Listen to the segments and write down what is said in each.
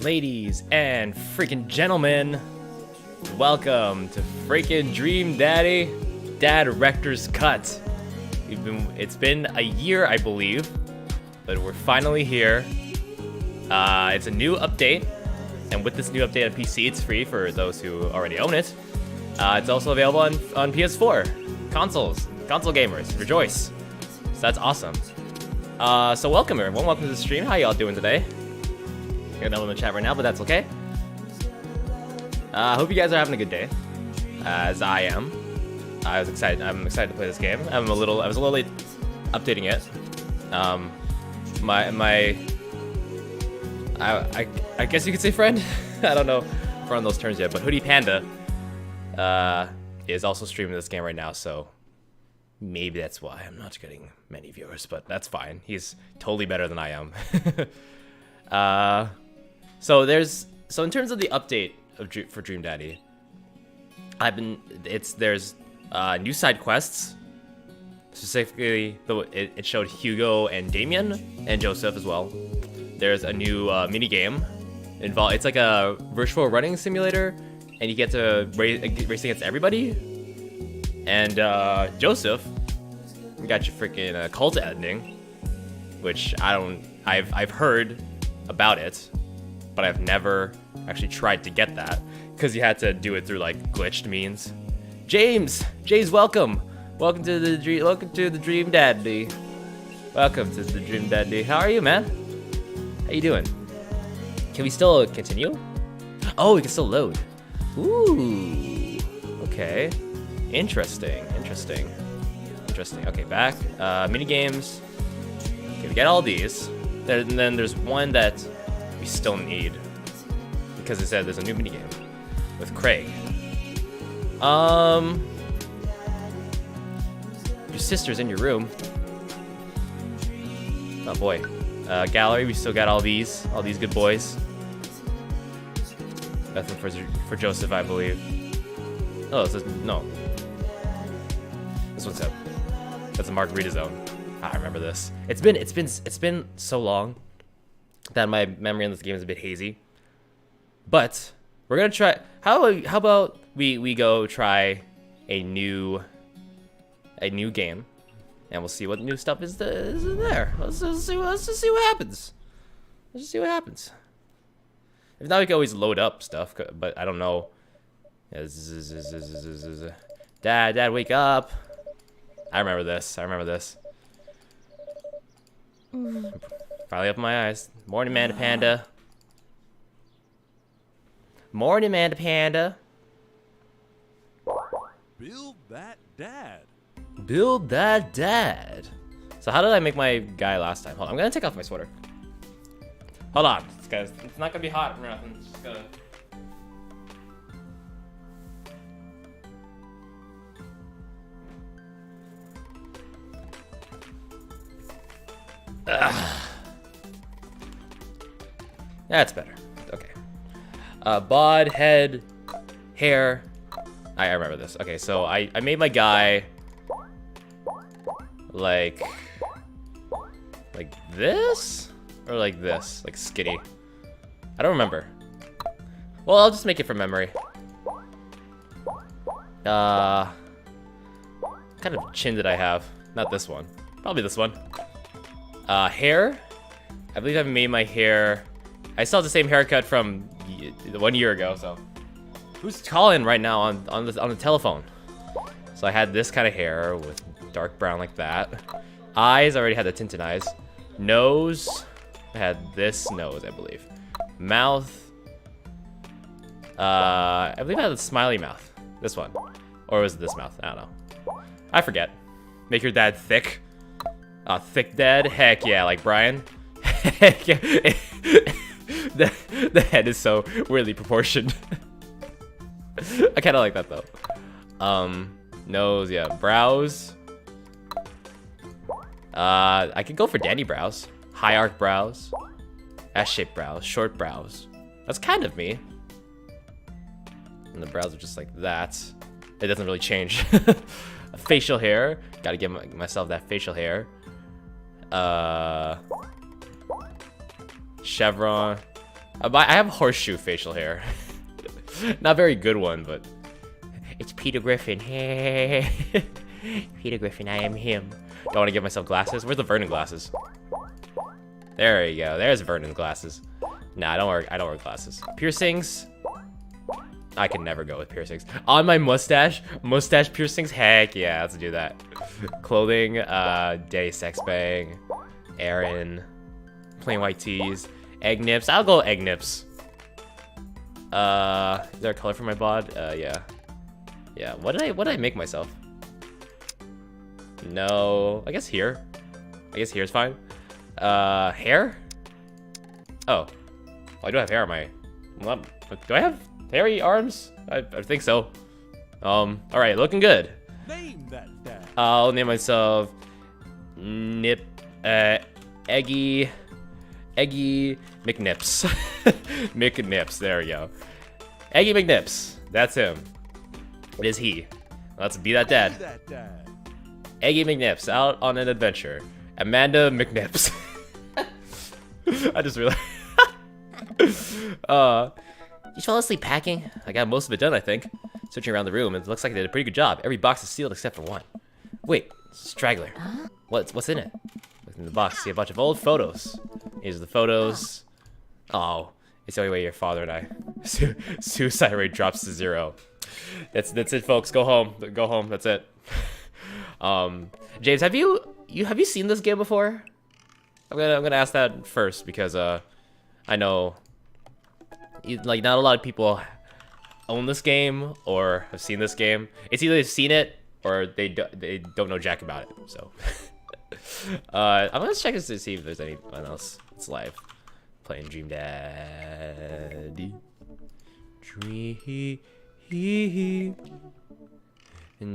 Ladies and freaking gentlemen, welcome to freaking Dream Daddy Dadrector's Cut. It's been a year, I believe, but we're finally here. It's a new update, and with this new update on PC, it's free for those who already own it. It's also available on PS4, console gamers, rejoice. So that's awesome. So welcome everyone, welcome to the stream. How y'all doing today? Got no one in the chat right now, but that's okay. I hope you guys are having a good day, as I am. I'm excited to play this game. I was a little late updating it. I guess you could say friend. I don't know if we're on those terms yet, but Hoodie Panda is also streaming this game right now, so maybe that's why I'm not getting many viewers, but that's fine. He's totally better than I am. So in terms of the update for Dream Daddy, there's new side quests. Specifically, it showed Hugo and Damien and Joseph as well. There's a new mini game involved. It's like a virtual running simulator, and you get to race against everybody. And Joseph, you got your freaking cult ending, which I've heard about it, but I've never actually tried to get that because you had to do it through like glitched means. James, welcome to the Dream Daddy. Welcome to the Dream Daddy. How are you, man? How you doing? Can we still continue? Oh, we can still load. Ooh. Okay. Interesting. Okay, back. Mini games. Okay, we get all these. And then there's one that we still need because it said there's a new mini game with Craig. Your sister's in your room. Oh boy. Gallery, we still got all these good boys. Nothing for Joseph, I believe. Oh, no. This one's up. That's a margarita zone. I remember this. It's been so long that my memory on this game is a bit hazy. But we're gonna try. How about we go try a new game, and we'll see what new stuff is in there. Let's just see what happens. If not, we can always load up stuff, but I don't know. Dad, wake up! I remember this. Finally opened my eyes. Morning, Manda Panda. Build that dad. So how did I make my guy last time? Hold on, I'm gonna take off my sweater. Hold on, guys. It's not gonna be hot or nothing. It's just gonna... That's better. Okay. Bod, head, hair. I remember this. Okay, so I made my guy like this or like this, like skinny. I don't remember. Well, I'll just make it from memory. What kind of chin did I have? Not this one. Probably this one. Hair. I believe I made my hair. I still have the same haircut from 1 year ago. So, who's calling right now on the telephone? So I had this kind of hair with dark brown like that. Eyes, I already had the tinted eyes. Nose, I had this nose, I believe. Mouth. I believe I had a smiley mouth. This one, or was it this mouth? I don't know. I forget. Make your dad thick. Thick dad? Heck yeah, like Brian. Heck yeah. The head is so weirdly proportioned. I kind of like that though. Nose, yeah. Brows. I could go for Danny brows. High arc brows. S-shaped brows. Short brows. That's kind of me. And the brows are just like that. It doesn't really change. Facial hair. Gotta give myself that facial hair. Chevron. I have horseshoe facial hair. Not very good one, but it's Peter Griffin. Peter Griffin, I am him. Don't want to give myself glasses. Where's the Vernon glasses? There you go. There's Vernon's glasses. Nah, I don't wear glasses. Piercings. I can never go with piercings. On my mustache piercings. Heck yeah, let's do that. Clothing. Day sex bang. Aaron. Plain white tees. Egg nips. I'll go egg nips. Is there a color for my bod? Yeah. Yeah. What did I make myself? No. I guess here. I guess here's fine. Hair? Oh. I do have hair on my... Do I have hairy arms? I think so. Alright, looking good. Name that dad. I'll name myself... Eggy McNips. McNips, there we go. Eggy McNips. That's him. It is he. Let's be that dad. Be that dad. Eggy McNips out on an adventure. Amanda McNips. I just realized. You fell asleep packing? I got most of it done, I think. Searching around the room, it looks like I did a pretty good job. Every box is sealed except for one. Wait, straggler. What's in it? In the box, see a bunch of old photos. Here's the photos. Oh, it's the only way your father and I. Suicide rate drops to 0. That's it, folks. Go home. Go home. That's it. James, have you seen this game before? I'm gonna ask that first because I know like not a lot of people own this game or have seen this game. It's either they've seen it or they don't know jack about it. So I'm gonna check this to see if there's anyone else that's live playing Dream Daddy. Dream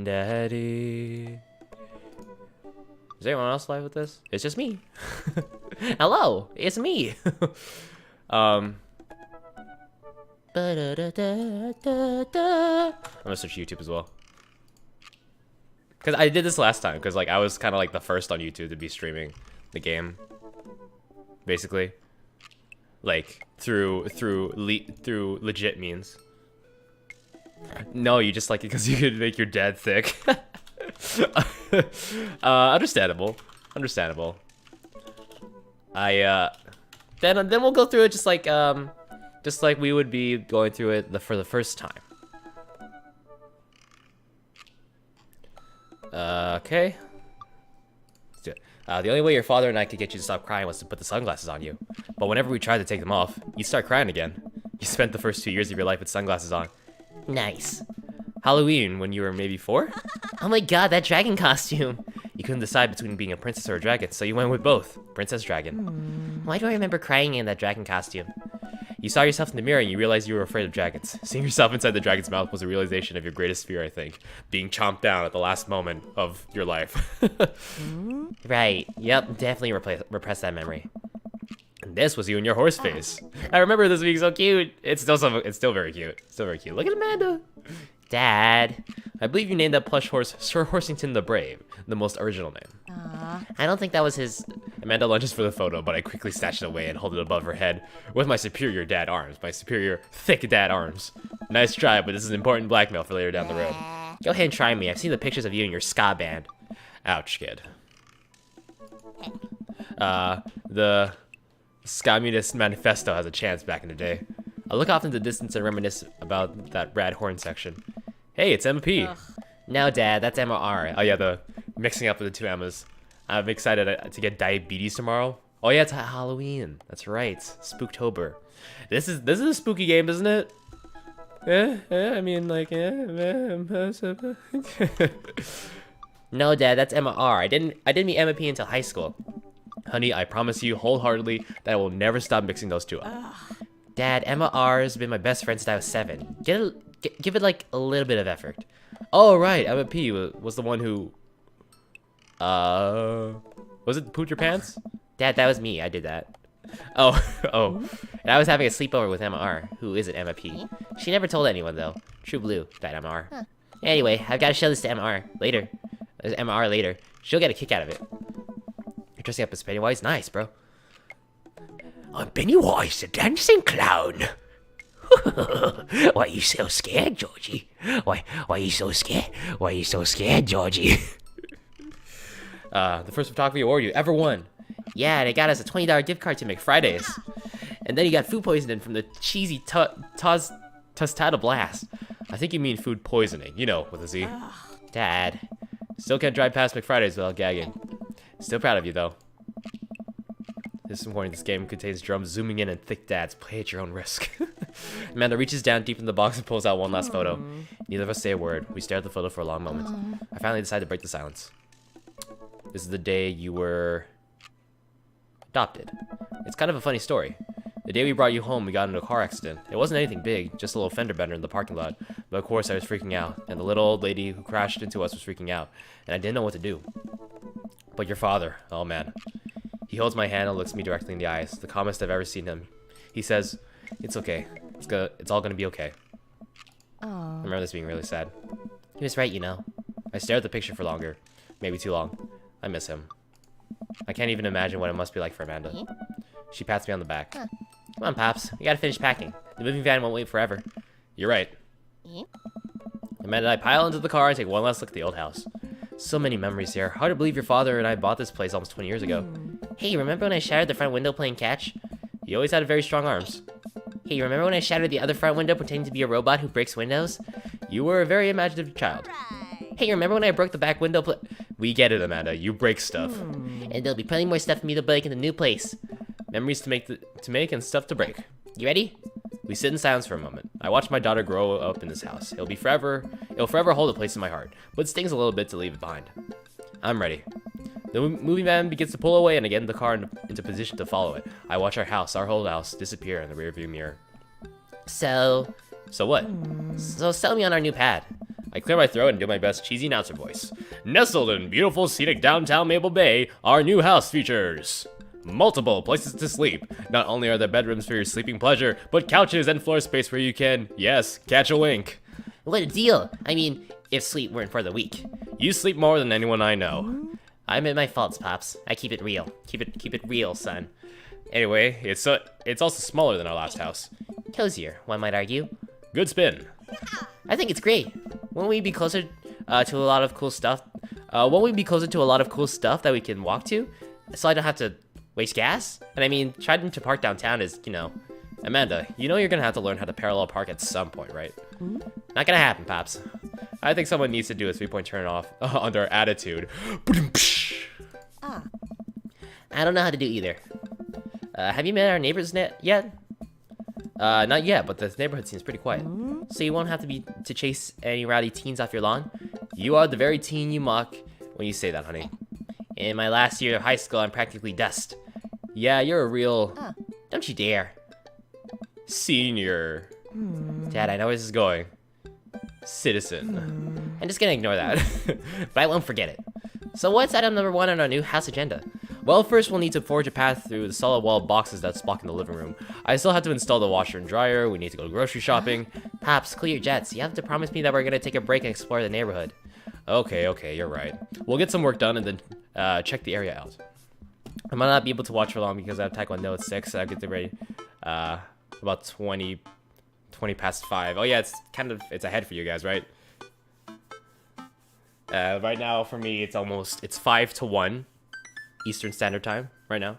Daddy. Is anyone else live with this? It's just me. Hello, it's me. I'm gonna search YouTube as well. Cause I did this last time, cause like I was kind of like the first on YouTube to be streaming the game, basically, like through legit means. No, you just like it because you could make your dad thick. Understandable. Then we'll go through it just like we would be going through it for the first time. Okay. Let's do it. The only way your father and I could get you to stop crying was to put the sunglasses on you. But whenever we tried to take them off, you start crying again. You spent the first 2 years of your life with sunglasses on. Nice. Halloween when you were maybe 4? Oh my god, that dragon costume. You couldn't decide between being a princess or a dragon, so you went with both. Princess Dragon. Why do I remember crying in that dragon costume? You saw yourself in the mirror and you realized you were afraid of dragons. Seeing yourself inside the dragon's mouth was a realization of your greatest fear, I think. Being chomped down at the last moment of your life. Right. Yep, definitely repress that memory. And this was you in your horse face. I remember this being so cute. It's still very cute. Still very cute. Look at Amanda. Dad, I believe you named that plush horse Sir Horsington the Brave, the most original name. Aww. I don't think that was his... Amanda lunges for the photo, but I quickly snatch it away and hold it above her head with my superior dad arms. My superior, thick dad arms. Nice try, but this is important blackmail for later down the road. Go ahead and try me. I've seen the pictures of you and your ska band. Ouch, kid. The Communist Manifesto has a chance back in the day. I look off into the distance and reminisce about that rad horn section. Hey, it's Emma P. Ugh. No, Dad, that's Emma R. Oh yeah, the mixing up of the two Emmas. I'm excited to get diabetes tomorrow. Oh yeah, it's Halloween. That's right, Spooktober. This is a spooky game, isn't it? I mean, like, No, Dad, that's Emma R. I didn't meet Emma P until high school. Honey, I promise you wholeheartedly that I will never stop mixing those two up. Ugh. Dad, Emma R has been my best friend since I was 7. Give it like a little bit of effort. Oh right, Emma P was the one who was it pooped your pants? Dad, that was me. I did that. Oh. And I was having a sleepover with Emma R, who isn't Emma P. She never told anyone though. True blue, that Emma R. Huh. Anyway, I've got to show this to Emma R later. Emma R later. She'll get a kick out of it. You're dressing up as Pennywise? Nice, bro. I'm Pennywise, the dancing clown. Why are you so scared, Georgie? Why are you so scared? Why are you so scared, Georgie? The first photography award you ever won. Yeah, they got us a $20 gift card to McFridays. And then you got food poisoning from the cheesy tostada blast. I think you mean food poisoning, you know, with a Z. Dad. Still can't drive past McFridays without gagging. Still proud of you, though. This morning, this game contains drums zooming in and thick dads. Play at your own risk. Amanda reaches down deep in the box and pulls out one last photo. Neither of us say a word. We stare at the photo for a long moment. I finally decide to break the silence. This is the day you were adopted. It's kind of a funny story. The day we brought you home, we got into a car accident. It wasn't anything big, just a little fender bender in the parking lot. But of course, I was freaking out, and the little old lady who crashed into us was freaking out, and I didn't know what to do. But your father, oh man. He holds my hand and looks me directly in the eyes, the calmest I've ever seen him. He says, "It's okay. It's all gonna be okay." I remember this being really sad. He was right, you know. I stare at the picture for longer. Maybe too long. I miss him. I can't even imagine what it must be like for Amanda. She pats me on the back. Come on, Pops. We gotta finish packing. The moving van won't wait forever. You're right. Amanda and I pile into the car and take one last look at the old house. So many memories here. Hard to believe your father and I bought this place almost 20 years ago. Hey, remember when I shattered the front window playing catch? You always had very strong arms. Hey, remember when I shattered the other front window pretending to be a robot who breaks windows? You were a very imaginative child. Hey, remember when I broke the back window We get it, Amanda. You break stuff. And there'll be plenty more stuff for me to break in the new place. Memories to make and stuff to break. You ready? We sit in silence for a moment. I watch my daughter grow up in this house. It'll forever hold a place in my heart, but it stings a little bit to leave it behind. I'm ready. The moving van begins to pull away, and I get in the car into position to follow it. I watch our whole house, disappear in the rearview mirror. So what? So sell me on our new pad. I clear my throat and do my best cheesy announcer voice. Nestled in beautiful scenic downtown Maple Bay, our new house features multiple places to sleep. Not only are there bedrooms for your sleeping pleasure, but couches and floor space where you can, yes, catch a wink. What a deal. I mean, if sleep weren't for the weak. You sleep more than anyone I know. I admit my faults, Pops. I keep it real. Keep it real, son. Anyway, it's also smaller than our last house. Cozier, one might argue. Good spin. I think it's great. Won't we be closer to a lot of cool stuff? Won't we be closer to a lot of cool stuff that we can walk to? So I don't have to waste gas? And I mean, trying to park downtown is, you know... Amanda, you know you're gonna have to learn how to parallel park at some point, right? Not gonna happen, Pops. I think someone needs to do a 3-point turn off under attitude. I don't know how to do either. Have you met our neighbors yet? Not yet, but this neighborhood seems pretty quiet. So you won't have to chase any rowdy teens off your lawn? You are the very teen you mock when you say that, honey. In my last year of high school, I'm practically dust. Yeah, you're a real... Don't you dare. Senior. Dad, I know where this is going. Citizen. I'm just gonna ignore that. But I won't forget it. So what's item number 1 on our new house agenda? Well, first we'll need to forge a path through the solid wall boxes that's blocking the living room. I still have to install the washer and dryer. We need to go grocery shopping. Pops, clear your jets. You have to promise me that we're gonna take a break and explore the neighborhood. Okay, you're right. We'll get some work done and then check the area out. I might not be able to watch for long because I have Taekwondo at 6, so I'll get ready about 20 past 5. Oh yeah, it's ahead for you guys, right? Right now for me it's 5 to 1 Eastern Standard Time right now.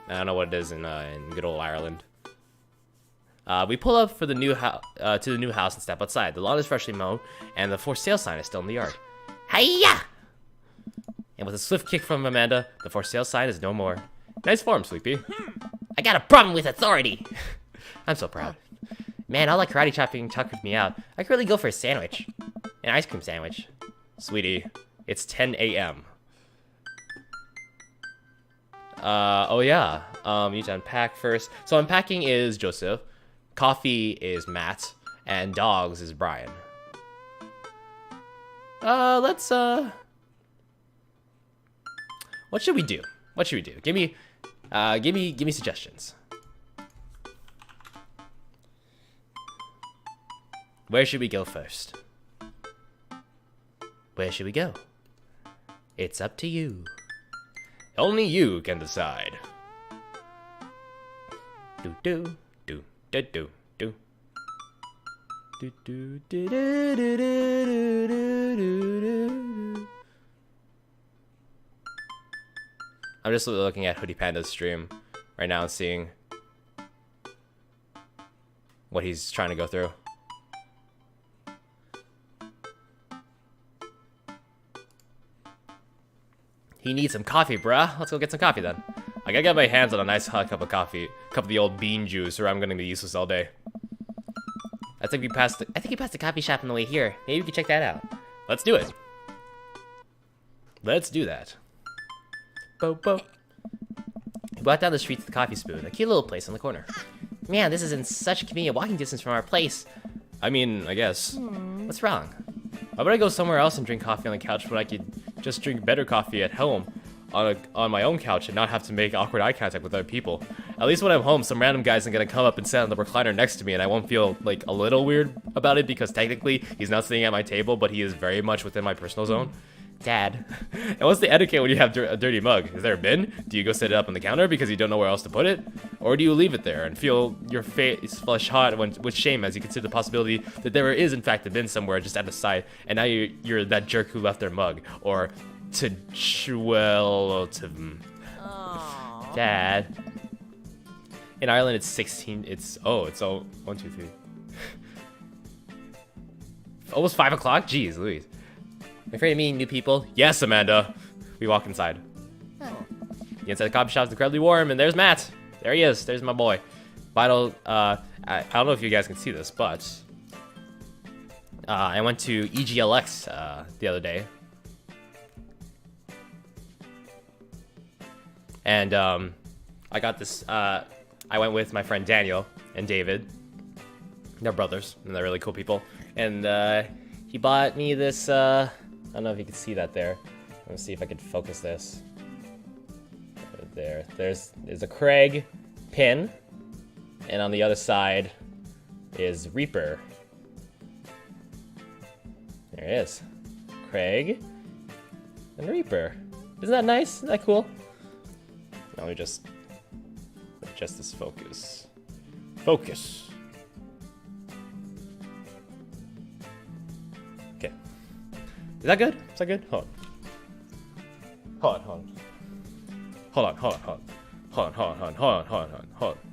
I don't know what it is in good old Ireland. We pull up for the new to the new house and step outside. The lawn is freshly mown, and the for sale sign is still in the yard. Hiya! And with a swift kick from Amanda, the for sale sign is no more. Nice form, Sleepy. I got a problem with authority. I'm so proud. Man, all that karate chopping tuckered me out. I could really go for a sandwich. An ice cream sandwich. Sweetie, it's 10 a.m. Oh yeah. You need to unpack first. So unpacking is Joseph, coffee is Matt, and dogs is Brian. Let's what should we do? Give me suggestions. Where should we go first? Where should we go? It's up to you. Only you can decide. do do do do do do. I'm just looking at Hoodie Panda's stream right now and seeing what he's trying to go through. He needs some coffee, bruh. Let's go get some coffee then. I gotta get my hands on a nice hot cup of coffee, cup of the old bean juice, or I'm gonna be useless all day. I think he passed the coffee shop on the way here. Maybe we can check that out. Let's do it. Let's do that. Bo bo. We walked down the street to the Coffee Spoon, a cute little place on the corner. Man, this is in such a convenient walking distance from our place. I mean, I guess. What's wrong? Why would I go somewhere else and drink coffee on the couch when I could just drink better coffee at home on my own couch and not have to make awkward eye contact with other people? At least when I'm home, some random guy's gonna come up and sit on the recliner next to me, and I won't feel like a little weird about it because technically he's not sitting at my table, but he is very much within my personal zone. Dad. And what's the etiquette when you have a dirty mug? Is there a bin? Do you go set it up on the counter because you don't know where else to put it? Or do you leave it there and feel your face flush hot with shame as you consider the possibility that there is in fact a bin somewhere just at the side, and now you're that jerk who left their mug? Or to Dad. In Ireland it's 16, it's 1, 2, 3. Almost 5 o'clock? Jeez Louise. I'm afraid of meeting new people. Yes, Amanda. We walk inside. The inside of the coffee shop is incredibly warm, and there's Matt. There he is. There's my boy. Vital, I don't know if you guys can see this, but I went to EGLX the other day. And I got this, I went with my friend Daniel and David. They're brothers, and they're really cool people. And he bought me this, I don't know if you can see that there. Let me see if I can focus this. There's a Craig pin, and on the other side is Reaper. There it is. Craig and Reaper. Isn't that nice? Isn't that cool? Now let me just adjust this focus. Focus. Okay. Is that good? Is that good? Hold on.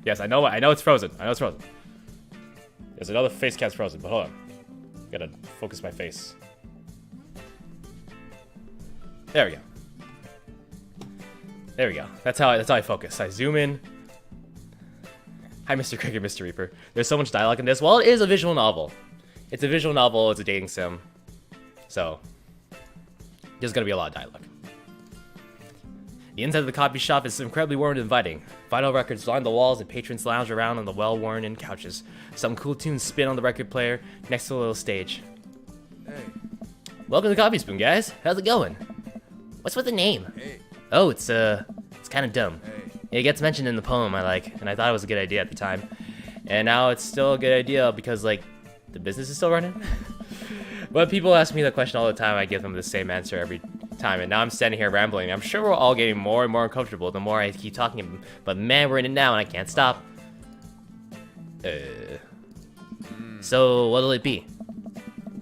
Yes, I know it's frozen. There's another face cam's frozen, but hold on. Gotta focus my face. There we go. That's how I focus. I zoom in. Hi, Mr. Craig and Mr. Reaper. There's so much dialogue in this. Well, it is a visual novel. It's a visual novel. It's a dating sim. So there's gonna be a lot of dialogue. The inside of the coffee shop is incredibly warm and inviting. Vinyl records line the walls and patrons lounge around on the well-worn-in couches. Some cool tunes spin on the record player next to a little stage. Hey. Welcome to Coffee Spoon, guys. How's it going? What's with the name? Hey. Oh, it's kind of dumb. Hey. It gets mentioned in the poem I like, and I thought it was a good idea at the time. And now it's still a good idea because, like, the business is still running. But people ask me the question all the time. I give them the same answer every time, and now I'm standing here rambling. I'm sure we're all getting more and more uncomfortable the more I keep talking, but man, we're in it now and I can't stop. So what'll it be?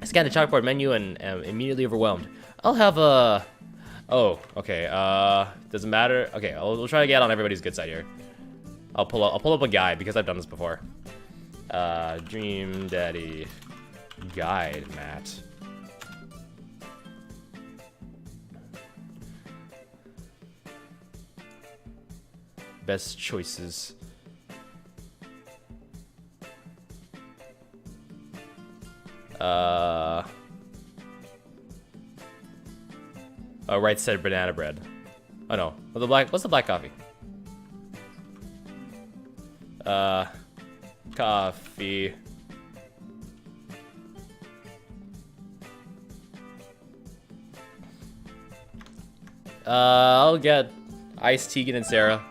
I scanned the chalkboard menu and am immediately overwhelmed. I'll have a... Oh, okay, doesn't matter. Okay, we'll try to get on everybody's good side here. I'll pull up a guide because I've done this before. Dream Daddy guide, Matt. Best choices. Oh, right said banana bread. Oh no, what's the black coffee? Coffee. I'll get iced Tegan and Sarah.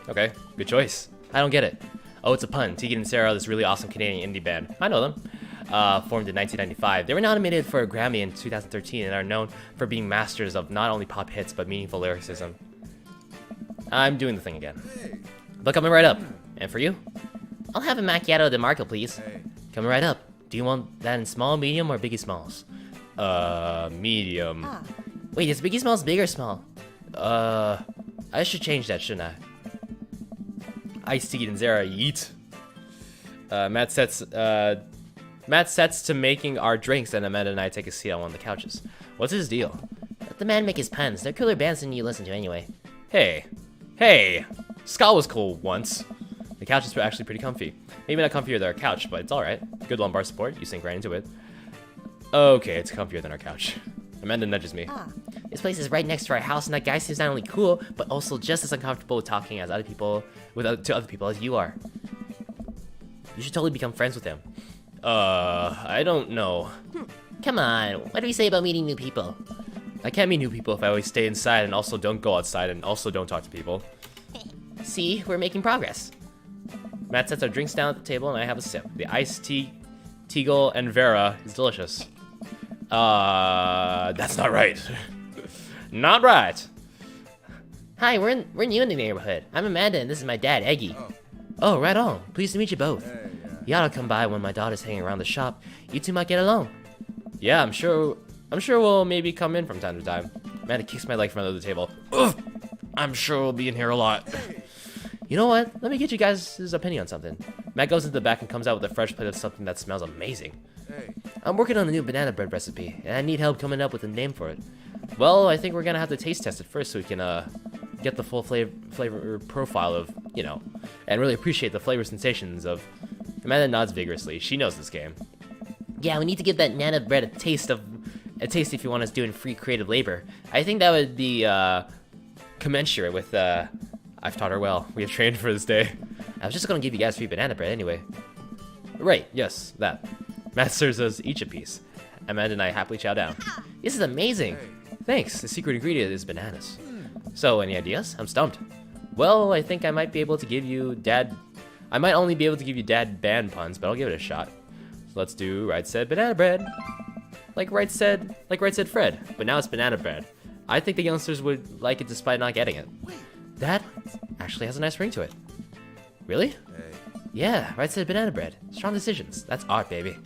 Okay, good choice. I don't get it. Oh, it's a pun. Tegan and Sarah, this really awesome Canadian indie band. I know them. Formed in 1995. They were nominated for a Grammy in 2013 and are known for being masters of not only pop hits but meaningful lyricism. I'm doing the thing again. They're coming right up. And for you? I'll have a macchiato de Marco, please. Coming right up. Do you want that in small, medium, or Biggie Smalls? Medium. Wait, is Biggie Smalls big or small? I should change that, shouldn't I? Iced tea and Zara, yeet. Matt sets to making our drinks, and Amanda and I take a seat on one of the couches. What's his deal? Let the man make his puns. They're cooler bands than you listen to anyway. Hey! Ska was cool once. The couch is actually pretty comfy. Maybe not comfier than our couch, but it's alright. Good lumbar support, you sink right into it. Okay, it's comfier than our couch. Amanda nudges me. This place is right next to our house, and that guy seems not only cool, but also just as uncomfortable with talking as to other people as you are. You should totally become friends with him. I don't know. Come on, what do we say about meeting new people? I can't meet new people if I always stay inside and also don't go outside and also don't talk to people. See, we're making progress. Matt sets our drinks down at the table and I have a sip. The iced tea, Teagle, and Vera is delicious. That's not right. Not right. Hi, we're new in the neighborhood. I'm Amanda and this is my dad, Eggy. Oh, right on. Pleased to meet you both. You ought to come by when my daughter's hanging around the shop. You two might get along. Yeah, I'm sure we'll maybe come in from time to time. Amanda kicks my leg from under the table. Ugh, I'm sure we'll be in here a lot. You know what? Let me get you guys' opinion on something. Matt goes into the back and comes out with a fresh plate of something that smells amazing. I'm working on a new banana bread recipe, and I need help coming up with a name for it. Well, I think we're gonna have to taste test it first so we can get the full flavor profile of, you know, and really appreciate the flavor sensations of. Amanda nods vigorously. She knows this game. Yeah, we need to give that nana bread a taste if you want us doing free creative labor. I think that would be Commensurate with I've taught her well. We have trained for this day. I was just gonna give you guys free banana bread anyway. Right, yes, that. Matt serves us each a piece. Amanda and I happily chow down. This is amazing. Thanks, the secret ingredient is bananas. So, any ideas? I'm stumped. Well, I think I might be able to give you I might only be able to give you dad band puns, but I'll give it a shot. So let's do right said banana bread. Like right said Fred, but now it's banana bread. I think the youngsters would like it despite not getting it. That actually has a nice ring to it. Really? Yeah, right said banana bread. Strong decisions. That's art, baby.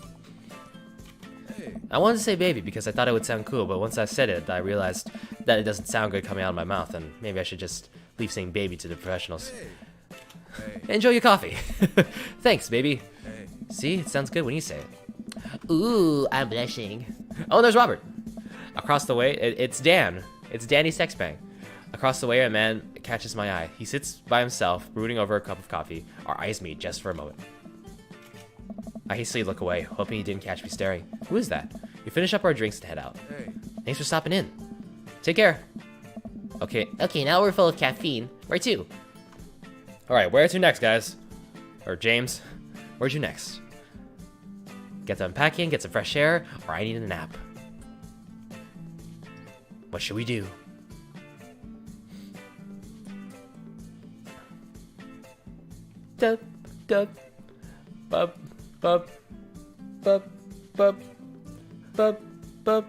I wanted to say baby because I thought it would sound cool, but once I said it, I realized that it doesn't sound good coming out of my mouth, and maybe I should just leave saying baby to the professionals. Enjoy your coffee. Thanks, baby. See, it sounds good when you say it. Ooh, I'm blushing. Oh, there's Robert. Across the way, it's Dan. It's Danny Sexbang. Across the way, a man catches my eye. He sits by himself, brooding over a cup of coffee. Our eyes meet just for a moment. I hastily look away, hoping he didn't catch me staring. Who is that? We finish up our drinks and head out. Thanks for stopping in. Take care. Okay, now we're full of caffeine. Where to? Alright, where to next, guys? Or James, where'd you next? Get to unpacking, get some fresh air, or I need a nap. What should we do? Dup, dup, bub, bub, bub, bub, bub, bub,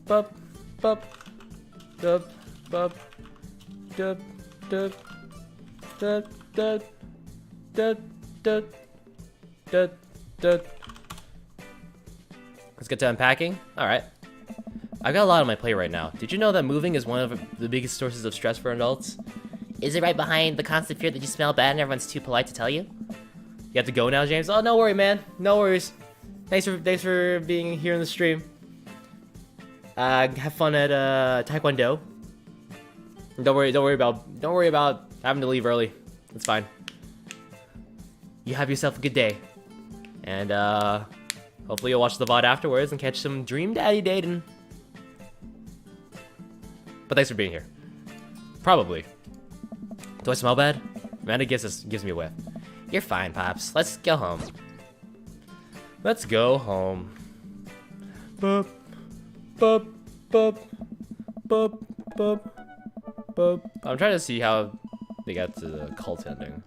bub, bub, dub, bub, dub, dub, dub, dub, dub, dub, dub, dub. Let's get to unpacking. All right. I've got a lot on my plate right now. Did you know that moving is one of the biggest sources of stress for adults? Is it right behind the constant fear that you smell bad and everyone's too polite to tell you? You have to go now, James? Oh, no worry, man. No worries. Thanks for being here in the stream. Have fun at Taekwondo. Don't worry about having to leave early. It's fine. You have yourself a good day. And hopefully you'll watch the VOD afterwards and catch some Dream Daddy dating. But thanks for being here. Probably. Do I smell bad? Amanda gives me a whiff. You're fine, Pops. Let's go home. Let's go home. Bup, bup, bup, bup, bup, bup. I'm trying to see how they got to the cult ending.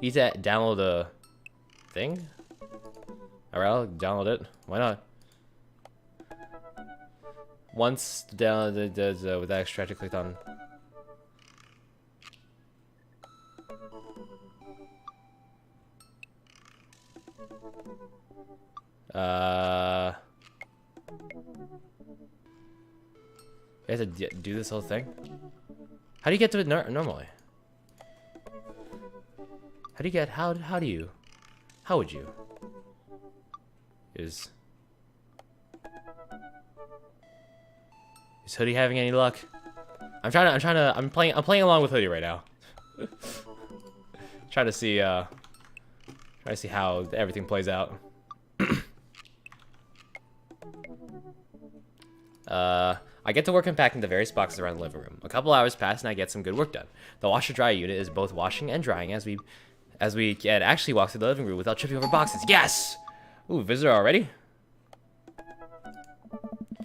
Need to download the thing. Alright, I'll download it. Why not? Once downloaded, with that extractor clicked on. You have to do this whole thing? How do you get to it normally? How do you get, how would you? Is Hoodie having any luck? I'm playing along with Hoodie right now. trying to see how everything plays out. I get to work unpacking the various boxes around the living room. A couple hours pass and I get some good work done. The washer-dryer unit is both washing and drying as we can actually walk through the living room without tripping over boxes. Yes! Ooh, visitor already?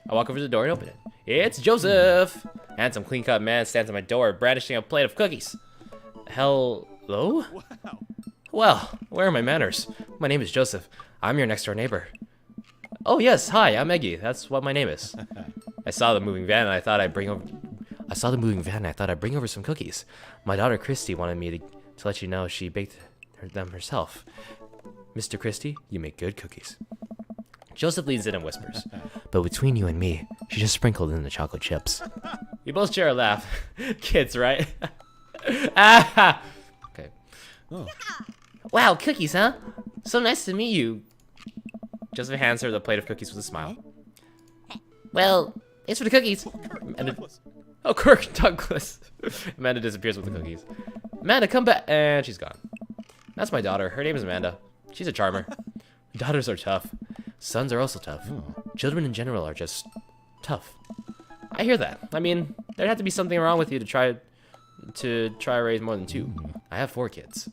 I walk over to the door and open it. It's Joseph! Handsome, clean-cut man stands at my door, brandishing a plate of cookies. Hello? Wow. Well, where are my manners? My name is Joseph. I'm your next-door neighbor. Oh yes, hi, I'm Eggy. That's what my name is. I saw the moving van and I thought I'd bring over some cookies. My daughter Christy wanted me to let you know she baked them herself. Mr. Christie, you make good cookies. Joseph leans in and whispers, but between you and me, she just sprinkled in the chocolate chips. We both share a laugh. Kids, right? Ah! Okay. Oh. Wow, cookies, huh? So nice to meet you. Joseph hands her the plate of cookies with a smile. Well, thanks for the cookies. Kirk Douglas. Amanda disappears with the cookies. Amanda, come back. And she's gone. That's my daughter. Her name is Amanda. She's a charmer. Daughters are tough. Sons are also tough. Children in general are just tough. I hear that. I mean, there'd have to be something wrong with you to try raise more than 2. I have 4 kids.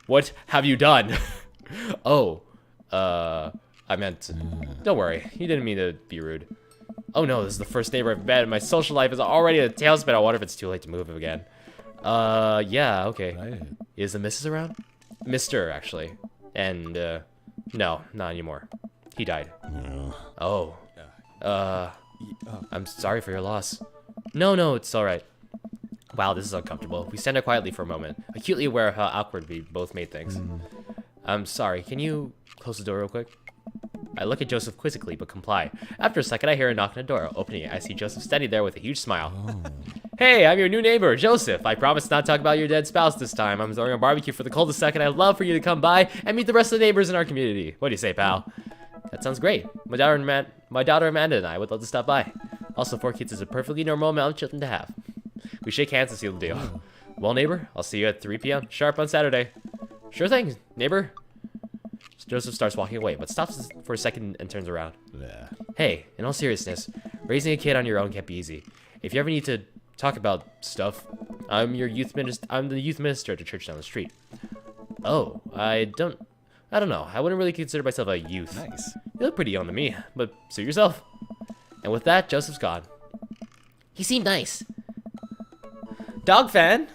What have you done? Oh, I meant, don't worry. You didn't mean to be rude. Oh no, this is the first neighbor I've met. My social life is already a tailspin. I wonder if it's too late to move again. Yeah, okay. Right. Is the missus around? Mr. actually. And, no, not anymore. He died. No. Oh. I'm sorry for your loss. No, it's alright. Wow, this is uncomfortable. We stand there quietly for a moment, acutely aware of how awkward we both made things. I'm sorry, can you close the door real quick? I look at Joseph quizzically, but comply. After a second, I hear a knock on the door. Opening it, I see Joseph standing there with a huge smile. Oh. Hey, I'm your new neighbor, Joseph. I promise not to talk about your dead spouse this time. I'm throwing a barbecue for the cul-de-sac, and I'd love for you to come by and meet the rest of the neighbors in our community. What do you say, pal? That sounds great. My daughter Amanda and I would love to stop by. Also, 4 kids is a perfectly normal amount of children to have. We shake hands and seal the deal. Well, neighbor, I'll see you at 3 p.m. sharp on Saturday. Sure thing, neighbor. Joseph starts walking away, but stops for a second and turns around. Yeah. Hey, in all seriousness, raising a kid on your own can't be easy. If you ever need to talk about stuff, I'm the youth minister at the church down the street. Oh, I don't know. I wouldn't really consider myself a youth. Nice. You look pretty young to me, but suit yourself. And with that, Joseph's gone. He seemed nice. Dog fan,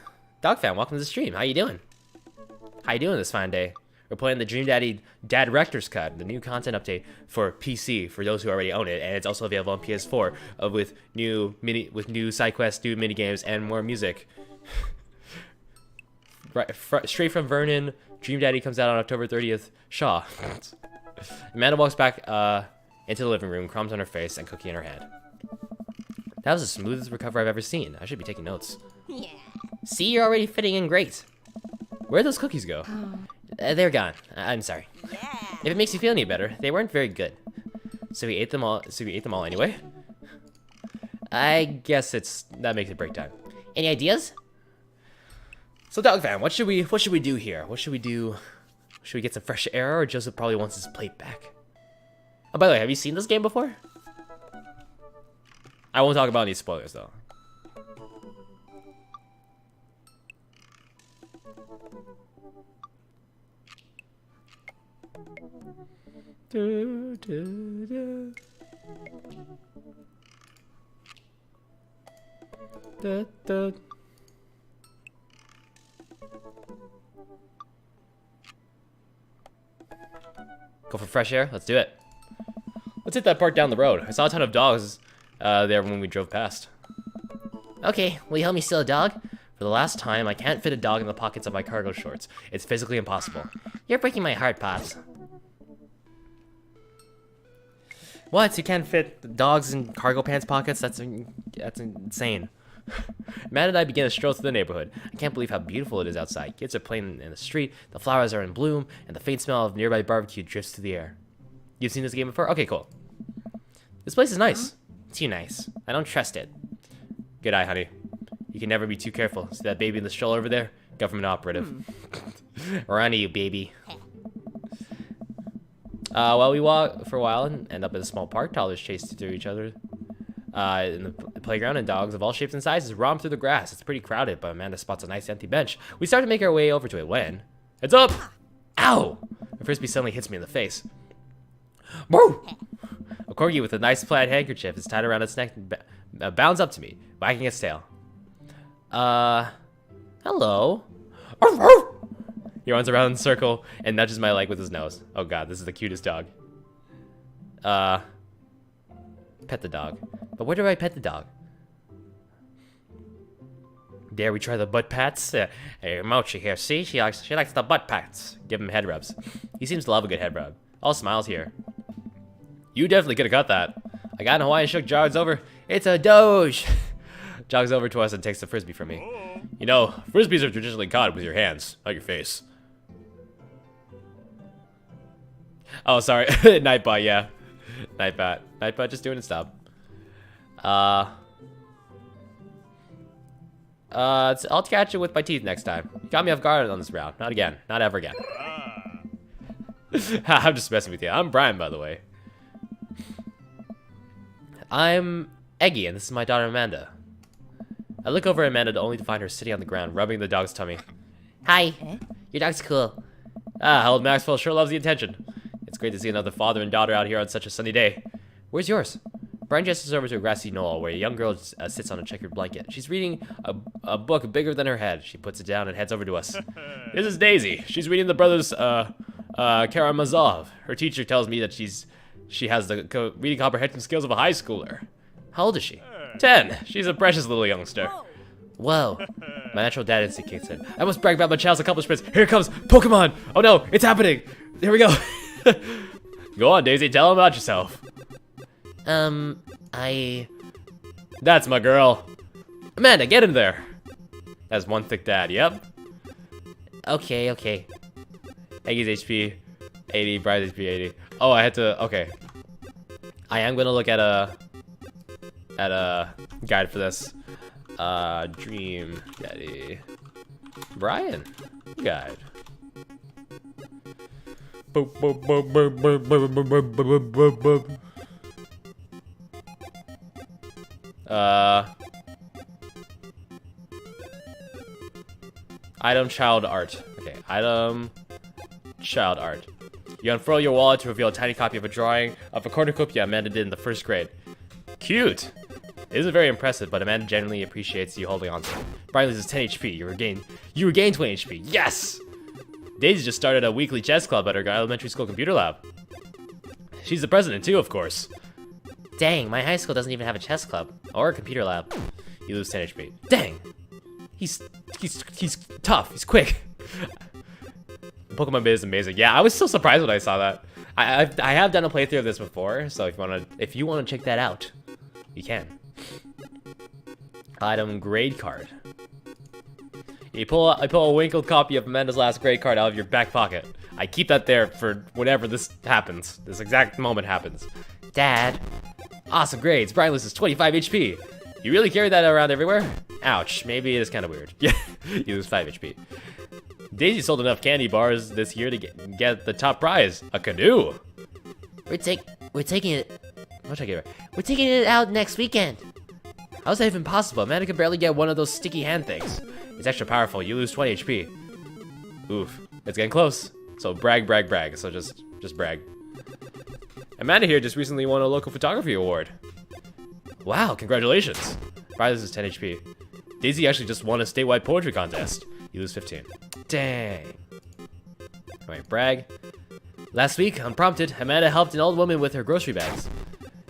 welcome to the stream. How you doing? How you doing this fine day? We're playing the Dream Daddy Dadrector's Cut, the new content update for PC for those who already own it, and it's also available on PS4 with new side quests, new mini games, and more music. Straight from Vernon, Dream Daddy comes out on October 30th. Shaw. Amanda walks back into the living room, crumbs on her face and cookie in her hand. That was the smoothest recovery I've ever seen. I should be taking notes. Yeah. See, you're already fitting in great. Where'd those cookies go? They're gone. I'm sorry. Yeah. If it makes you feel any better, they weren't very good. So we ate them all anyway. I guess that makes it break time. Any ideas? So Dog Fan, what should we do here? What should we do? Should we get some fresh air, or Joseph probably wants his plate back? Oh, by the way, have you seen this game before? I won't talk about any spoilers though. Go for fresh air? Let's do it. Let's hit that park down the road. I saw a ton of dogs there when we drove past. Okay, will you help me steal a dog? For the last time, I can't fit a dog in the pockets of my cargo shorts. It's physically impossible. You're breaking my heart, Pops. What? You can't fit dogs in cargo pants pockets? That's insane. Matt and I began a stroll through the neighborhood. I can't believe how beautiful it is outside. Kids are playing in the street, the flowers are in bloom, and the faint smell of nearby barbecue drifts through the air. You've seen this game before? Okay, cool. This place is nice. Too nice. I don't trust it. Good eye, honey. You can never be too careful. See that baby in the stroller over there? Government operative. We're on to you, baby. Well, we walk for a while and end up in a small park. Toddlers chase through each other in the playground, and dogs of all shapes and sizes romp through the grass. It's pretty crowded, but Amanda spots a nice empty bench. We start to make our way over to it when... Heads up! Ow! A frisbee suddenly hits me in the face. Woo! A corgi with a nice plaid handkerchief is tied around its neck and bounds up to me, wagging its tail. Hello? He runs around in a circle and nudges my leg with his nose. Oh god, this is the cutest dog. Pet the dog. But where do I pet the dog? Dare we try the butt pats? Hey, Mochi here, see? She likes the butt pats. Give him head rubs. He seems to love a good head rub. All smiles here. You definitely could have got that. I got in Hawaiian shook jogs over. It's a doge. Jogs over to us and takes the frisbee from me. You know, frisbees are traditionally caught with your hands, not your face. Oh, sorry. Nightbot, yeah. Nightbot. Nightbot just doing its job. I'll catch it with my teeth next time. You got me off guard on this round. Not again. Not ever again. I'm just messing with you. I'm Brian, by the way. I'm Eggy, and this is my daughter Amanda. I look over at Amanda only to find her sitting on the ground, rubbing the dog's tummy. Hi. Your dog's cool. Old Maxwell sure loves the attention. It's great to see another father and daughter out here on such a sunny day. Where's yours? Brian gestures over to a grassy knoll where a young girl sits on a checkered blanket. She's reading a book bigger than her head. She puts it down and heads over to us. This is Daisy. She's reading the brothers Karamazov. Her teacher tells me that she has the reading comprehension skills of a high schooler. How old is she? 10. She's a precious little youngster. Whoa. My natural dad instinct kicks in. I must brag about my child's accomplishments. Here it comes. Pokemon. Oh no, it's happening. Here we go. Go on, Daisy. Tell him about yourself. That's my girl. Amanda, get in there. That's one thick dad. Yep. Okay. Eggy's HP 80. Brian's HP 80. Oh, I had to. Okay. I am gonna look at a guide for this. Dream Daddy Brian guide. Item child art. Okay, item child art. You unfurl your wallet to reveal a tiny copy of a drawing of a cornucopia Amanda did in the first grade. Cute! It isn't very impressive, but Amanda genuinely appreciates you holding on to it. Brian loses 10 HP. You regain 20 HP. Yes! Daisy just started a weekly chess club at her elementary school computer lab. She's the president too, of course. Dang, my high school doesn't even have a chess club or a computer lab. You lose 10 HP. Dang! He's tough. He's quick. Pokemon bit is amazing. Yeah, I was so surprised when I saw that. I have done a playthrough of this before, so if you wanna check that out, you can. Item grade card. I pull a wrinkled copy of Amanda's last grade card out of your back pocket. I keep that there for whenever this happens. This exact moment happens. Dad. Awesome grades. Brian loses 25 HP. You really carry that around everywhere? Ouch. Maybe it is kind of weird. Yeah, you lose 5 HP. Daisy sold enough candy bars this year to get the top prize, a canoe. We're taking it. What should I give her? We're taking it out next weekend. How's that even possible? Amanda can barely get one of those sticky hand things. It's extra powerful. You lose 20 HP. Oof. It's getting close. So brag. So just brag. Amanda here just recently won a local photography award. Wow, congratulations. Brian loses 10 HP. Daisy actually just won a statewide poetry contest. You lose 15. Dang. Alright, brag. Last week, unprompted, Amanda helped an old woman with her grocery bags.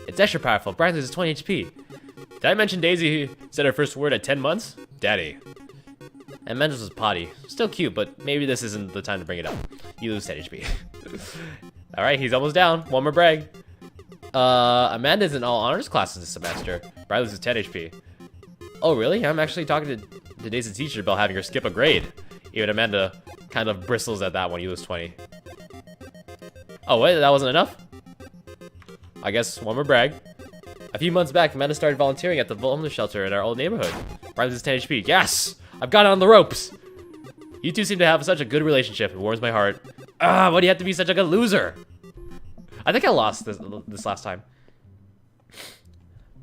It's extra powerful. Brag loses 20 HP. Did I mention Daisy said her first word at 10 months? Daddy. And Mendes was potty. Still cute, but maybe this isn't the time to bring it up. You lose 10 HP. Alright, he's almost down. One more brag. Amanda's in all honors classes this semester. Brad loses 10 HP. Oh, really? I'm actually talking to Daisy's teacher about having her skip a grade. Even Amanda kind of bristles at that one. You lose 20. Oh, wait, that wasn't enough? I guess one more brag. A few months back, Amanda started volunteering at the homeless shelter in our old neighborhood. Brad loses 10 HP. Yes! I've got on the ropes! You two seem to have such a good relationship. It warms my heart. Ah, why do you have to be such a good loser? I think I lost this last time.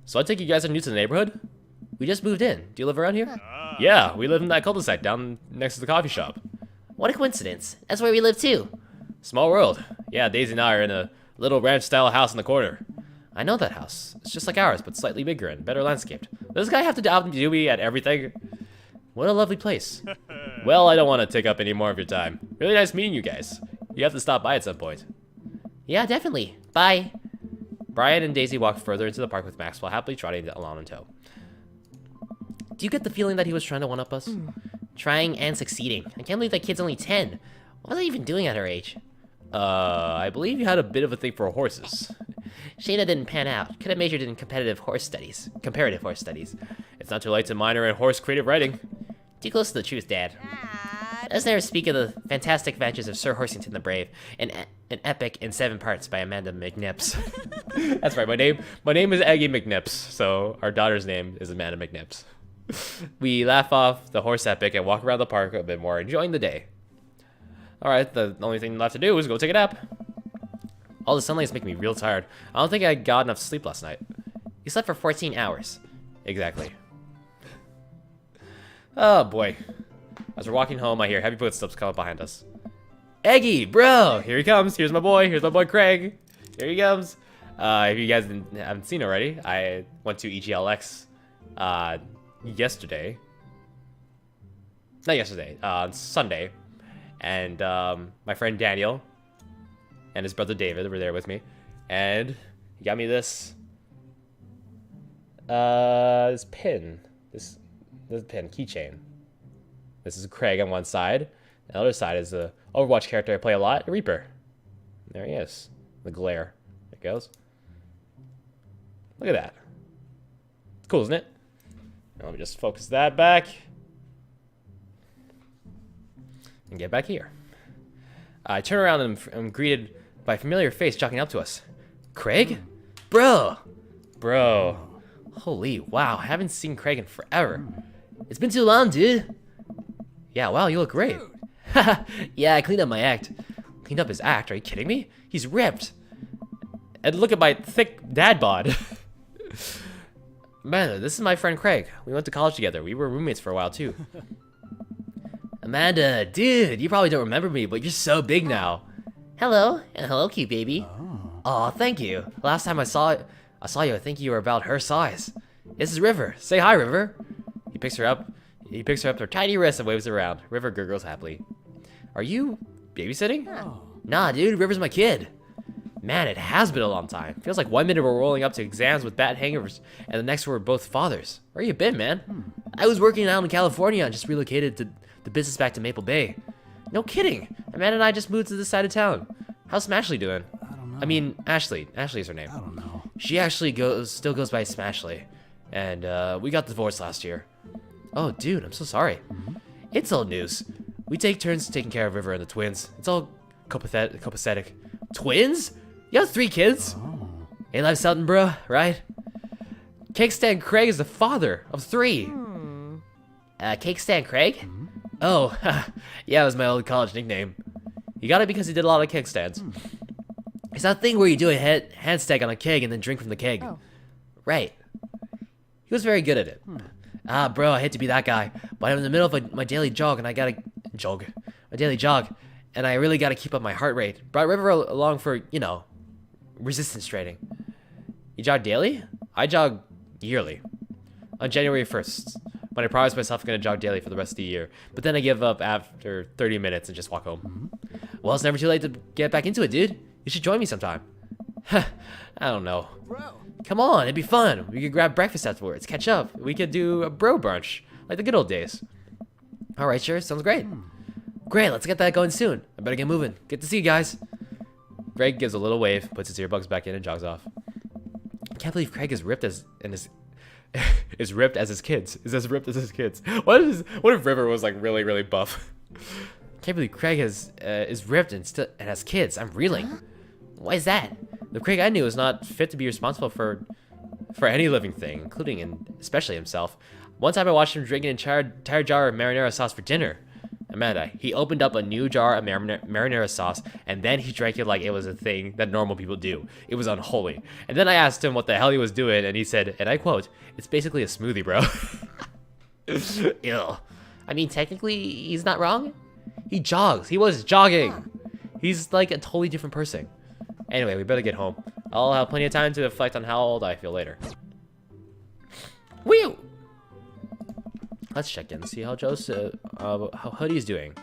So I take you guys are new to the neighborhood? We just moved in. Do you live around here? Yeah, we live in that cul-de-sac down next to the coffee shop. What a coincidence. That's where we live too. Small world. Yeah, Daisy and I are in a little ranch-style house in the corner. I know that house. It's just like ours, but slightly bigger and better landscaped. Does this guy have to outdo me at everything? What a lovely place. Well, I don't want to take up any more of your time. Really nice meeting you guys. You have to stop by at some point. Yeah, definitely. Bye. Brian and Daisy walked further into the park with Maxwell happily trotting along in tow. Do you get the feeling that he was trying to one-up us? Trying and succeeding. I can't believe that kid's only 10. What was I even doing at her age? I believe you had a bit of a thing for horses. Shayna didn't pan out. Could have majored in comparative horse studies. It's not too late to minor in horse creative writing. Too close to the truth, Dad. Let's never speak of the fantastic adventures of Sir Horsington the Brave, an epic in 7 parts by Amanda McNips. That's right, my name is Aggie McNips, so our daughter's name is Amanda McNips. We laugh off the horse epic and walk around the park a bit more, enjoying the day. Alright, the only thing left to do is go take a nap. All the sunlight is making me real tired. I don't think I got enough sleep last night. You slept for 14 hours. Exactly. Oh boy. As we're walking home, I hear heavy footsteps come up behind us. Eggy, bro! Here he comes. Here's my boy Craig. Here he comes. If you guys haven't seen already, I went to EGLX yesterday. Not yesterday, on Sunday. And my friend Daniel and his brother David were there with me. And he got me this pin. This pin, keychain. This is Craig on one side. The other side is the Overwatch character I play a lot, Reaper. There he is. The glare. There it goes. Look at that. It's cool, isn't it? Now let me just focus that back. And get back here. I turn around and I'm greeted by a familiar face jogging up to us. Craig? Bro! Holy wow, I haven't seen Craig in forever. It's been too long, dude. Yeah, wow, you look great. Yeah, I cleaned up my act. Cleaned up his act? Are you kidding me? He's ripped. And look at my thick dad bod. Man, this is my friend Craig. We went to college together. We were roommates for a while, too. Amanda, dude, you probably don't remember me, but you're so big now. Hello, and hello, cute baby. Oh, thank you. Last time I saw you, I think you were about her size. This is River. Say hi, River. He picks her up her tiny wrist and waves her around. River gurgles happily. Are you babysitting? Nah, dude, River's my kid. Man, it has been a long time. Feels like 1 minute we're rolling up to exams with bad hangovers, and the next we're both fathers. Where you been, man? I was working out in California and just relocated to the business back to Maple Bay. No kidding. Amanda and I just moved to this side of town. How's Smashley doing? I don't know. I mean, Ashley. Ashley is her name. I don't know. She actually still goes by Smashley. And we got divorced last year. Oh, dude, I'm so sorry. It's old news. We take turns taking care of River and the twins. It's all copacetic. Twins? You have 3 kids? Oh. Ain't life something, bro, right? Cake Stand Craig is the father of 3. Cake Stand Craig? Oh, yeah, it was my old college nickname. You got it because he did a lot of keg stands. It's that thing where you do a handstand on a keg and then drink from the keg. Oh. Right. He was very good at it. Ah, bro, I hate to be that guy, but I'm in the middle of my daily jog and I gotta and I really gotta keep up my heart rate. Brought River along for, resistance training. You jog daily? I jog yearly. On January 1st. When I promised myself I'm gonna jog daily for the rest of the year, but then I give up after 30 minutes and just walk home. Well, it's never too late to get back into it, dude. You should join me sometime. I don't know. Come on, it'd be fun. We could grab breakfast afterwards, catch up. We could do a bro brunch, like the good old days. All right, sure, sounds great. Great, let's get that going soon. I better get moving. Good to see you guys. Greg gives a little wave, puts his earbuds back in, and jogs off. I can't believe Craig is ripped as is ripped as his kids. Is as ripped as his kids. What if River was like really buff? Can't believe Craig is ripped and has kids. I'm reeling. Why is that? The Craig I knew is not fit to be responsible for any living thing, including and especially himself. One time I watched him drinking an entire jar of marinara sauce for dinner. Amanda, he opened up a new jar of marinara sauce, and then he drank it like it was a thing that normal people do. It was unholy. And then I asked him what the hell he was doing, and he said, and I quote, "It's basically a smoothie, bro." Ew. I mean, technically, he's not wrong. He jogs. He was jogging. He's like a totally different person. Anyway, we better get home. I'll have plenty of time to reflect on how old I feel later. Whew! Let's check in, see how Joseph, how Hoodie's doing.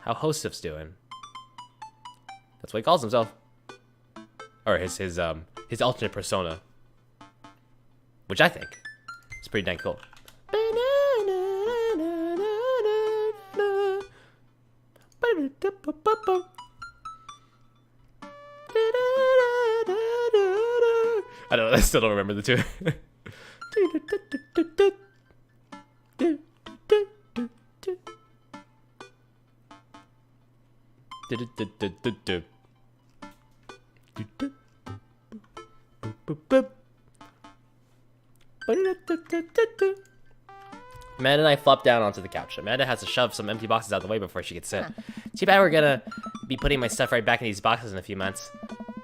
How Hosef's doing. That's what he calls himself. Or his alternate persona. Which I think is pretty dang cool. I don't know, I still don't remember the tune. Amanda and I flop down onto the couch. Amanda has to shove some empty boxes out of the way before she can sit. Too bad we're gonna be putting my stuff right back in these boxes in a few months.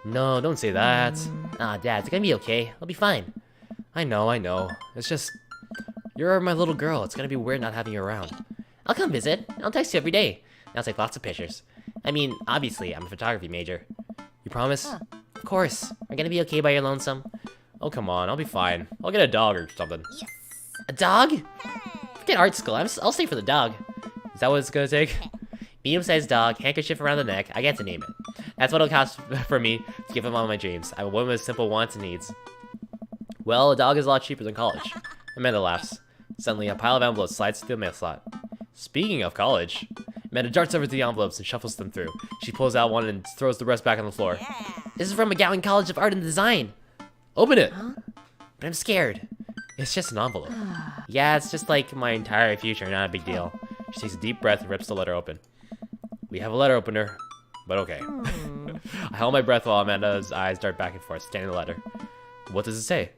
No, don't say that. Dad, it's gonna be okay. I'll be fine. I know. It's just, you're my little girl. It's gonna be weird not having you around. I'll come visit. I'll text you every day. And I'll take lots of pictures. I mean, obviously, I'm a photography major. You promise? Of course. We're gonna be okay by your lonesome. Oh, come on. I'll be fine. I'll get a dog or something. Yes. A dog? Forget art school. I'll stay for the dog. Is that what it's gonna take? Medium-sized dog, handkerchief around the neck. I get to name it. That's what it'll cost for me to give him all my dreams. I'm a woman with simple wants and needs. Well, a dog is a lot cheaper than college. Amanda laughs. Suddenly, a pile of envelopes slides through the mail slot. Speaking of college, Amanda darts over to the envelopes and shuffles them through. She pulls out one and throws the rest back on the floor. This is from McGowan College of Art and Design. Open it. But I'm scared. It's just an envelope. Yeah, it's just like my entire future, not a big deal. She takes a deep breath and rips the letter open. We have a letter opener, but okay. I hold my breath while Amanda's eyes dart back and forth, scanning the letter. What does it say?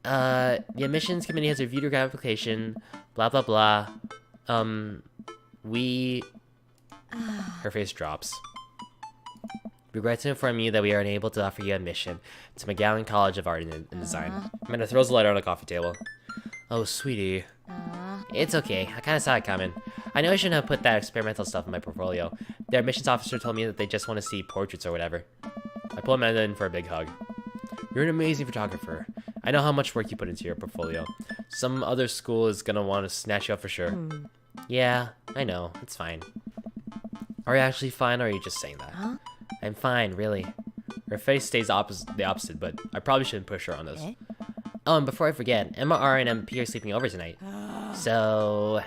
The admissions committee has reviewed your application, blah, blah, blah. Her face drops. Regret to inform you that we are unable to offer you admission to McGowan College of Art and Design. Amanda throws the letter on the coffee table. Oh, sweetie. It's okay. I kind of saw it coming. I know I shouldn't have put that experimental stuff in my portfolio. The admissions officer told me that they just want to see portraits or whatever. I pull Amanda in for a big hug. You're an amazing photographer. I know how much work you put into your portfolio. Some other school is gonna want to snatch you up for sure. Yeah, I know. It's fine. Are you actually fine, or are you just saying that? I'm fine, really. Her face stays the opposite, but I probably shouldn't push her on this. Oh, and before I forget, Emma, R, and MP are sleeping over tonight. So...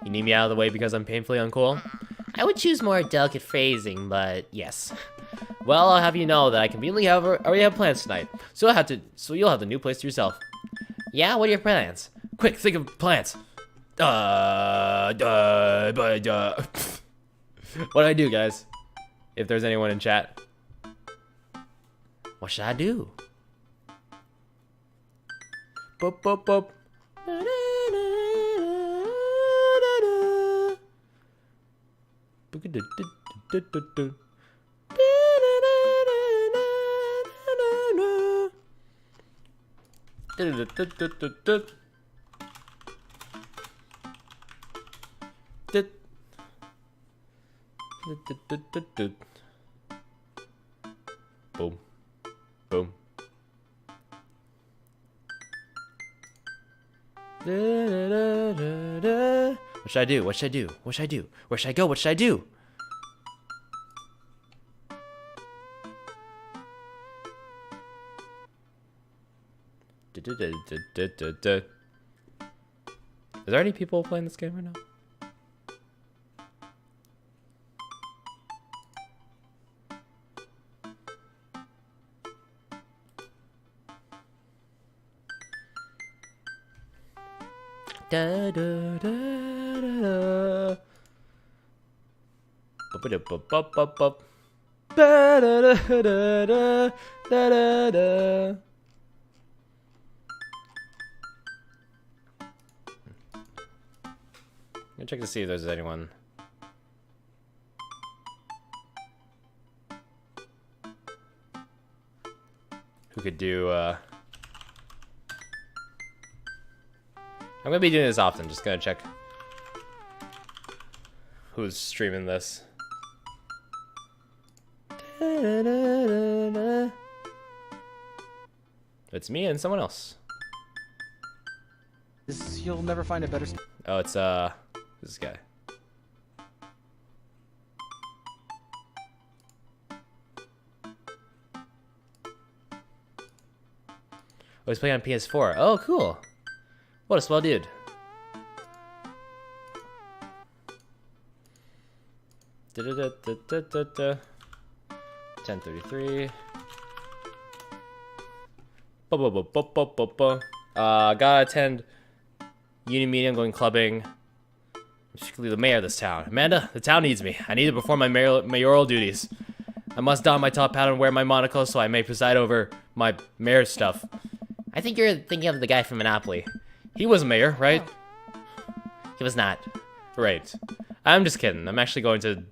You need me out of the way because I'm painfully uncool? I would choose more delicate phrasing, but yes. Well, I'll have you know that I conveniently already have plans tonight, so you'll have the new place to yourself. Yeah, what are your plans? Quick, think of plans. What do I do, guys? If there's anyone in chat. What should I do? Boop, boop, boop. Boom. Boom. What should I do? What should I do? What should I do? Where should I go? What should I do? Is there any people playing this game right now? Da, da, da, da, da. Ba-ba-da-ba-ba-ba-ba. Da-da-da-da-da, da-da-da. I'm gonna check to see if there's anyone. Who could do, I'm gonna be doing this often, just gonna check who's streaming this. It's me and someone else. You'll never find a better. Oh, it's this guy. Oh, he's playing on PS4. Oh, cool. What a swell dude. Da-da-da-da-da-da. 10:33. Gotta attend uni meeting. I'm going clubbing. I'm strictly the mayor of this town. Amanda, the town needs me. I need to perform my mayoral duties. I must don my top hat and wear my monocle so I may preside over my mayor's stuff. I think you're thinking of the guy from Monopoly. He was mayor, right? He was not. Right. I'm just kidding. I'm actually going to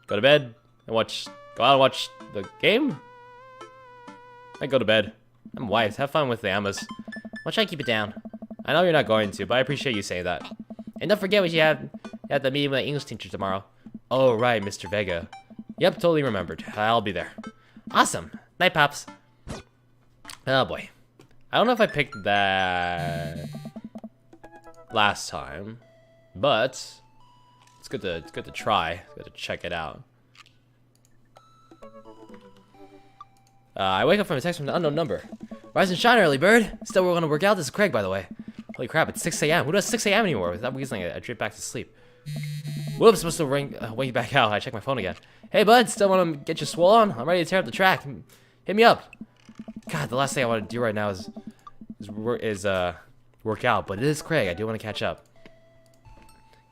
go to bed and go out and watch the game. I go to bed. I'm wiped. Have fun with the Amas. Why should I keep it down? I know you're not going to, but I appreciate you saying that. And don't forget what you have at the meeting with the English teacher tomorrow. Oh, right, Mr. Vega. Yep, totally remembered. I'll be there. Awesome. Night, Pops. Oh, boy. I don't know if I picked that last time, but it's good to try. It's good to check it out. I wake up from a text from an unknown number. Rise and shine, early bird. Still, we're gonna work out. This is Craig, by the way. Holy crap! It's 6 a.m. Who does 6 a.m. anymore? Without reasoning, I drift back to sleep. Whoops! Supposed to wake back out. I check my phone again. Hey, bud. Still want to get you swole on? I'm ready to tear up the track. Hit me up. God, the last thing I want to do right now is work out. But it is Craig. I do want to catch up.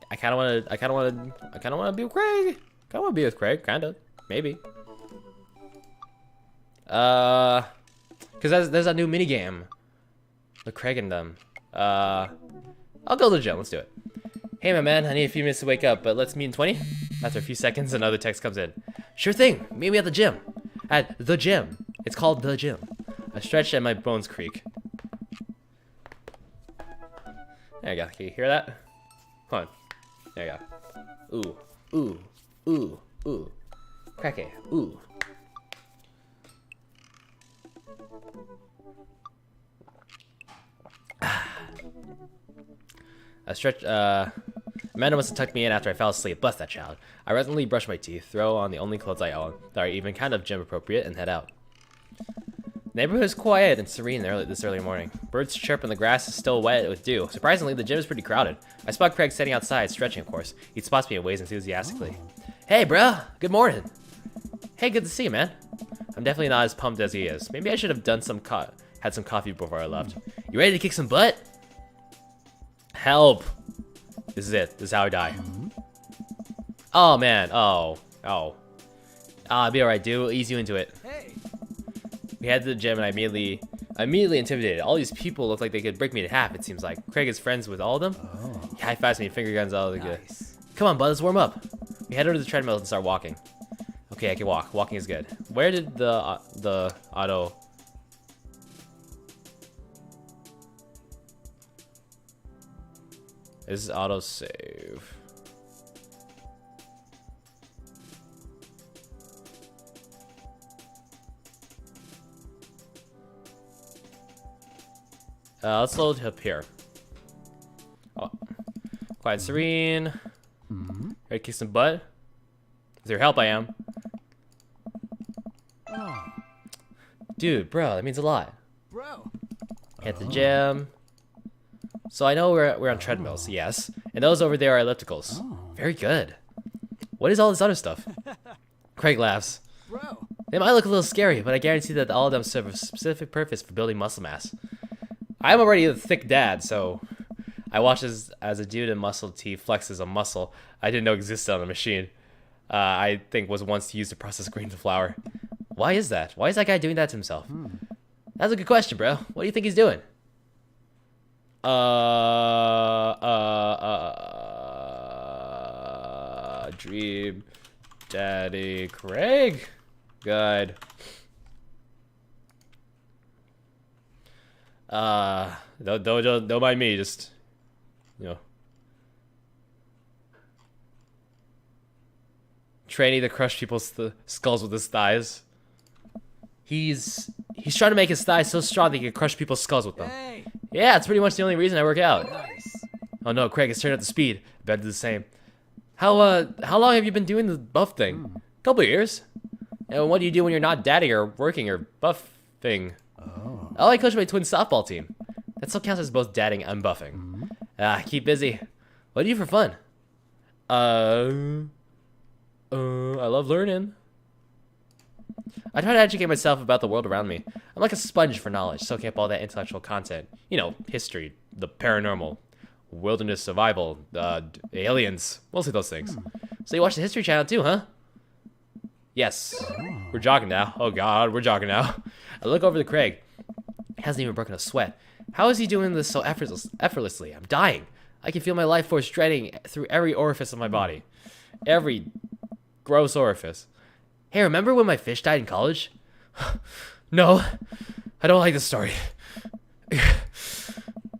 I kind of want to be with Craig. Kind of want to be with Craig. Kind of. Maybe. Cause there's a new mini game with Craig and them. I'll go to the gym. Let's do it. Hey, my man, I need a few minutes to wake up, but let's meet in 20. After a few seconds, another text comes in. Sure thing. Meet me at the gym. At the gym. It's called the gym. I stretch and my bones creak. There you go. Can you hear that? Hold on. There you go. Ooh, ooh, ooh, ooh. Cracky. Ooh. Amanda must have tucked me in after I fell asleep. Bless that child. I resolutely brush my teeth, throw on the only clothes I own that are even kind of gym appropriate, and head out. The neighborhood is quiet and serene this early morning. Birds chirp and the grass is still wet with dew. Surprisingly, the gym is pretty crowded. I spot Craig sitting outside, stretching, of course. He spots me and waves enthusiastically. Hey, bruh. Good morning. Hey, good to see you, man. I'm definitely not as pumped as he is. Maybe I should have done had some coffee before I left. You ready to kick some butt? Help. This is it. This is how I die. Oh, man. Oh. I'll be alright, dude. We'll ease you into it. Hey. We head to the gym and I immediately intimidated. All these people look like they could break me in half, it seems like. Craig is friends with all of them. Oh. He high-fives me, finger guns, all the good. Nice. Come on, bud, let's warm up. We head over to the treadmill and start walking. Okay, I can walk. Walking is good. Where did the auto... This is auto save. Let's load up here. Oh. Quiet, serene. Ready to kick some butt? With your help, I am. Dude, bro, that means a lot. Bro. At the gym. So I know we're on treadmills, yes. And those over there are ellipticals. Very good. What is all this other stuff? Craig laughs. Bro. They might look a little scary, but I guarantee that all of them serve a specific purpose for building muscle mass. I'm already a thick dad, so I watch as a dude in muscle tee flexes a muscle I didn't know existed on a machine. I think was once used to process grains of flour. Why is that? Why is that guy doing that to himself? That's a good question, bro. What do you think he's doing? Dream Daddy Craig? Good. Don't mind me, just, you know. Training to crush people's skulls with his thighs. He's trying to make his thighs so strong that he can crush people's skulls with them. Hey. Yeah, it's pretty much the only reason I work out. Nice. Oh no, Craig has turned up the speed. Better do the same. How long have you been doing the buff thing? Couple of years. And what do you do when you're not dadding or working or buffing? Oh, I coach my twin softball team. That still counts as both dadding and buffing. Keep busy. What do you do for fun? I love learning. I try to educate myself about the world around me. I'm like a sponge for knowledge, soaking up all that intellectual content. You know, history, the paranormal, wilderness survival, aliens, mostly those things. So you watch the History Channel too, huh? Yes. We're jogging now. Oh god, we're jogging now. I look over to Craig. He hasn't even broken a sweat. How is he doing this so effortlessly? I'm dying. I can feel my life force draining through every orifice of my body. Every gross orifice. Hey, remember when my fish died in college? No, I don't like this story.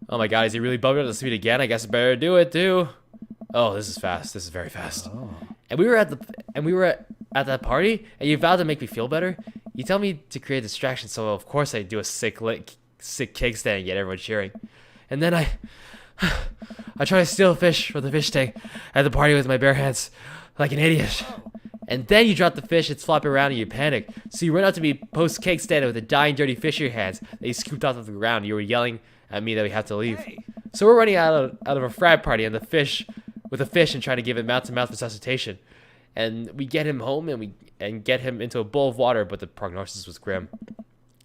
Oh my god, is he really bumping up the speed again? I guess I better do it too. Oh, this is fast. This is very fast. And we were at that party, and you vowed to make me feel better. You tell me to create a distraction, so of course I do a sick kickstand and get everyone cheering. And then I try to steal a fish from the fish tank at the party with my bare hands, like an idiot. And then you drop the fish, it's flopping around and you panic. So you run out to me post-kickstand with a dying dirty fish in your hands that you scooped off of the ground. You were yelling at me that we have to leave. Hey. So we're running out of a frat party and with a fish and trying to give it mouth-to-mouth resuscitation. And we get him home and get him into a bowl of water, but the prognosis was grim.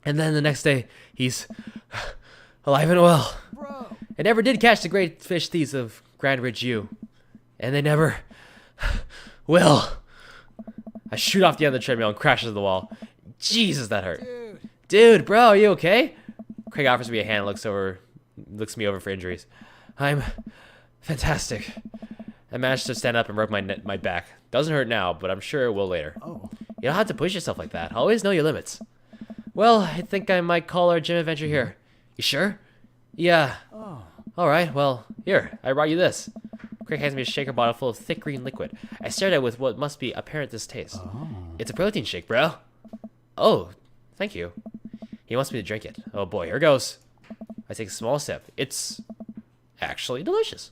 And then the next day, he's alive and well. Bro. I never did catch the great fish thieves of Grand Ridge U. And they never will. I shoot off the end of the treadmill and crash into the wall. Jesus, that hurt. Dude, bro, are you okay? Craig offers me a hand and looks me over for injuries. I'm fantastic. I managed to stand up and rub my back. Doesn't hurt now, but I'm sure it will later. Oh. You don't have to push yourself like that. Always know your limits. Well, I think I might call our gym adventure here. You sure? Yeah. Oh. Alright, well, here, I brought you this. Craig hands me a shaker bottle full of thick green liquid. I stared at it with what must be apparent distaste. Oh. It's a protein shake, bro. Oh, thank you. He wants me to drink it. Oh boy, here goes. I take a small sip. It's actually delicious.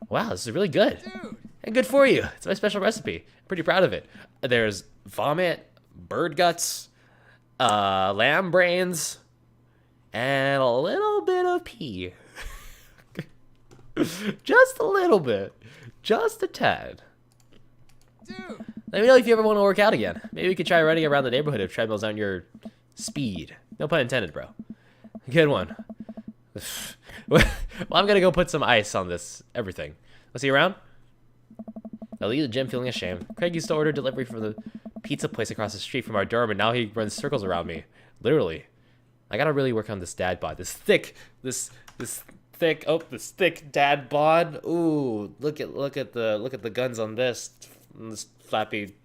Wow, this is really good. Dude. And good for you. It's my special recipe. I'm pretty proud of it. There's vomit, bird guts, lamb brains, and a little bit of pee. Just a little bit. Just a tad. Dude. Let me know if you ever want to work out again. Maybe we could try running around the neighborhood if treadmills aren't your speed. No pun intended, bro. Good one. Well, I'm gonna go put some ice on this everything. Was he around? I leave the gym feeling ashamed. Craig used to order delivery from the pizza place across the street from our dorm, and now he runs circles around me. Literally. I gotta really work on this dad bod. This thick dad bod. Ooh, look at the guns on this flappy.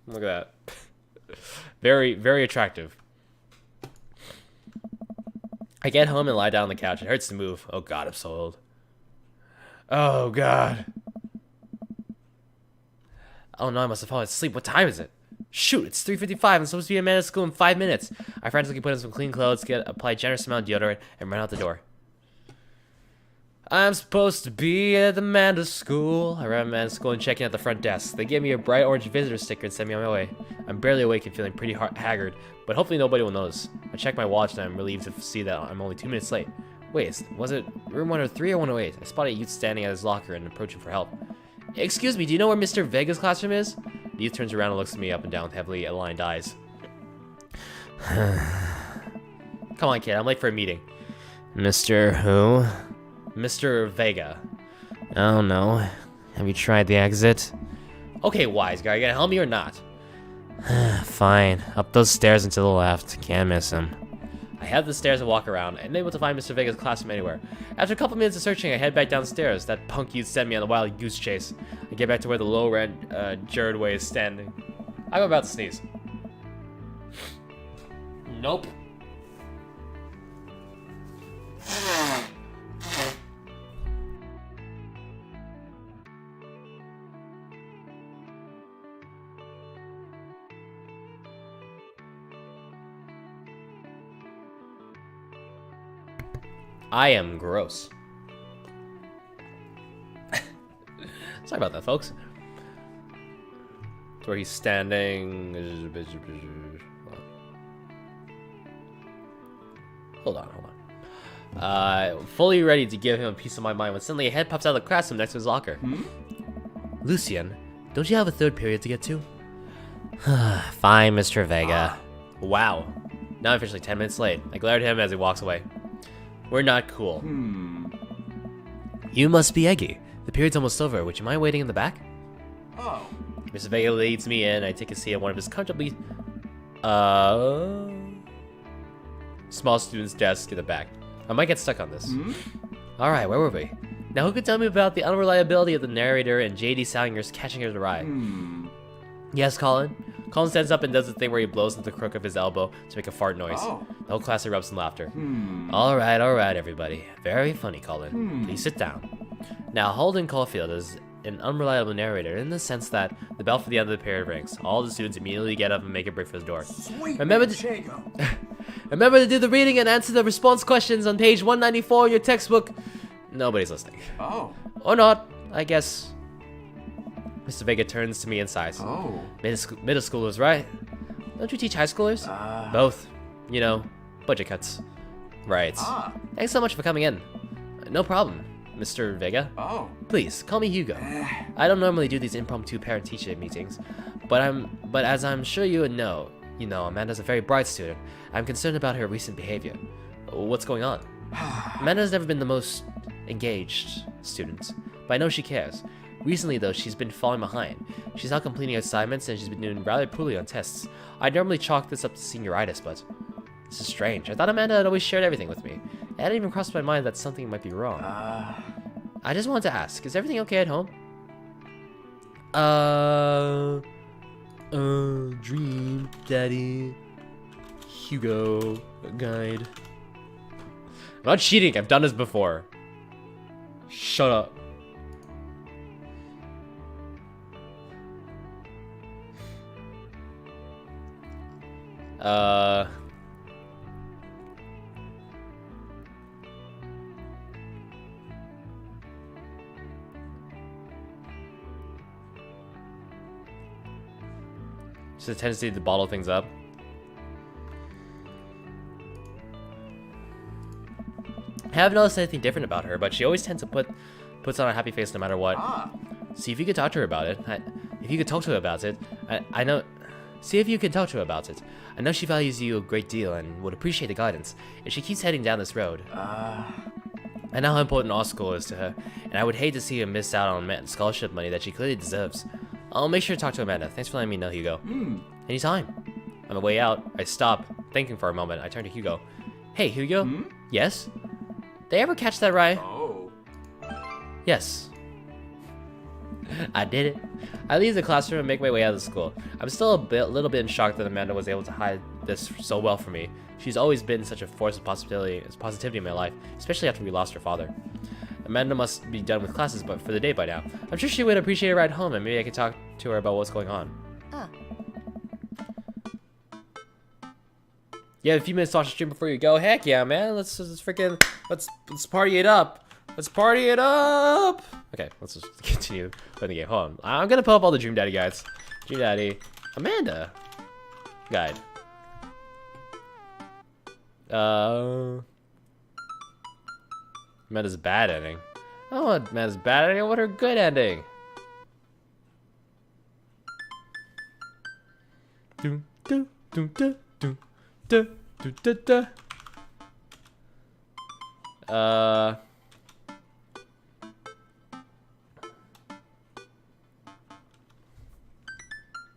Look at that. Very, very attractive. I get home and lie down on the couch. It hurts to move. Oh god, I'm so old. Oh god. Oh no, I must have fallen asleep. What time is it? Shoot, it's 3:55. I'm supposed to be a man at school in 5 minutes. I frantically put on some clean clothes, apply a generous amount of deodorant, and run out the door. I'm supposed to be at the Amanda school. I arrived at Amanda school and checking at the front desk. They gave me a bright orange visitor sticker and sent me on my way. I'm barely awake and feeling pretty haggard, but hopefully nobody will notice. I check my watch and I'm relieved to see that I'm only 2 minutes late. Wait, was it room 103 or 108? I spotted a youth standing at his locker and approaching for help. Excuse me, do you know where Mr. Vega's classroom is? The youth turns around and looks at me up and down with heavily aligned eyes. Come on, kid, I'm late for a meeting. Mr. Who? Mr. Vega. Oh no. Have you tried the exit? Okay, wise guy, you gonna help me or not? Fine. Up those stairs and to the left. Can't miss him. I head the stairs and walk around, and unable to find Mr. Vega's classroom anywhere. After a couple minutes of searching, I head back downstairs. That punk youth sent me on a wild goose chase. I get back to where the low-rent Jared Way is standing. I'm about to sneeze. Nope. I am gross. Sorry about that, folks. It's where he's standing. Hold on. Fully ready to give him a piece of my mind when suddenly a head pops out of the classroom next to his locker. Lucian, don't you have a third period to get to? Fine, Mr. Vega. Wow. Now I'm officially 10 minutes late. I glare at him as he walks away. We're not cool. You must be Eggy. The period's almost over. Would you mind waiting in the back? Oh. Mr. Vega leads me in. I take a seat at one of his comfortably small student's desk in the back. I might get stuck on this. Alright, where were we? Now who could tell me about the unreliability of the narrator and J.D. Salinger's catching her to ride? Yes, Colin? Colin stands up and does the thing where he blows into the crook of his elbow to make a fart noise. Oh. The whole class erupts in laughter. Alright, everybody. Very funny, Colin. Please sit down. Now, Holden Caulfield is an unreliable narrator in the sense that the bell for the end of the period rings. All the students immediately get up and make a break for his door. Remember to do the reading and answer the response questions on page 194 in your textbook. Nobody's listening. Oh. Or not, I guess. Mr. Vega turns to me and sighs. Oh. Middle schoolers, right? Don't you teach high schoolers? Both. You know, budget cuts. Right. Thanks so much for coming in. No problem, Mr. Vega. Oh. Please, call me Hugo. I don't normally do these impromptu parent-teacher meetings, but as I'm sure you would know, Amanda's a very bright student. I'm concerned about her recent behavior. What's going on? Amanda's never been the most engaged student, but I know she cares. Recently, though, she's been falling behind. She's not completing assignments, and she's been doing rather poorly on tests. I'd normally chalk this up to senioritis, but this is strange. I thought Amanda had always shared everything with me. It hadn't even crossed my mind that something might be wrong. I just wanted to ask, is everything okay at home? Dream, Daddy, Hugo, guide. I'm not cheating, I've done this before. Shut up. Just a tendency to bottle things up. I haven't noticed anything different about her, but she always tends to puts on a happy face no matter what. See if you could talk to her about it. If you could talk to her about it, I know. See if you can talk to her about it. I know she values you a great deal and would appreciate the guidance if she keeps heading down this road. I know how important our school is to her, and I would hate to see her miss out on scholarship money that she clearly deserves. I'll make sure to talk to Amanda. Thanks for letting me know, Hugo. Anytime. On the way out, I stop, thinking for a moment. I turn to Hugo. Hey, Hugo? Yes? They ever catch that rye? Oh. Yes. I did it. I leave the classroom and make my way out of the school. I'm still a little bit in shock that Amanda was able to hide this so well from me. She's always been such a force of positivity in my life, especially after we lost her father. Amanda must be done with classes but for the day by now. I'm sure she would appreciate a ride home, and maybe I could talk to her about what's going on. You have a few minutes to watch the stream before you go. Heck yeah, man! Let's party it up. Let's party it up. Okay, let's just continue playing the game. Hold on. I'm gonna pull up all the Dream Daddy guides. Dream Daddy, Amanda guide. Amanda's bad ending. I don't want Amanda's bad ending. I want her good ending. Doom, doom, doom, doom, doom, doom, doom, doom, doom.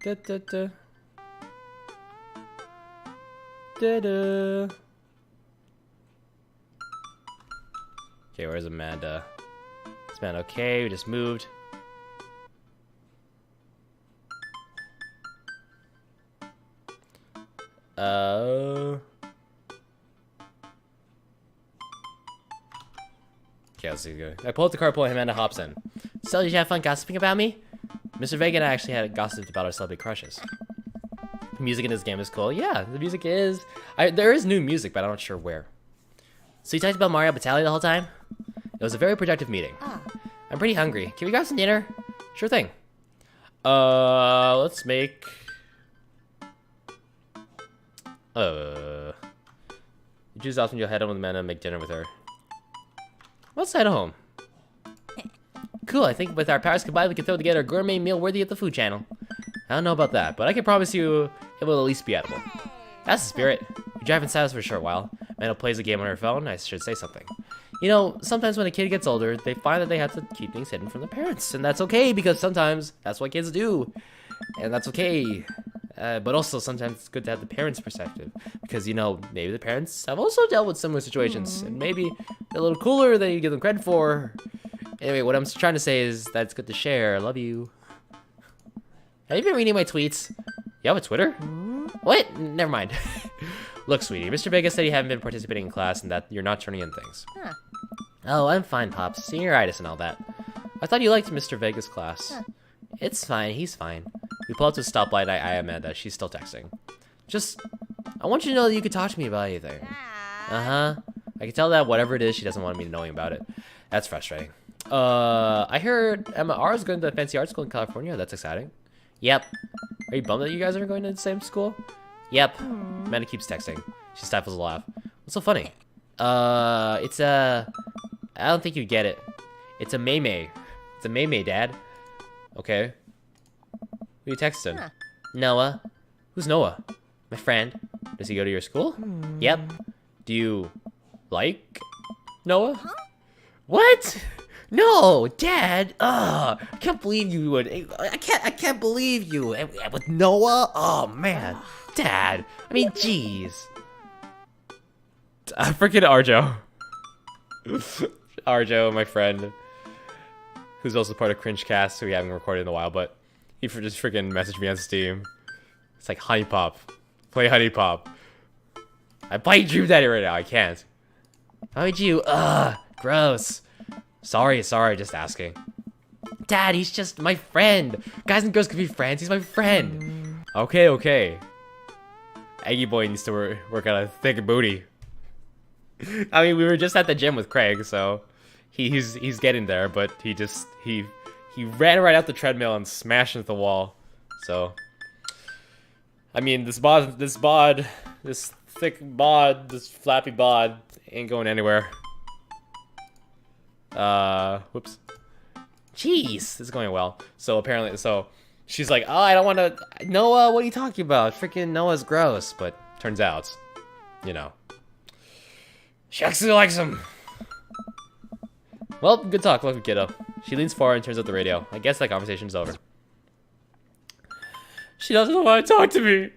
Da, da, da. Da, da. Okay, where's Amanda? Is Amanda okay? We just moved. Okay, let's see. I pull up the carpool and Amanda hops in. So, did you have fun gossiping about me? Mr. Vega and I actually had gossiped about our celebrity crushes. The music in this game is cool. Yeah, the music is... there is new music, but I'm not sure where. So you talked about Mario Batali the whole time? It was a very productive meeting. I'm pretty hungry. Can we grab some dinner? Sure thing. Let's make... You choose option, you'll head home with Amanda and make dinner with her. Let's head home. Cool, I think with our powers combined, we can throw together a gourmet meal worthy of the Food Channel. I don't know about that, but I can promise you it will at least be edible. That's the spirit. We drive in silence for a short while. Amanda plays a game on her phone. I should say something. You know, sometimes when a kid gets older, they find that they have to keep things hidden from their parents. And that's okay, because sometimes that's what kids do. And that's okay. But also, sometimes it's good to have the parents' perspective. Because, you know, maybe the parents have also dealt with similar situations. And maybe they're a little cooler than you give them credit for. Anyway, what I'm trying to say is that it's good to share. I love you. Have you been reading my tweets? You have a Twitter? What? Never mind. Look, sweetie, Mr. Vega said you haven't been participating in class and that you're not turning in things. Oh, I'm fine, Pops. Senioritis and all that. I thought you liked Mr. Vega's class. It's fine. He's fine. We pull up to a stoplight. I Amanda. She's still texting. Just, I want you to know that you could talk to me about anything. Uh-huh. I can tell that whatever it is, she doesn't want me knowing about it. That's frustrating. I heard Emma R is going to the fancy art school in California. That's exciting. Yep. Are you bummed that you guys are going to the same school? Yep. Amanda keeps texting. She stifles a laugh. What's so funny? It's a... I don't think you get it. It's a Maymay. It's a Maymay, Dad. Okay. Who you texting? Noah. Who's Noah? My friend. Does he go to your school? Yep. Do you like Noah? What? No, Dad. I can't believe you would. I can't believe you with Noah. Oh man, Dad. I mean, jeez. Freaking Arjo. Arjo, my friend, who's also part of Cringe Cast, who we haven't recorded in a while, but he just freaking messaged me on Steam. It's like Honey Pop. Play Honey Pop. I play Dream Daddy right now. I can't. Why would you? Gross. Sorry, just asking. Dad, he's just my friend. Guys and girls can be friends. He's my friend. Okay. Eggy boy needs to work on a thick booty. I mean, we were just at the gym with Craig, so he's getting there, but he ran right out the treadmill and smashed into the wall. So, I mean, this thick bod, this flappy bod ain't going anywhere. Whoops. Jeez, this is going well. So apparently, she's like, oh, I don't want to. Noah, what are you talking about? Freaking Noah's gross. But turns out, you know, she actually likes him. Well, good talk. Look, kiddo. She leans forward and turns up the radio. I guess that conversation's over. She doesn't want to talk to me.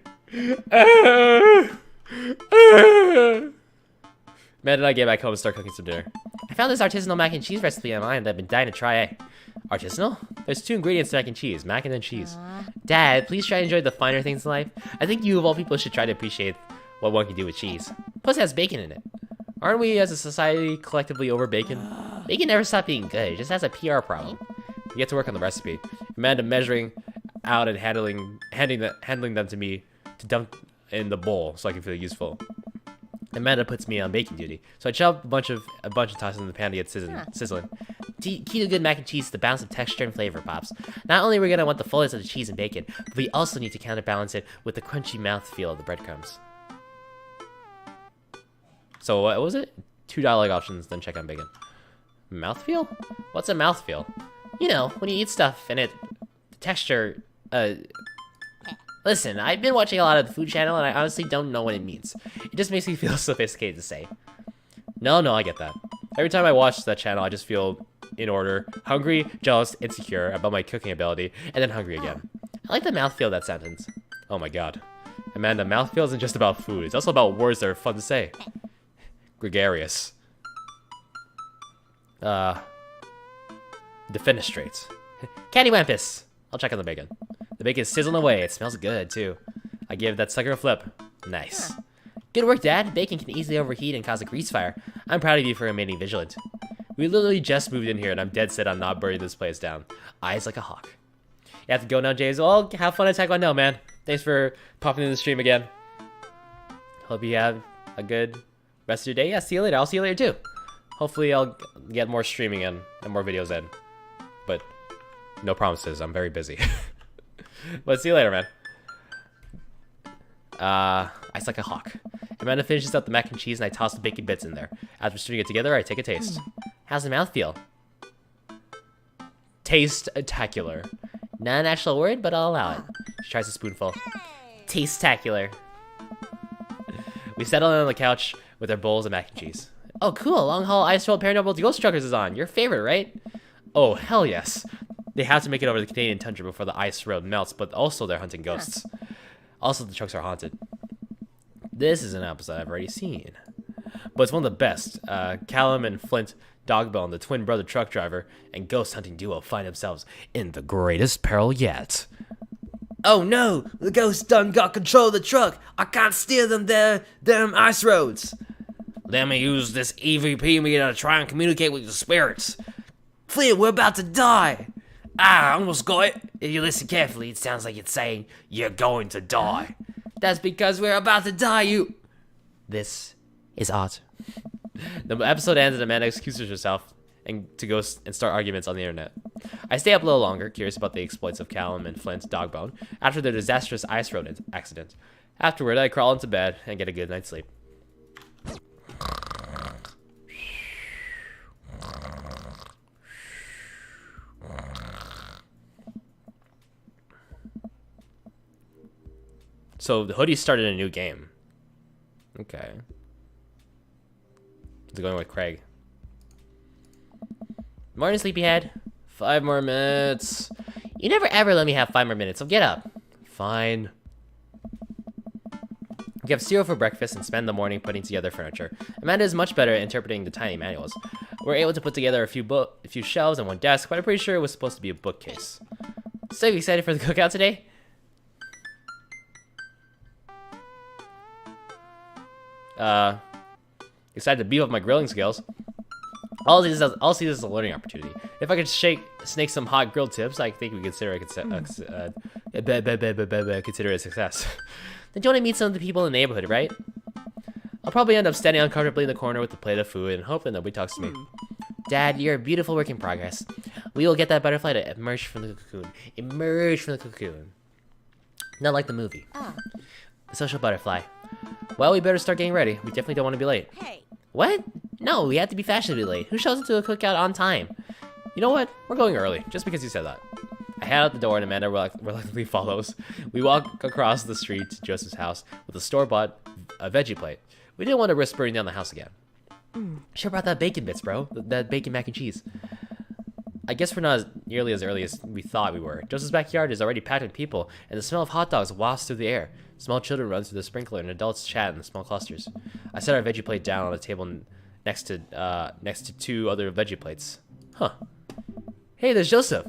Matt and I get back home and start cooking some dinner. I found this artisanal mac and cheese recipe online that I've been dying to try. Artisanal? There's 2 ingredients to mac and cheese, mac and then cheese. Dad, please try to enjoy the finer things in life. I think you of all people should try to appreciate what one can do with cheese. Plus it has bacon in it. Aren't we as a society collectively over bacon? Bacon never stopped being good, it just has a PR problem. We get to work on the recipe. Amanda measuring out and handling them to me to dump in the bowl so I can feel useful. Amanda puts me on baking duty, so I chop a bunch of tosses in the pan to get sizzling. Key to good mac and cheese is the balance of texture and flavor, Pops. Not only are we gonna want the fullness of the cheese and bacon, but we also need to counterbalance it with the crunchy mouthfeel of the breadcrumbs. So what was it? $2 options, then check on bacon. Mouthfeel? What's a mouthfeel? You know, when you eat stuff and the texture, Listen, I've been watching a lot of the Food Channel, and I honestly don't know what it means. It just makes me feel sophisticated to say. No, I get that. Every time I watch that channel, I just feel in order, hungry, jealous, insecure about my cooking ability, and then hungry again. I like the mouthfeel of that sentence. Oh my god. Amanda, mouthfeel isn't just about food. It's also about words that are fun to say. Gregarious. Defenestrate. Cattywampus! I'll check on the bacon. The bacon's sizzling away. It smells good, too. I give that sucker a flip. Nice. Good work, Dad. Bacon can easily overheat and cause a grease fire. I'm proud of you for remaining vigilant. We literally just moved in here, and I'm dead set on not burning this place down. Eyes like a hawk. You have to go now, James. Well, have fun at Taekwondo, man. Thanks for popping in the stream again. Hope you have a good rest of your day. Yeah, see you later. I'll see you later, too. Hopefully, I'll get more streaming in and more videos in. But no promises. I'm very busy. But see you later, man. Eyes like a hawk. Amanda finishes up the mac and cheese, and I toss the bacon bits in there. After stirring it together, I take a taste. How's the mouth feel? Taste-tacular. Not an actual word, but I'll allow it. She tries a spoonful. Taste-tacular. We settle in on the couch with our bowls of mac and cheese. Oh, cool. Long Haul Ice Road Paranormal Ghost Truckers is on. Your favorite, right? Oh, hell yes. They have to make it over the Canadian tundra before the ice road melts, but also they're hunting ghosts. Also, the trucks are haunted. This is an episode I've already seen. But it's one of the best. Callum and Flint Dogbone, the twin brother truck driver, and ghost hunting duo find themselves in the greatest peril yet. Oh no! The ghost done got control of the truck! I can't steer them them ice roads! Let me use this EVP meter to try and communicate with the spirits. Flint, we're about to die! I almost got it. If you listen carefully, it sounds like it's saying, you're going to die. That's because we're about to die, you... This is art. The episode ends and Amanda excuses herself and to go and start arguments on the internet. I stay up a little longer, curious about the exploits of Callum and Flint's Dogbone after their disastrous ice road accident. Afterward, I crawl into bed and get a good night's sleep. So the hoodie started a new game. Okay. It's going with Craig. Morning, sleepyhead. 5 more minutes. You never ever let me have 5 more minutes, so get up. Fine. We have cereal for breakfast and spend the morning putting together furniture. Amanda is much better at interpreting the tiny manuals. We're able to put together a few shelves and one desk, but I'm pretty sure it was supposed to be a bookcase. So you excited for the cookout today? Excited to beef up my grilling skills. I'll see this as a learning opportunity. If I could snake some hot grilled tips, I think we consider it a success. Then you want to meet some of the people in the neighborhood, right? I'll probably end up standing uncomfortably in the corner with a plate of food and hope that nobody talks to me. Dad, you're a beautiful work in progress. We will get that butterfly to emerge from the cocoon. Emerge from the cocoon. Not like the movie. The social butterfly. Well, we better start getting ready. We definitely don't want to be late. Hey. What? No, we have to be fashionably late. Who shows up to a cookout on time? You know what? We're going early, just because you said that. I head out the door and Amanda reluctantly follows. We walk across the street to Joseph's house with a store-bought veggie plate. We didn't want to risk burning down the house again. Sure brought that bacon bits, bro. That bacon mac and cheese. I guess we're not nearly as early as we thought we were. Joseph's backyard is already packed with people, and the smell of hot dogs wafts through the air. Small children run through the sprinkler, and adults chat in small clusters. I set our veggie plate down on a table next to 2 other veggie plates. Huh. Hey, there's Joseph.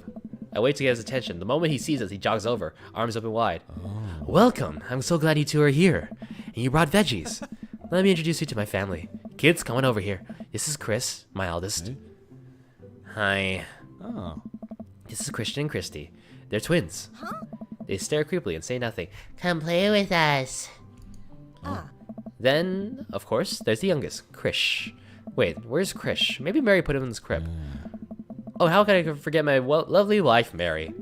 I wait to get his attention. The moment he sees us, he jogs over, arms open wide. Oh. Welcome. I'm so glad you 2 are here. And you brought veggies. Let me introduce you to my family. Kids, come on over here. This is Chris, my eldest. Hi. Oh. This is Christian and Christy. They're twins. Huh? They stare creepily and say nothing. Come play with us. Then, of course, there's the youngest, Krish. Wait, where's Krish? Maybe Mary put him in this crib. Oh, how can I forget my lovely wife, Mary?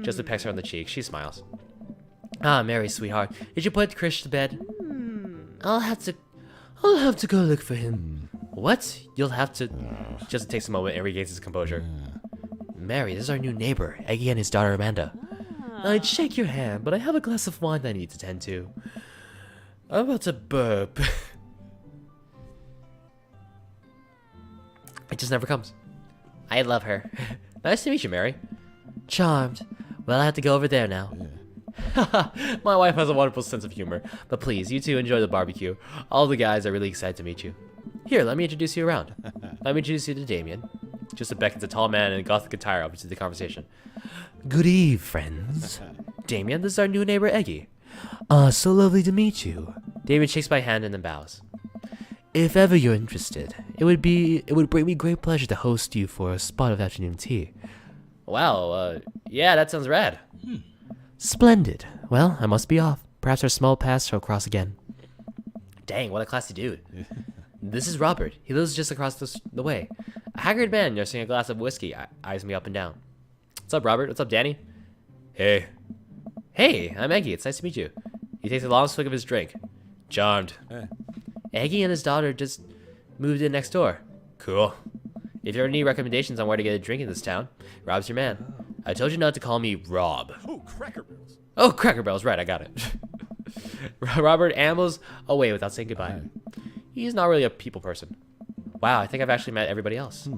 Joseph pecks her on the cheek. She smiles. Ah, Mary, sweetheart, did you put Krish to bed? I'll have to go look for him. What? You'll have to... Joseph takes a moment and regains his composure. Mary, this is our new neighbor, Eggy and his daughter Amanda. I'd shake your hand, but I have a glass of wine that I need to tend to. I'm about to burp. It just never comes. I love her. Nice to meet you, Mary. Charmed. Well, I have to go over there now. My wife has a wonderful sense of humor. But please, you two enjoy the barbecue. All the guys are really excited to meet you. Here, let me introduce you around. Let me introduce you to Damien. Just beckons a tall man in a gothic attire up into the conversation. Good eve, friends. Damien, this is our new neighbor, Eggy. So lovely to meet you. Damien shakes my hand and then bows. If ever you're interested, it would bring me great pleasure to host you for a spot of afternoon tea. Wow, yeah, that sounds rad. Splendid. Well, I must be off. Perhaps our small paths shall cross again. Dang, what a classy dude. This is Robert. He lives just across the way. A haggard man nursing a glass of whiskey eyes me up and down. What's up, Robert? What's up, Danny? Hey. Hey, I'm Eggy. It's nice to meet you. He takes a long swig of his drink. Charmed. Eggy and his daughter just moved in next door. Cool. If you have any recommendations on where to get a drink in this town, Rob's your man. I told you not to call me Rob. Oh, Cracker Barrels. Oh, Cracker Barrels. Right, I got it. Robert ambles away without saying goodbye. He's not really a people person. Wow, I think I've actually met everybody else.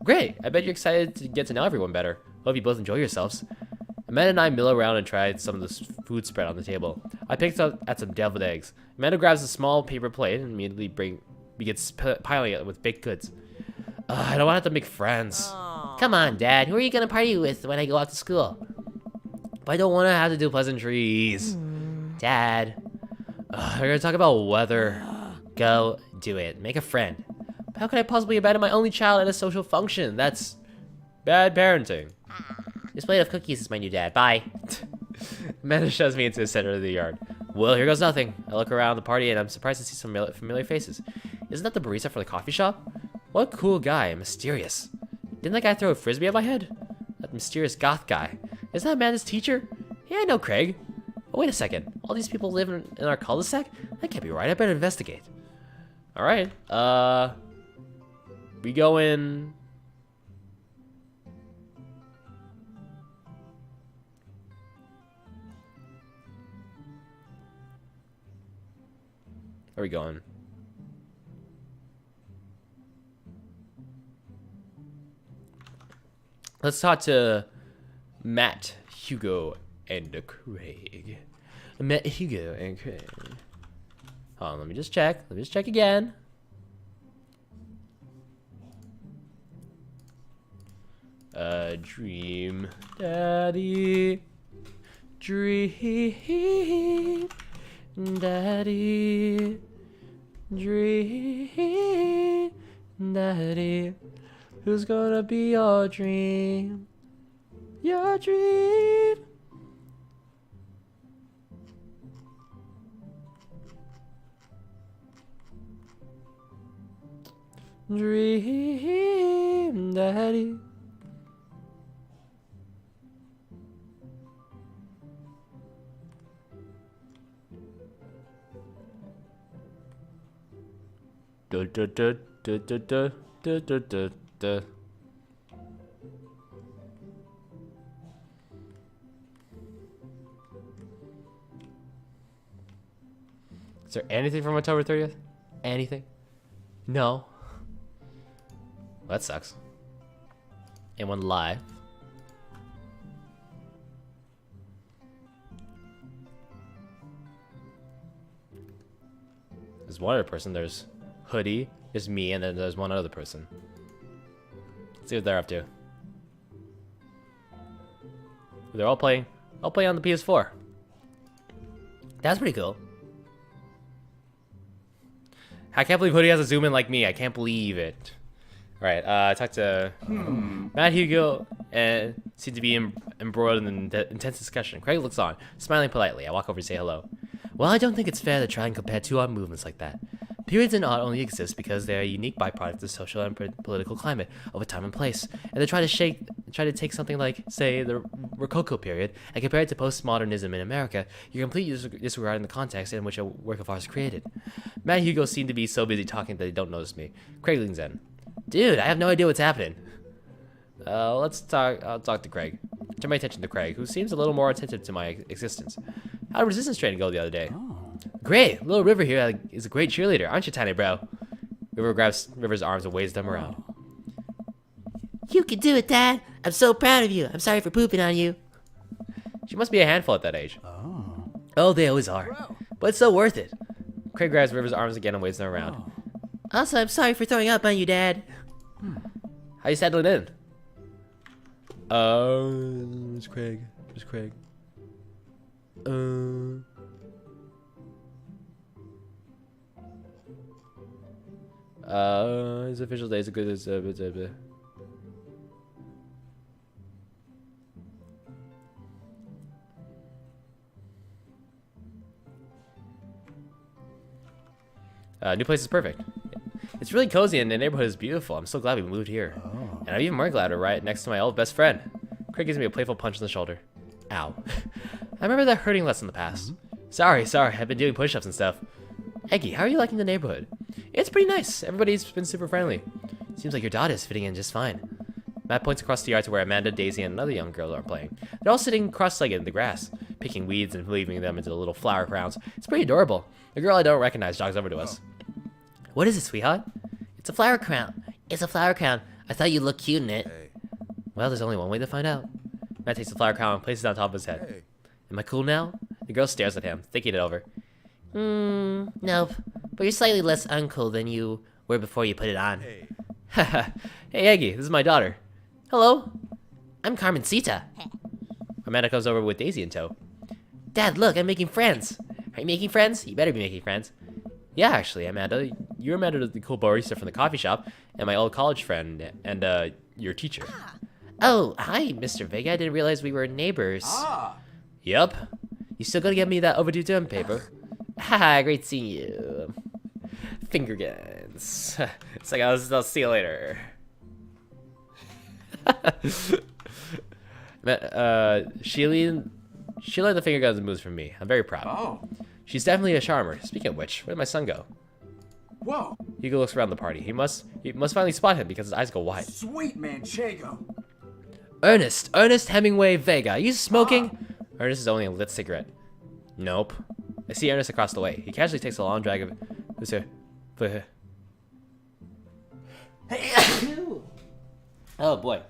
Great. I bet you're excited to get to know everyone better. Hope you both enjoy yourselves. Amanda and I mill around and try some of the food spread on the table. I picked up at some deviled eggs. Amanda grabs a small paper plate and immediately begins piling it with baked goods. I don't want to have to make friends. Come on, Dad. Who are you going to party with when I go out to school? But I don't want to have to do pleasantries. Dad. We're going to talk about weather. Go do it. Make a friend. How could I possibly abandon my only child at a social function? That's bad parenting. This plate of cookies is my new dad. Bye. Amanda shoves me into the center of the yard. Well, here goes nothing. I look around the party and I'm surprised to see some familiar faces. Isn't that the barista for the coffee shop? What a cool guy. Mysterious. Didn't that guy throw a frisbee at my head? That mysterious goth guy. Is that Amanda's teacher? Yeah, I know Craig. Oh, wait a second. All these people live in our cul-de-sac? That can't be right. I better investigate. Alright. We go in... Where are we going? Let's talk to Matt, Hugo, and Craig. Matt, Hugo, and Craig. Hold on, let me just check. Let me just check again. Dream, Daddy. Dream, Daddy. Dream, Daddy. Who's gonna be your dream? Your dream. Dream, Daddy. Da da da da da da da da da da. Is there anything from October 30th? Anything? No. Well, that sucks. Anyone live? There's one other person. There's Hoodie, there's me, and then there's one other person. Let's see what they're up to. They're all playing on the PS4. That's pretty cool. I can't believe Hoodie has a zoom in like me. I can't believe it. Alright, I talked to Matt, Hugo, and seem to be embroiled in intense discussion. Craig looks on, smiling politely. I walk over to say hello. Well, I don't think it's fair to try and compare two art movements like that. Periods in art only exist because they are a unique byproduct of the social and political climate over time and place. And to try to take something like, say, the Rococo period and compare it to postmodernism in America, you're completely disregarding the context in which a work of art is created. Matt and Hugo seem to be so busy talking that they don't notice me. Craig leans in. Dude, I have no idea what's happening. I'll talk to Craig. Turn my attention to Craig, who seems a little more attentive to my existence. How did resistance training go the other day? Oh. Great! Little River here is a great cheerleader, aren't you, tiny bro? River grabs River's arms and waves them around. You can do it, Dad! I'm so proud of you! I'm sorry for pooping on you. She must be a handful at that age. Oh, they always are. Bro. But it's so worth it. Craig grabs River's arms again and waves them around. Also, I'm sorry for throwing up on you, Dad. How you settling in? It's Craig. It's Craig. His official days are good as new place is perfect. It's really cozy and the neighborhood is beautiful. I'm so glad we moved here. And I'm even more glad we're right next to my old best friend. Craig gives me a playful punch in the shoulder. Ow. I remember that hurting less in the past. Sorry, I've been doing push-ups and stuff. Eggy, how are you liking the neighborhood? It's pretty nice. Everybody's been super friendly. Seems like your daughter's fitting in just fine. Matt points across the yard to where Amanda, Daisy, and another young girl are playing. They're all sitting cross-legged in the grass, picking weeds and weaving them into little flower crowns. It's pretty adorable. The girl I don't recognize jogs over to us. What is it, sweetheart? It's a flower crown. It's a flower crown. I thought you'd look cute in it. Hey. Well, there's only one way to find out. Matt takes the flower crown and places it on top of his head. Hey. Am I cool now? The girl stares at him, thinking it over. Nope. But you're slightly less uncool than you were before you put it on. Hey. Hey, Eggy, this is my daughter. Hello. I'm Carmencita. Amanda comes over with Daisy in tow. Dad, look, I'm making friends. Are you making friends? You better be making friends. Yeah, actually, Amanda. You're Amanda, the cool barista from the coffee shop, and my old college friend, and, your teacher. Oh, hi, Mr. Vega. I didn't realize we were neighbors. Yep. You still gotta get me that overdue term paper. Haha, great seeing you. Finger guns. It's like, I'll see you later. She learned the finger guns moves from me. I'm very proud. Oh. She's definitely a charmer. Speaking of which, where'd my son go? Whoa. Hugo looks around the party. He must finally spot him because his eyes go wide. Sweet Manchego. Ernest Hemingway Vega. Are you smoking? Ernest is only a lit cigarette. Nope. I see Ernest across the way. He casually takes a long drag of who's here? Oh boy.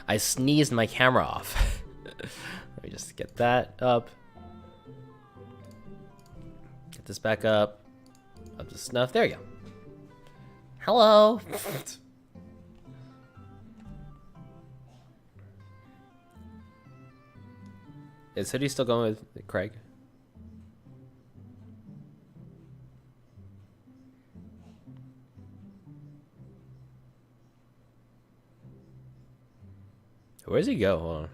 I sneezed my camera off. Let me just get that up. Get this back up. Up to snuff. There you go. Hello. Is Hoodie still going with Craig? Where does he go? Hold on.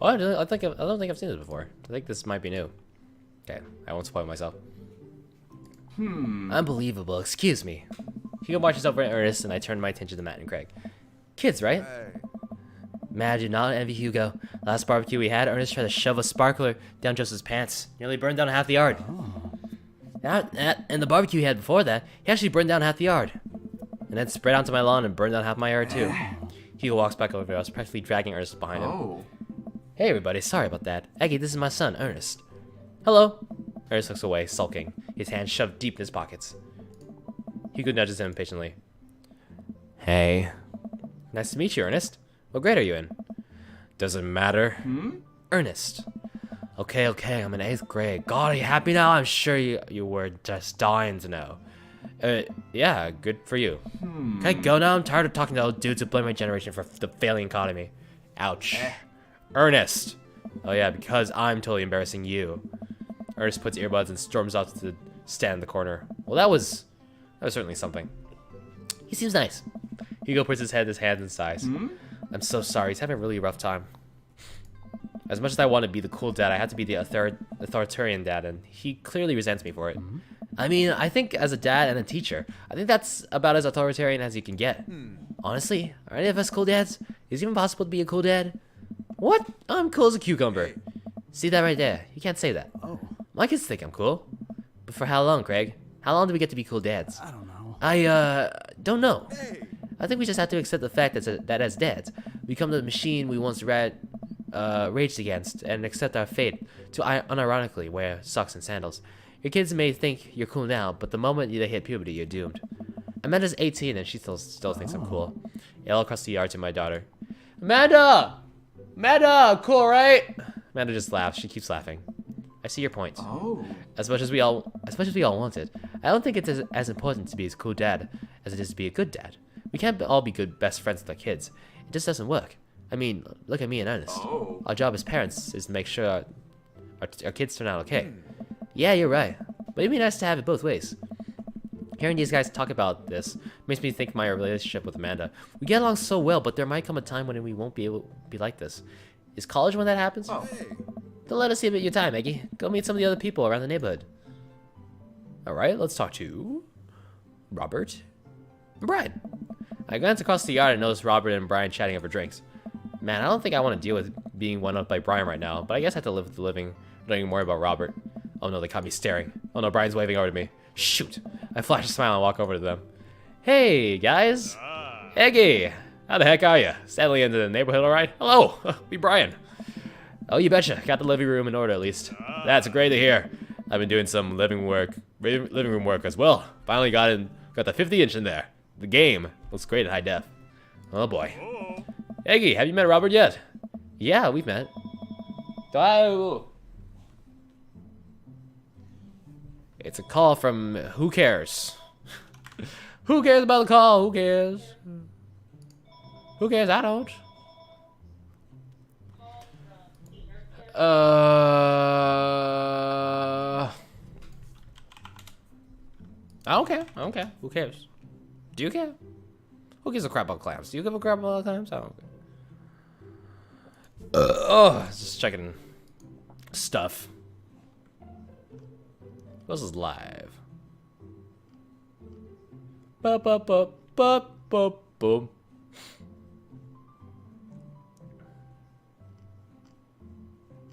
Oh, I don't think I've seen this before. I think this might be new. Okay, I won't spoil myself. Unbelievable. Excuse me. Hugo marches over to Ernest, and I turn my attention to Matt and Craig. Kids, right? Hey. Matt, I do not envy Hugo. Last barbecue we had, Ernest tried to shove a sparkler down Joseph's pants. Nearly burned down half the yard. And the barbecue he had before that, he actually burned down half the yard. And then spread onto my lawn and burned down half my yard too. Hugo walks back over to us, practically dragging Ernest behind him. Oh. Hey everybody, sorry about that. Eggy, this is my son, Ernest. Hello. Ernest looks away, sulking, his hands shoved deep in his pockets. Hugo nudges him impatiently. Hey. Nice to meet you, Ernest. What grade are you in? Doesn't matter. Ernest. Okay, I'm in 8th grade. God, are you happy now? I'm sure you were just dying to know. Yeah, good for you. Can I go now? I'm tired of talking to old dudes who blame my generation for the failing economy. Ouch. Ernest. Oh yeah, because I'm totally embarrassing you. Ernest puts earbuds and storms out to stand in the corner. Well, that was certainly something. He seems nice. Hugo puts his head in his hands and sighs. I'm so sorry. He's having a really rough time. As much as I want to be the cool dad, I have to be the authoritarian dad, and he clearly resents me for it. I mean, I think as a dad and a teacher, I think that's about as authoritarian as you can get. Honestly, are any of us cool dads? Is it even possible to be a cool dad? What? I'm cool as a cucumber. See that right there? You can't say that. Oh, My kids think I'm cool. But for how long, Craig? How long do we get to be cool dads? I don't know. I don't know. I think we just have to accept the fact that as dads, we become the machine we once raged against and accept our fate to unironically wear socks and sandals. Your kids may think you're cool now, but the moment they hit puberty, you're doomed. Amanda's 18 and she still thinks I'm cool. Yell across the yard to my daughter. Amanda! Amanda, cool, right? Amanda just laughs. She keeps laughing. I see your point. Oh. As much as we all want it, I don't think it's as important to be a cool dad as it is to be a good dad. We can't all be good best friends with our kids. It just doesn't work. I mean, look at me and Ernest. Oh. Our job as parents is to make sure our kids turn out okay. Yeah, you're right. But it'd be nice to have it both ways. Hearing these guys talk about this makes me think my relationship with Amanda. We get along so well, but there might come a time when we won't be able to be like this. Is college when that happens? Oh. Don't let us see a bit of your time, Eggy. Go meet some of the other people around the neighborhood. Alright, let's talk to Robert and Brian. I glance across the yard and notice Robert and Brian chatting over drinks. Man, I don't think I want to deal with being one-upped by Brian right now, but I guess I have to live with learning more about Robert. Oh no, they caught me staring. Oh no, Brian's waving over to me. Shoot! I flash a smile and walk over to them. Hey, guys! Eggy! How the heck are you? Settling into the neighborhood alright? Hello! Be Brian. Oh, you betcha. Got the living room in order at least. That's great to hear. I've been doing some living room work as well. Finally got the 50-inch in there. The game looks great in high def. Oh boy. Eggy, have you met Robert yet? Yeah, we've met. Oh. It's a call from who cares? Who cares about the call? Who cares? Who cares? I don't. I don't care. I don't care. Who cares? Do you care? Who gives a crap about clams? Do you give a crap about clams? I don't care. Just checking stuff. This is live. Boom.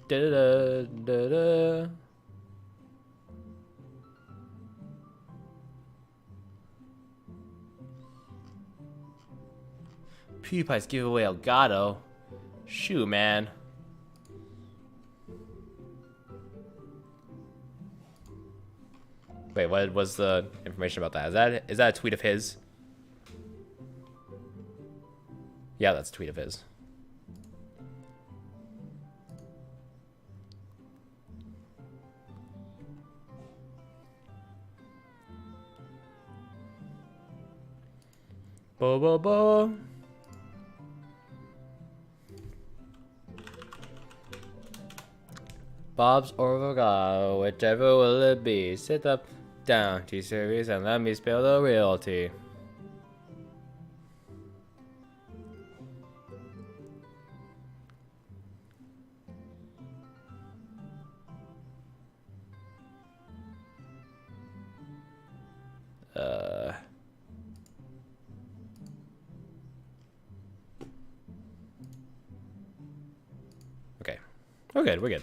Da-da-da-da-da. PewDiePie's giveaway Elgato. Shoot, man. Wait, what was the information about that? Is that a tweet of his? Yeah, that's a tweet of his. Bo. Bob's or Vergaro, whichever will it be. Sit up, down, T-Series, and let me spill the real tea. Okay. We're good.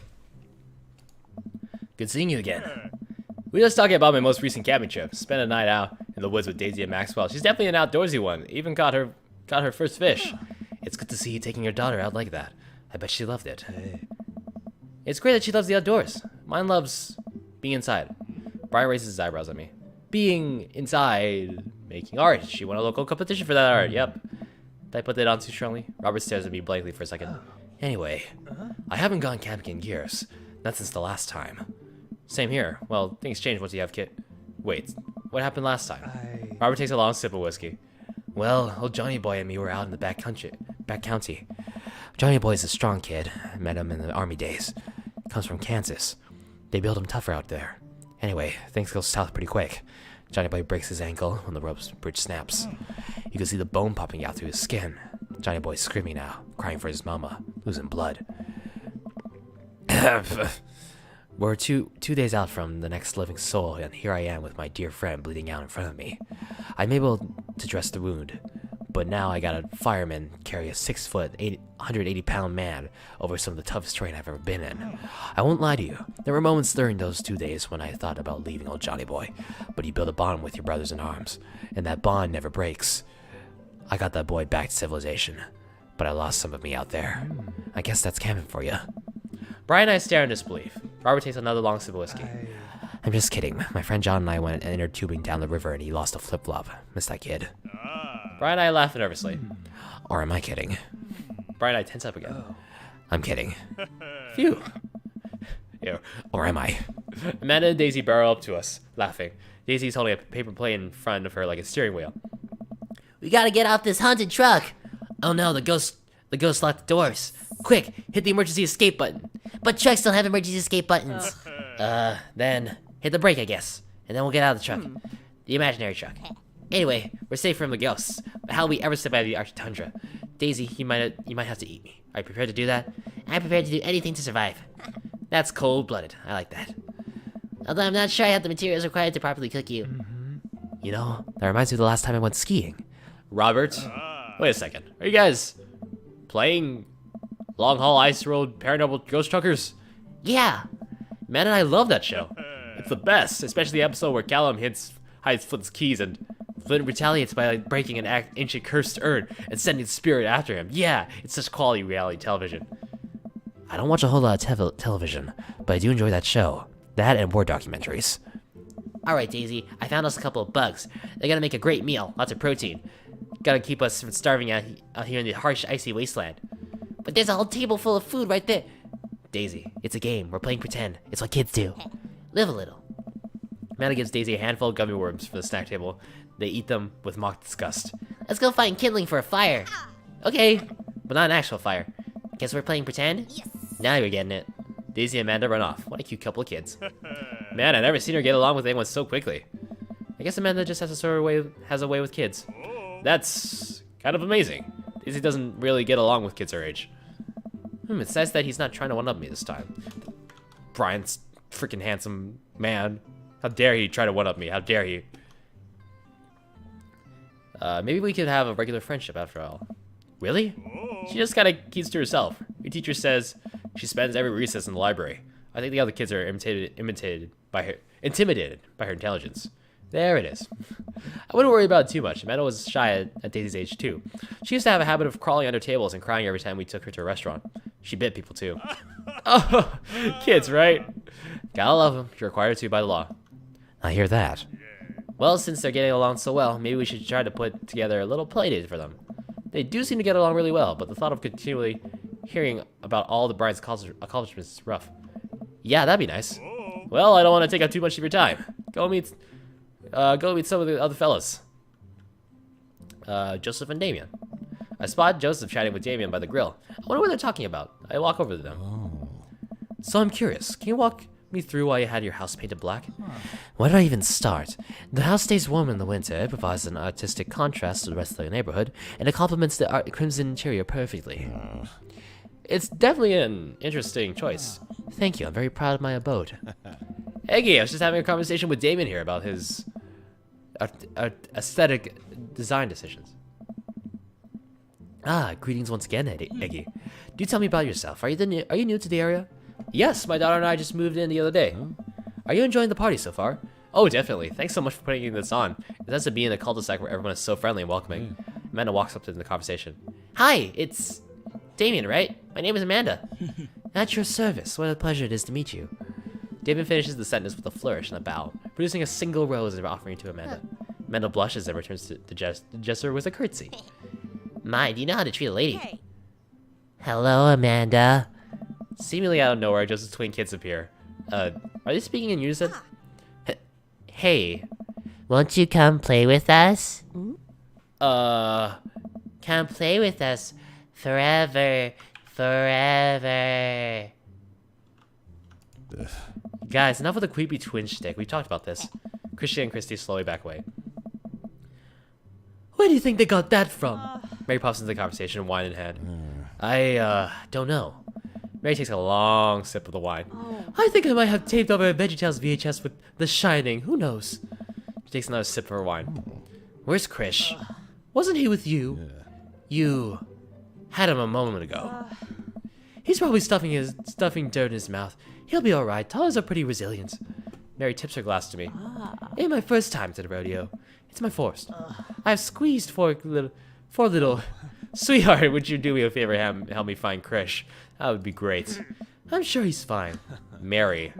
Good seeing you again. We were just talking about my most recent camping trip. Spent a night out in the woods with Daisy and Maxwell. She's definitely an outdoorsy one. Even caught her first fish. It's good to see you taking your daughter out like that. I bet she loved it. It's great that she loves the outdoors. Mine loves being inside. Brian raises his eyebrows at me. Being inside, making art. She won a local competition for that art. Yep. Did I put that on too strongly? Robert stares at me blankly for a second. Anyway, I haven't gone camping in years. Not since the last time. Same here. Well, things change once you have kid. Wait, what happened last time? Robert takes a long sip of whiskey. Well, old Johnny Boy and me were out in the back county. Johnny Boy's a strong kid. I met him in the army days. Comes from Kansas. They build him tougher out there. Anyway, things go south pretty quick. Johnny Boy breaks his ankle when the rope's bridge snaps. You can see the bone popping out through his skin. Johnny Boy's screaming now, crying for his mama, losing blood. We're two days out from the next living soul, and here I am with my dear friend bleeding out in front of me. I'm able to dress the wound, but now I got a fireman carry a 6-foot, 180-pound man over some of the toughest terrain I've ever been in. I won't lie to you, there were moments during those 2 days when I thought about leaving old Johnny Boy, but you build a bond with your brothers in arms, and that bond never breaks. I got that boy back to civilization, but I lost some of me out there. I guess that's camping for you. Brian and I stare in disbelief. Robert takes another long sip of whiskey. I'm just kidding. My friend John and I went inner tubing down the river and he lost a flip-flop. Miss that kid. Brian and I laugh nervously. Or am I kidding? Brian and I tense up again. I'm kidding. Phew. Ew. Or am I? Amanda and Daisy barrel up to us, laughing. Daisy's holding a paper plate in front of her like a steering wheel. We gotta get off this haunted truck. Oh no, the ghost locked the doors. Quick, hit the emergency escape button. But trucks don't have emergency escape buttons. Then hit the brake, I guess. And then we'll get out of the truck. The imaginary truck. Anyway, we're safe from the ghosts. But how will we ever step out of the Arctic tundra? Daisy, you might have to eat me. Are you prepared to do that? I'm prepared to do anything to survive. That's cold-blooded. I like that. Although I'm not sure I have the materials required to properly cook you. You know, that reminds me of the last time I went skiing. Robert, wait a second. Are you guys playing Long Haul Ice Road Paranormal Ghost Truckers? Yeah. Man, and I love that show. It's the best, especially the episode where Callum hides Flint's keys and Flint retaliates by breaking an ancient cursed urn and sending the spirit after him. Yeah, it's such quality reality television. I don't watch a whole lot of television, but I do enjoy that show. That and war documentaries. Alright, Daisy, I found us a couple of bugs. They're gonna make a great meal, lots of protein. Gotta keep us from starving out here in the harsh, icy wasteland. But there's a whole table full of food right there. Daisy, it's a game. We're playing pretend. It's what kids do. Live a little. Amanda gives Daisy a handful of gummy worms for the snack table. They eat them with mock disgust. Let's go find kindling for a fire. Okay, but not an actual fire. Guess we're playing pretend? Yes. Now you're getting it. Daisy and Amanda run off. What a cute couple of kids. Man, I've never seen her get along with anyone so quickly. I guess Amanda just has a way with kids. That's kind of amazing. Daisy doesn't really get along with kids her age. It's nice that he's not trying to one-up me this time. Brian's freaking handsome man. How dare he try to one-up me? How dare he? Maybe we could have a regular friendship after all. Really? She just kind of keeps to herself. Your teacher says she spends every recess in the library. I think the other kids are intimidated by her intelligence. There it is. I wouldn't worry about it too much. Amanda was shy at Daisy's age too. She used to have a habit of crawling under tables and crying every time we took her to a restaurant. She bit people too. Oh, kids, right? Gotta love them. You're required to by the law. I hear that. Well, since they're getting along so well, maybe we should try to put together a little playdate for them. They do seem to get along really well, but the thought of continually hearing about all the Brian's accomplishments is rough. Yeah, that'd be nice. Well, I don't want to take up too much of your time. Go meet some of the other fellas. Joseph and Damien. I spot Joseph chatting with Damien by the grill. I wonder what they're talking about. I walk over to them. So I'm curious. Can you walk me through why you had your house painted black? Where do I even start? The house stays warm in the winter, it provides an artistic contrast to the rest of the neighborhood, and it complements the crimson interior perfectly. It's definitely an interesting choice. Thank you, I'm very proud of my abode. Eggy, I was just having a conversation with Damien here about his aesthetic design decisions. Ah, greetings once again, Eggy. Do tell me about yourself. Are you new to the area? Yes, my daughter and I just moved in the other day. Are you enjoying the party so far? Oh, definitely. Thanks so much for putting this on. It has to be in a cul-de-sac where everyone is so friendly and welcoming. Amanda walks up to the conversation. Hi, it's Damien, right? My name is Amanda. At your service. What a pleasure it is to meet you. Damien finishes the sentence with a flourish and a bow, producing a single rose and offering to Amanda. Amanda blushes and returns to the gesture with a curtsy. My, do you know how to treat a lady? Hey. Hello, Amanda. Seemingly out of nowhere, Joseph's twin kids appear. Are they speaking in unison? Hey. Won't you come play with us? Uh, Come play with us forever, forever. guys, enough with the creepy twin shtick. We talked about this. Christian and Christy slowly back away. Where do you think they got that from? Mary pops into the conversation, wine in hand. I don't know. Mary takes a long sip of the wine. I think I might have taped over VeggieTales VHS with The Shining. Who knows? She takes another sip of her wine. Where's Krish? Wasn't he with you? You had him a moment ago. He's probably stuffing dirt in his mouth. He'll be alright. Toddlers are pretty resilient. Mary tips her glass to me. Ain't my first time to the rodeo. It's my fourth. I've squeezed four little. Sweetheart, would you do me a favor and help me find Krish? That would be great. I'm sure he's fine. Mary.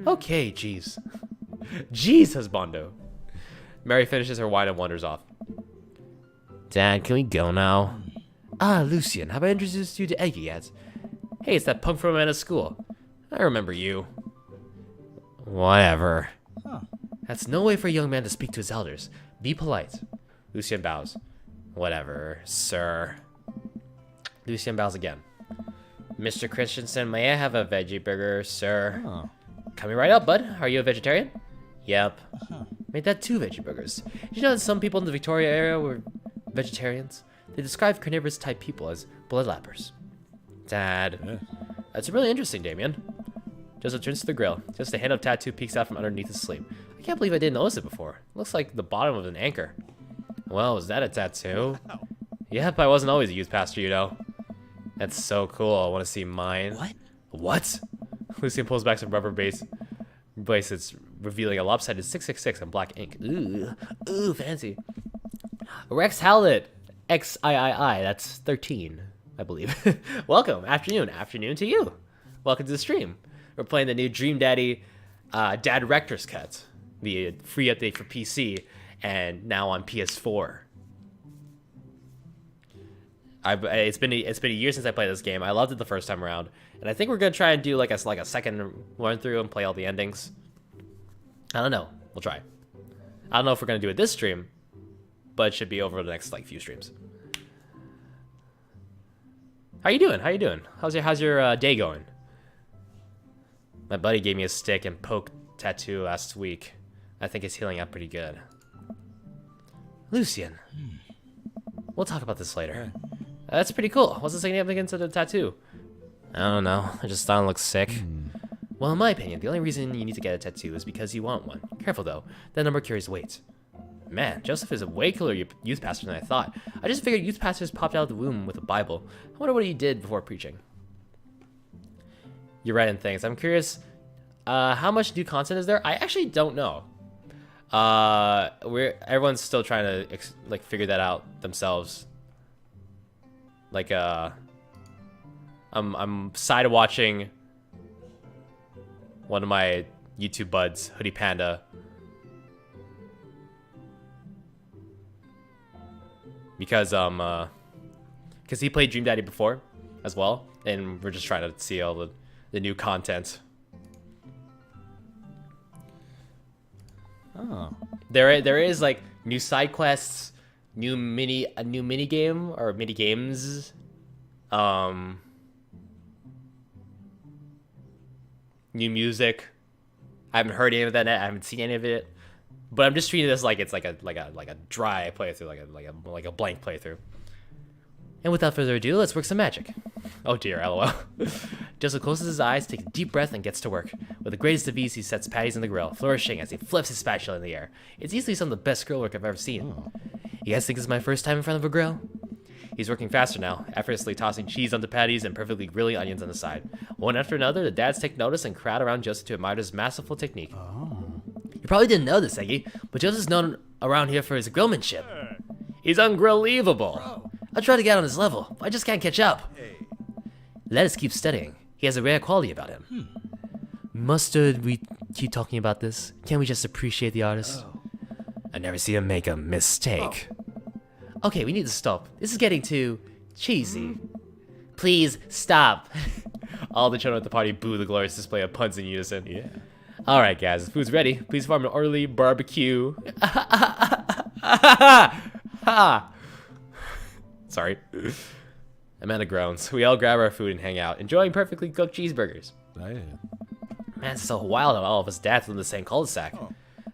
Okay, jeez. Jeez, says Bondo. Mary finishes her wine and wanders off. Dad, can we go now? Ah, Lucian, have I introduced you to Eggy yet? Hey, it's that punk from at school. I remember you. Whatever. That's no way for a young man to speak to his elders. Be polite. Lucian bows. Whatever, sir. Lucian bows again. Mr. Christensen, may I have a veggie burger, sir? Coming right up, bud. Are you a vegetarian? Yep. Made that 2 veggie burgers. Did you know that some people in the Victoria area were vegetarians? They describe carnivorous type people as bloodlappers. Dad. That's really interesting, Damien. Joseph turns to the grill. Just a hand of tattoo peeks out from underneath his sleeve. I can't believe I didn't notice it before. It looks like the bottom of an anchor. Well, is that a tattoo? Yep, I wasn't always a youth pastor, you know. That's so cool. I want to see mine. What? Lucian pulls back some rubber bracelets, revealing a lopsided 666 in black ink. Ooh, fancy. Rex Howlett, XIII, that's 13, I believe. Welcome, afternoon to you. Welcome to the stream. We're playing the new Dream Daddy Dadrector's cut, the free update for PC, and now on PS4. It's been a year since I played this game. I loved it the first time around, and I think we're gonna try and do like a second run through and play all the endings. I don't know. We'll try. I don't know if we're gonna do it this stream, but it should be over the next few streams. How you doing? How's your day going? My buddy gave me a stick and poke tattoo last week. I think it's healing up pretty good. Lucian. We'll talk about this later. That's pretty cool. What's the significance of the tattoo? I don't know. I just thought it looked sick. Well, in my opinion, the only reason you need to get a tattoo is because you want one. Careful though, that number carries weight. Man, Joseph is a way cooler youth pastor than I thought. I just figured youth pastors popped out of the womb with a Bible. I wonder what he did before preaching. You're right in things. I'm curious, how much new content is there? I actually don't know. Everyone's still trying to figure that out themselves. I'm side watching one of my YouTube buds, Hoodie Panda, because he played Dream Daddy before as well, and we're just trying to see all the new content. There is new side quests, new mini game or mini games, new music. I haven't heard any of that yet. I haven't seen any of it, but I'm just treating this like it's like a dry playthrough, like a blank playthrough. And without further ado, let's work some magic. Oh dear, lol. Joseph closes his eyes, takes a deep breath, and gets to work. With the greatest of ease, he sets patties in the grill, flourishing as he flips his spatula in the air. It's easily some of the best grill work I've ever seen. You guys think this is my first time in front of a grill? He's working faster now, effortlessly tossing cheese onto patties and perfectly grilling onions on the side. One after another, the dads take notice and crowd around Joseph to admire his masterful technique. You probably didn't know this, Eggy, but Joseph's known around here for his grillmanship. He's ungrill-leavable. I try to get on his level, but I just can't catch up. Let us keep studying. He has a rare quality about him. Mustard, we keep talking about this. Can't we just appreciate the artist? I never see him make a mistake. Okay, we need to stop. This is getting too cheesy. Please stop. All the children at the party boo the glorious display of puns in unison. Yeah. All right, guys, the food's ready. Please form an orderly barbecue. Sorry. Amanda groans. We all grab our food and hang out, enjoying perfectly cooked cheeseburgers. Man. Man, it's so wild how all of us dads live in the same cul-de-sac.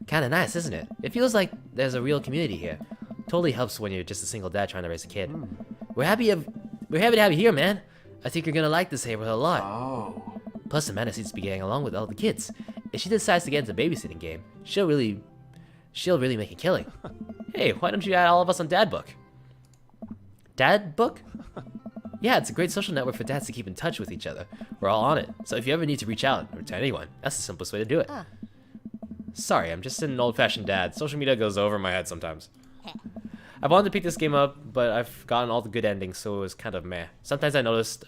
Kinda nice, isn't it? It feels like there's a real community here. Totally helps when you're just a single dad trying to raise a kid. We're happy to have you here, man. I think you're gonna like this neighborhood a lot. Oh. Plus, Amanda seems to be getting along with all the kids. If she decides to get into the babysitting game, she'll really make a killing. Hey, why don't you add all of us on Dad Book? Dad Book? Yeah, it's a great social network for dads to keep in touch with each other. We're all on it, so if you ever need to reach out or to anyone, that's the simplest way to do it. Sorry, I'm just an old-fashioned dad. Social media goes over my head sometimes. I've wanted to pick this game up, but I've gotten all the good endings, so it was kind of meh. Something I noticed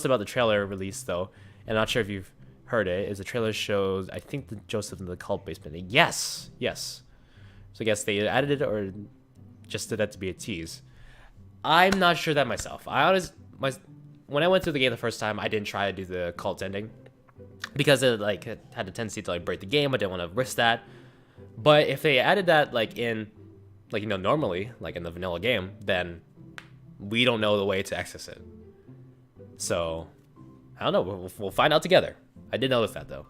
about the trailer release, though, and I'm not sure if you've heard it, is the trailer shows, I think, the Joseph in the cult basement. Yes. So I guess they added it or just did that to be a tease. I'm not sure that myself. When I went through the game the first time, I didn't try to do the cult ending because it had a tendency to break the game. I didn't want to risk that. But if they added that normally, like in the vanilla game, then we don't know the way to access it. So I don't know. We'll find out together. I did notice that though.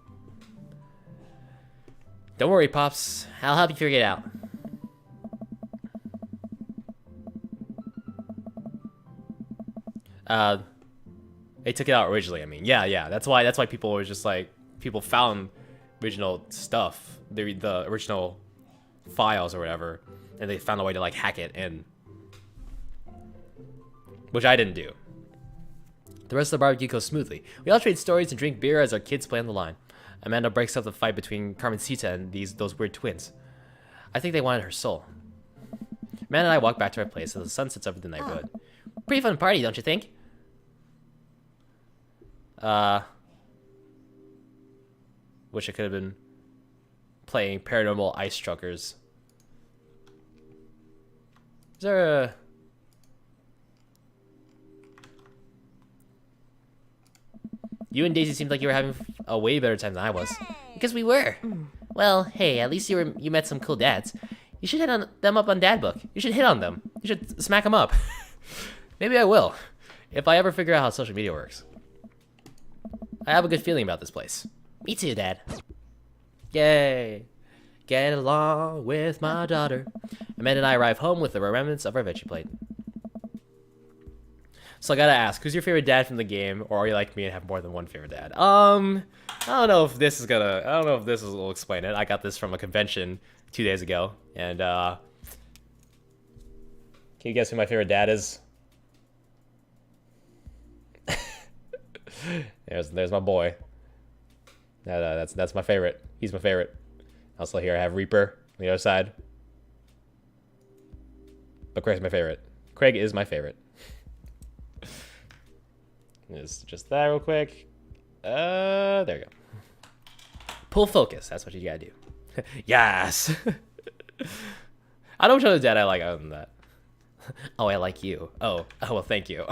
Don't worry, Pops. I'll help you figure it out. They took it out originally. I mean, yeah. That's why people were just people found original stuff, the original files or whatever, and they found a way to hack it in, which I didn't do. The rest of the barbecue goes smoothly. We all trade stories and drink beer as our kids play on the line. Amanda breaks up the fight between Carmencita and those weird twins. I think they wanted her soul. Amanda and I walk back to our place as the sun sets over the neighborhood. Pretty fun party, don't you think? Wish I could have been playing Paranormal Ice Truckers. Is there a... You and Daisy seemed like you were having a way better time than I was. Because we were. Well, hey, at least you met some cool dads. You should hit them up on Dad Book. You should hit on them. You should smack them up. Maybe I will, if I ever figure out how social media works. I have a good feeling about this place. Me too, Dad. Yay! Get along with my daughter. Amanda and I arrive home with the remnants of our veggie plate. So I gotta ask, who's your favorite dad from the game, or are you like me and have more than one favorite dad? I don't know if this will explain it. I got this from a convention 2 days ago, and can you guess who my favorite dad is? There's my boy. That's my favorite. He's my favorite. Also here I have Reaper on the other side. But Craig's my favorite. Craig is my favorite. Just that real quick. There you go. Pull focus. That's what you gotta do. Yes. I don't know which other dad I like other than that. Oh, I like you. Oh, well, thank you.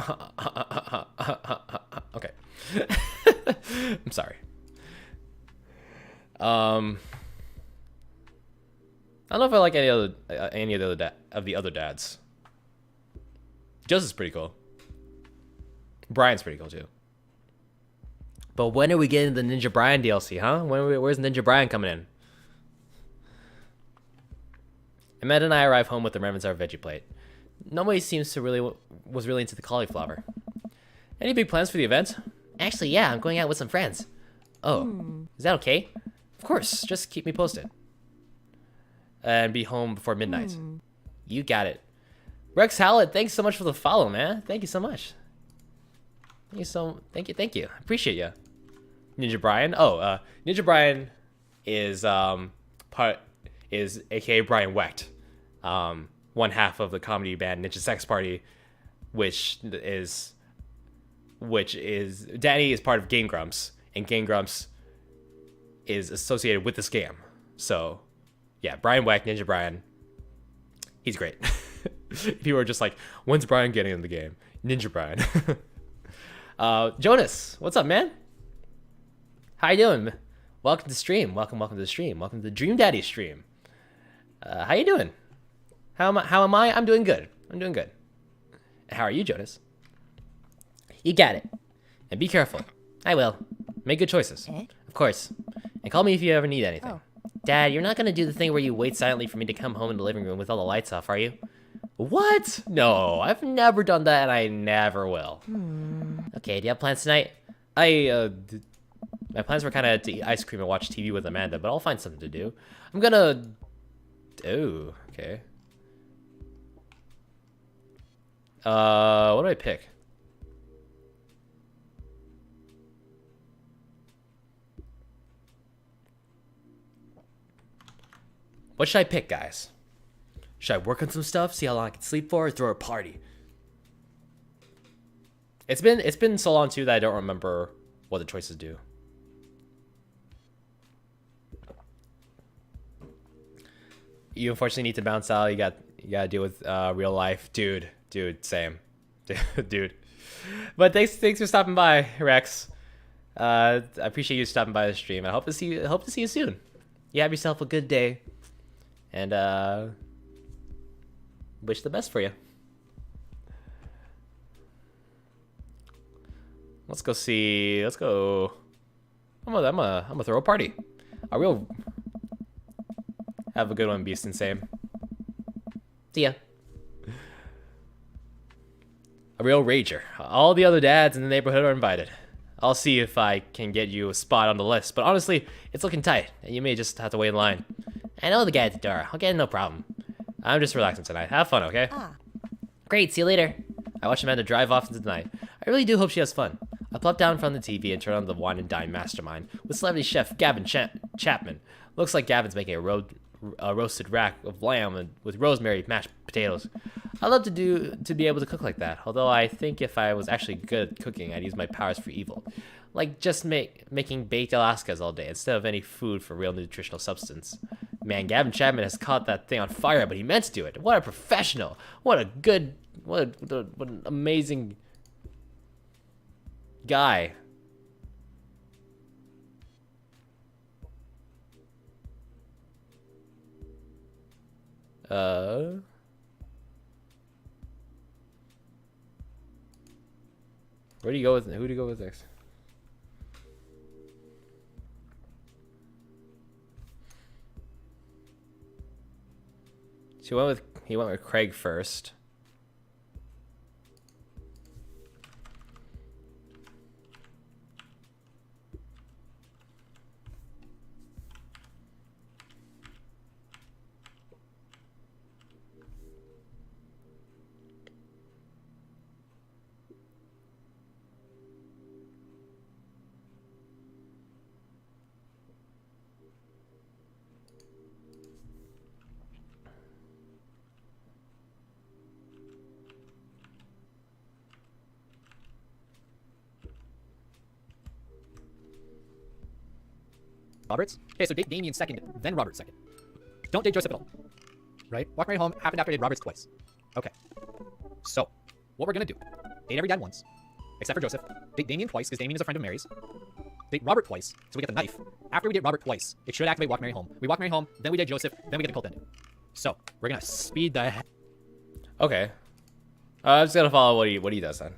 Okay. I'm sorry. I don't know if I like any of the other dads. Joseph's pretty cool. Brian's pretty cool too. But when are we getting the Ninja Brian DLC, huh? Where's Ninja Brian coming in? Amanda and I arrive home with the remnants of our veggie plate. Nobody was really into the cauliflower. Any big plans for the event? Actually, yeah, I'm going out with some friends. Oh, is that okay? Of course, just keep me posted. And be home before midnight. You got it. Rex Howlett, thanks so much for the follow, man. Thank you so much. Thank you. Appreciate you. Ninja Brian. Oh, Ninja Brian is aka Brian Wecht. One half of the comedy band Ninja Sex Party, which is Danny is part of Game Grumps, and Game Grumps is associated with this game. So, yeah, Brian Wecht, Ninja Brian, he's great. People are just like, when's Brian getting in the game? Ninja Brian. Jonas, what's up, man? How you doing? Welcome to the stream. Welcome to the stream. Welcome to the Dream Daddy stream. How you doing? How am I? I'm doing good. I'm doing good. And how are you, Jonas? You got it. And be careful. I will. Make good choices. Of course. And call me if you ever need anything. Oh. Dad, you're not gonna do the thing where you wait silently for me to come home in the living room with all the lights off, are you? What? No, I've never done that, and I never will. Okay, do you have plans tonight? My plans were kind of to eat ice cream and watch TV with Amanda, but I'll find something to do. I'm gonna... Oh, okay. What do I pick? What should I pick, guys? Should I work on some stuff, see how long I can sleep for, or throw a party? It's been so long too that I don't remember what the choices do. You unfortunately need to bounce out. You gotta deal with real life, dude, same, dude. But thanks for stopping by, Rex. I appreciate you stopping by the stream. I hope to see you soon. You have yourself a good day, and wish the best for you. Let's go see. Let's go. I'm gonna throw a party. A real. Have a good one, Beast and Same. See ya. A real rager. All the other dads in the neighborhood are invited. I'll see if I can get you a spot on the list, but honestly, it's looking tight, and you may just have to wait in line. I know the guy at the door. I'll get in, no problem. I'm just relaxing tonight. Have fun, okay? Great, see you later. I watched Amanda drive off into the night. I really do hope she has fun. I plop down in front of the TV and turn on the Wine and Dine Mastermind with celebrity chef Gavin Chapman. Looks like Gavin's making a roasted rack of lamb with rosemary mashed potatoes. I'd love to be able to cook like that, although I think if I was actually good at cooking, I'd use my powers for evil. Like just making baked Alaskas all day instead of any food for real nutritional substance. Man, Gavin Chapman has caught that thing on fire, but he meant to do it. What a professional! What an amazing guy. Who do you go with next? So he went with Craig first. Roberts? Okay, so date Damien second, then Robert second. Don't date Joseph at all. Right? Walk Mary Home happened after I did Roberts twice. Okay. So, what we're gonna do, date every dad once, except for Joseph. Date Damien twice, because Damien is a friend of Mary's. Date Robert twice, so we get the knife. After we date Robert twice, it should activate Walk Mary Home. We Walk Mary Home, then we date Joseph, then we get the cult ending. So, we're gonna speed the heck. Okay. I'm just gonna follow what he does then.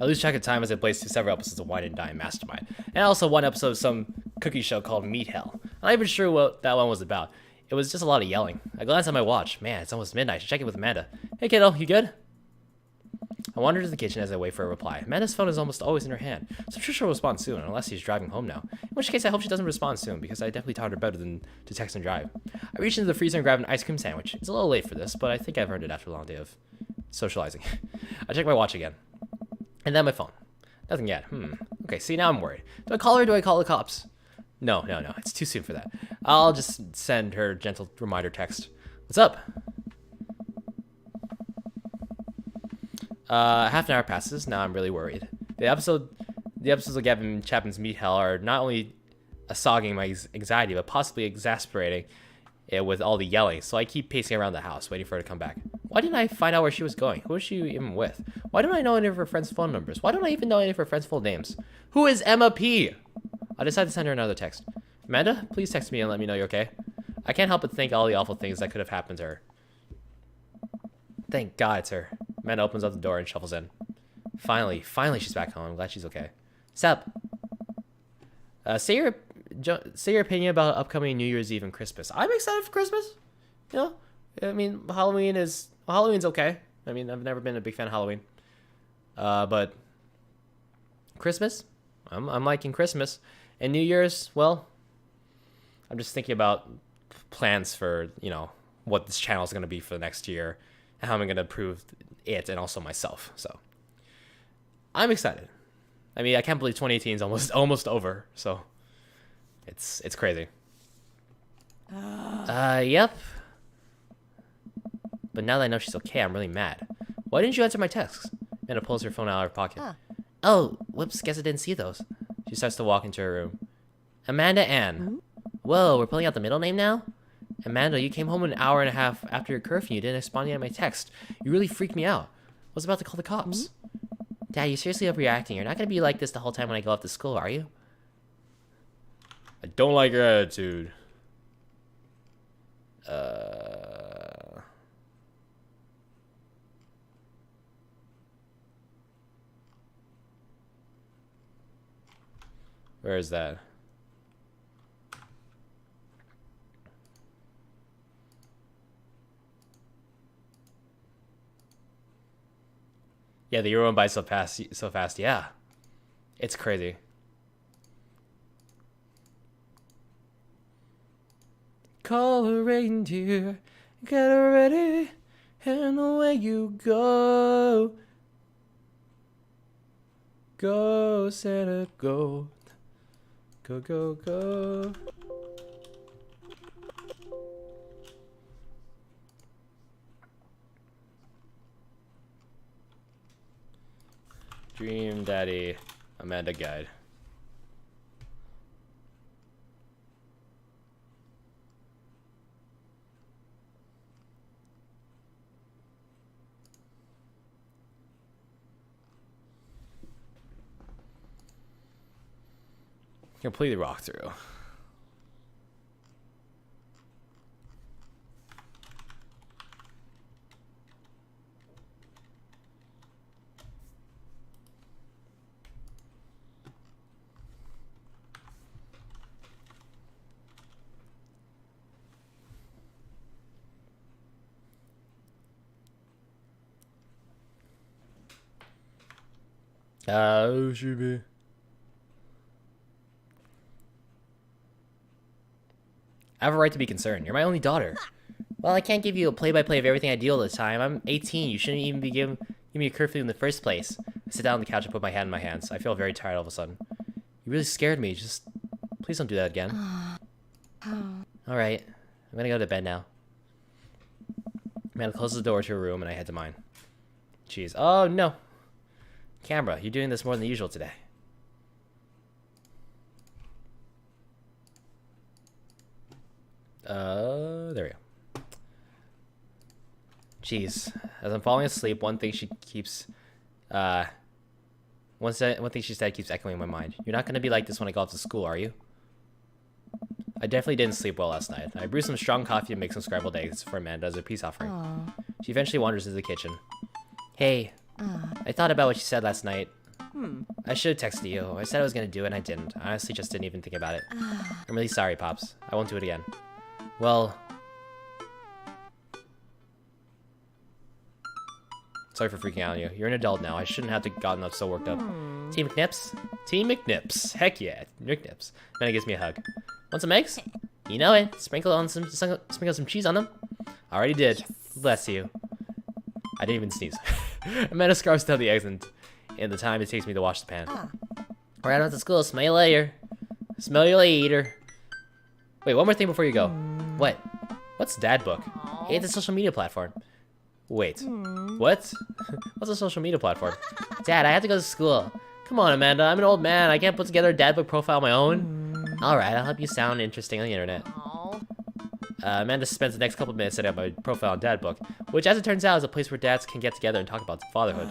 I lose track of time as I play through several episodes of Wine and Dine Mastermind, and also one episode of some cookie show called Meat Hell. I'm not even sure what that one was about. It was just a lot of yelling. I glanced at my watch. Man, it's almost midnight. I should check in with Amanda. Hey kiddo, you good? I wandered to the kitchen as I wait for a reply. Amanda's phone is almost always in her hand, so I'm sure she'll respond soon, unless she's driving home now. In which case, I hope she doesn't respond soon, because I definitely taught her better than to text and drive. I reached into the freezer and grabbed an ice cream sandwich. It's a little late for this, but I think I've earned it after a long day of socializing. I checked my watch again. And then my phone. Nothing yet. Okay, see, now I'm worried. Do I call her or do I call the cops? No. It's too soon for that. I'll just send her a gentle reminder text. What's up? Half an hour passes. Now I'm really worried. The episodes of Gavin Chapman's Meat Hell are not only assuaging my anxiety, but possibly exasperating with all the yelling, so I keep pacing around the house, waiting for her to come back. Why didn't I find out where she was going? Who was she even with? Why don't I know any of her friends' phone numbers? Why don't I even know any of her friends' full names? Who is Emma P? I decided to send her another text. Amanda, please text me and let me know you're okay. I can't help but think all the awful things that could have happened to her. Thank God it's her. Amanda opens up the door and shuffles in. Finally she's back home. I'm glad she's okay. Sup? Say your opinion about upcoming New Year's Eve and Christmas. I'm excited for Christmas. You know, I mean, Halloween's okay. I mean, I've never been a big fan of Halloween. But Christmas, I'm liking Christmas. And New Year's, well, I'm just thinking about plans for, you know, what this channel is going to be for the next year and how I'm going to improve it and also myself. So I'm excited. I mean, I can't believe 2018 is almost over. So it's crazy. Yep. But now that I know she's okay, I'm really mad. Why didn't you answer my texts? Amanda pulls her phone out of her pocket. Oh, whoops, guess I didn't see those. She starts to walk into her room. Amanda Ann. Whoa, we're pulling out the middle name now? Amanda, you came home an hour and a half after your curfew. You didn't respond yet to my text. You really freaked me out. I was about to call the cops. Dad, you seriously overreacting. You're not gonna be like this the whole time when I go off to school, are you? I don't like your attitude. Where is that? Yeah, the year went by so fast. Yeah, it's crazy. Call a reindeer, get ready, and away you go. Go, Santa, go. Go, go, go. Dream Daddy Amanda Guide. Completely rock through. Should be. I have a right to be concerned. You're my only daughter. Well, I can't give you a play-by-play of everything I do all the time. I'm 18. You shouldn't even be giving me a curfew in the first place. I sit down on the couch and put my hand in my hands. I feel very tired all of a sudden. You really scared me. Just please don't do that again. All right, I'm gonna go to bed now. Amanda closes the door to her room and I head to mine. Jeez. Oh no. Camera, you're doing this more than usual today. There we go. Jeez. As I'm falling asleep, one thing she said keeps echoing in my mind. You're not gonna be like this when I go off to school, are you? I definitely didn't sleep well last night. I brewed some strong coffee and make some scrambled eggs for Amanda as a peace offering. She eventually wanders into the kitchen. Hey, I thought about what you said last night. I should have texted you. I said I was gonna do it and I didn't. I honestly just didn't even think about it. I'm really sorry, Pops. I won't do it again. Well... Sorry for freaking out on you. You're an adult now. I shouldn't have gotten so worked up. Team McNips? Team McNips. Heck yeah. McNips. Then he gives me a hug. Want some eggs? You know it. Sprinkle some cheese on them. Already did. Bless you. I didn't even sneeze. Amanda scarfs down the eggs and the time it takes me to wash the pan. Right on to school. Smell you later. Smell you later. Wait, one more thing before you go. What? What's Dad Book? It's a social media platform. Wait. What? What's a social media platform? Dad, I have to go to school. Come on, Amanda. I'm an old man. I can't put together a Dad Book profile on my own. Alright, I'll help you sound interesting on the internet. Amanda spends the next couple minutes setting up my profile on Dadbook, which, as it turns out, is a place where dads can get together and talk about fatherhood.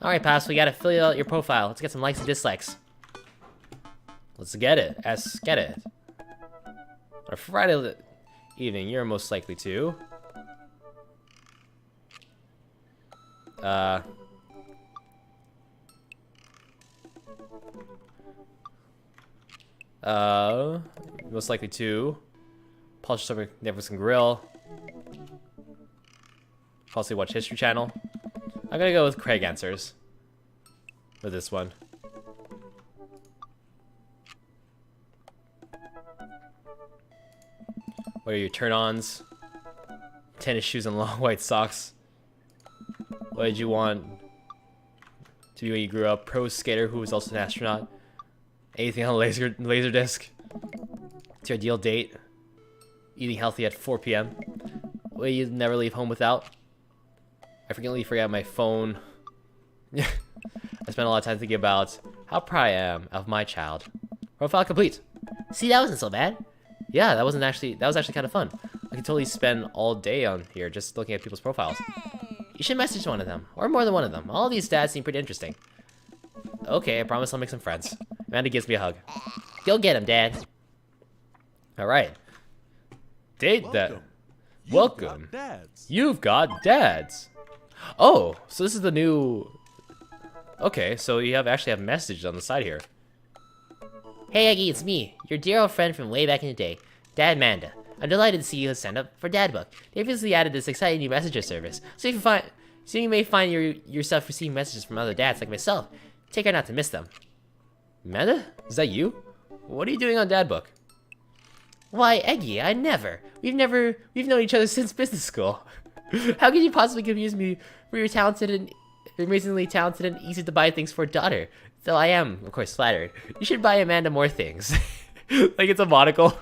Alright, Paps, we gotta fill out your profile. Let's get some likes and dislikes. Let's get it. Get it. On a Friday evening, you're most likely to... most likely to polish some Netflix and grill. Possibly watch History Channel. I'm gonna go with Craig answers for this one. What are your turn-ons? Tennis shoes and long white socks. What did you want to be when you grew up? Pro skater who was also an astronaut. Anything on laser disc. It's your ideal date. Eating healthy at 4 p.m. What you never leave home without. I frequently forget my phone. I spent a lot of time thinking about how proud I am of my child. Profile complete. See, that wasn't so bad. Yeah, that was actually kind of fun. I could totally spend all day on here just looking at people's profiles. You should message one of them, or more than one of them. All these dads seem pretty interesting. Okay, I promise I'll make some friends. Amanda gives me a hug. Go get him, Dad. Alright. Date that. Welcome. Dads. You've got dads. Oh, so this is the new... Okay, so you actually have message on the side here. Hey, Eggy, it's me, your dear old friend from way back in the day, Dad Manda. I'm delighted to see you have signed up for Dadbook. They've recently added this exciting new messenger service, so you may find yourself receiving messages from other dads like myself. Take care not to miss them. Amanda? Is that you? What are you doing on Dadbook? Why, Eggy, I never. We've known each other since business school. How could you possibly confuse me for your amazingly talented and easy to buy things for a daughter? Though I am, of course, flattered. You should buy Amanda more things. Like it's a monocle.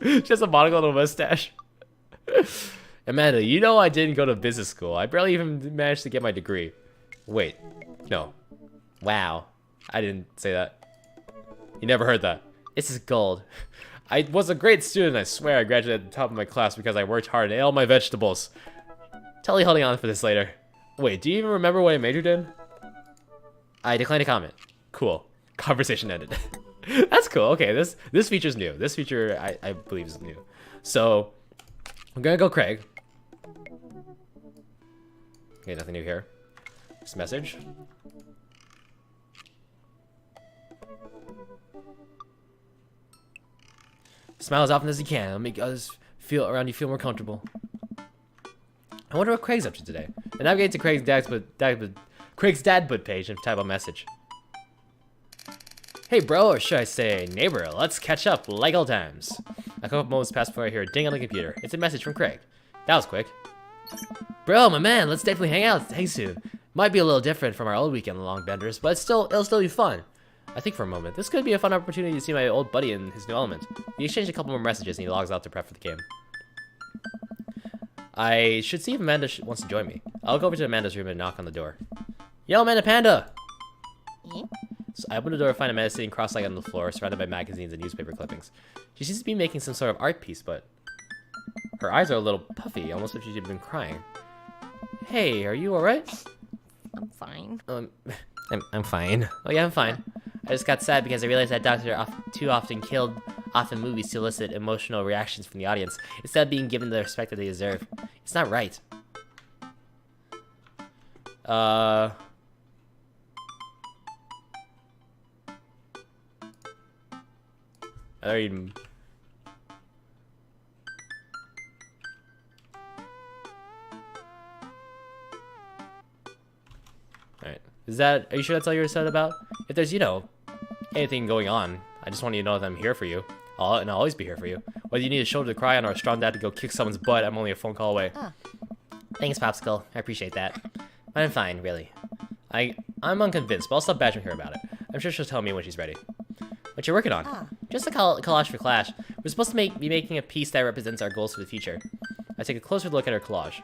She has a monocle and a mustache. Amanda, you know I didn't go to business school. I barely even managed to get my degree. Wait. No. Wow. I didn't say that. You never heard that. This is gold. I was a great student, I swear. I graduated at the top of my class because I worked hard and ate all my vegetables. Totally holding on for this later. Wait, do you even remember what I majored in? I declined to comment. Cool. Conversation ended. That's cool. Okay, this feature's new. This feature, I believe, is new. So, I'm gonna go Craig. Okay, nothing new here. This message. Smile as often as you can. It'll make others around you feel more comfortable. I wonder what Craig's up to today. And navigate to Craig's Dadbud page and type a message. Hey bro, or should I say neighbor, let's catch up like old times. A couple moments pass before I hear a ding on the computer. It's a message from Craig. That was quick. Bro, my man, let's definitely hang soon. Might be a little different from our old weekend long benders, but it'll still be fun. I think for a moment, this could be a fun opportunity to see my old buddy in his new element. We exchange a couple more messages and he logs out to prep for the game. I should see if Amanda wants to join me. I'll go over to Amanda's room and knock on the door. Yo, Amanda Panda! So I open the door and find Amanda sitting cross-legged on the floor, surrounded by magazines and newspaper clippings. She seems to be making some sort of art piece, but her eyes are a little puffy, almost as if she'd been crying. Hey, are you alright? I'm fine. I'm fine. Oh yeah, I'm fine. I just got sad because I realized that Doctor too often killed off in movies to elicit emotional reactions from the audience, instead of being given the respect that they deserve. It's not right. Alright. Are you sure that's all you're upset about? If there's, anything going on, I just want you to know that I'm here for you. And I'll always be here for you. Whether you need a shoulder to cry on or a strong dad to go kick someone's butt, I'm only a phone call away. Thanks, Popsicle. I appreciate that. But I'm fine, really. I'm unconvinced, but I'll stop badgering her about it. I'm sure she'll tell me when she's ready. What you working on? Just a collage for Clash. We're supposed to be making a piece that represents our goals for the future. I take a closer look at her collage.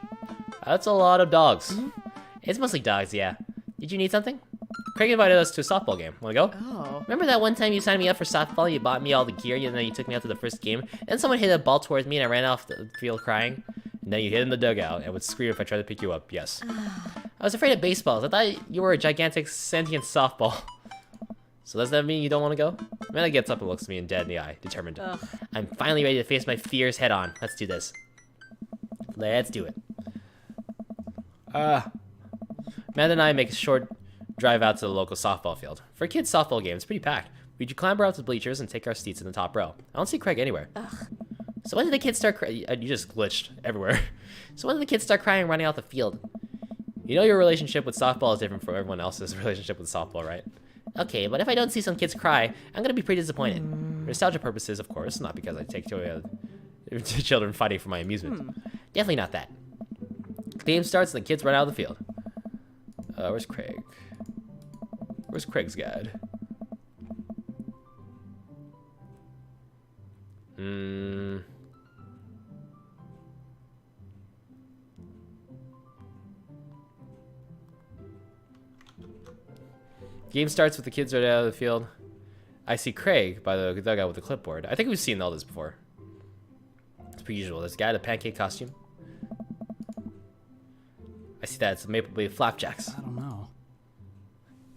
That's a lot of dogs. It's mostly dogs, yeah. Did you need something? Craig invited us to a softball game. Wanna go? Oh. Remember that one time you signed me up for softball, you bought me all the gear, and then you took me out to the first game, and someone hit a ball towards me and I ran off the field crying? And then you hid in the dugout and would scream if I tried to pick you up, yes. I was afraid of baseballs. I thought you were a gigantic sentient softball. So does that mean you don't want to go? Amanda gets up and looks me dead in the eye, determined. I'm finally ready to face my fears head on. Let's do this. Let's do it. Amanda and I make a short drive out to the local softball field. For a kid's softball game, it's pretty packed. We clamber out to the bleachers and take our seats in the top row. I don't see Craig anywhere. So when did the kids start crying? You just glitched everywhere. So when did the kids start crying and running out the field? You know your relationship with softball is different from everyone else's relationship with softball, right? Okay, but if I don't see some kids cry, I'm gonna be pretty disappointed. For nostalgia purposes, of course, not because I take joy to children fighting for my amusement. Definitely not that. The game starts and the kids run out of the field. Where's Craig? Where's Craig's guide? Game starts with the kids right out of the field. I see Craig by the dugout with the clipboard. I think we've seen all this before. It's pretty usual. There's a guy in a pancake costume. I see that. It's a Maple Leaf Flapjacks. I don't know.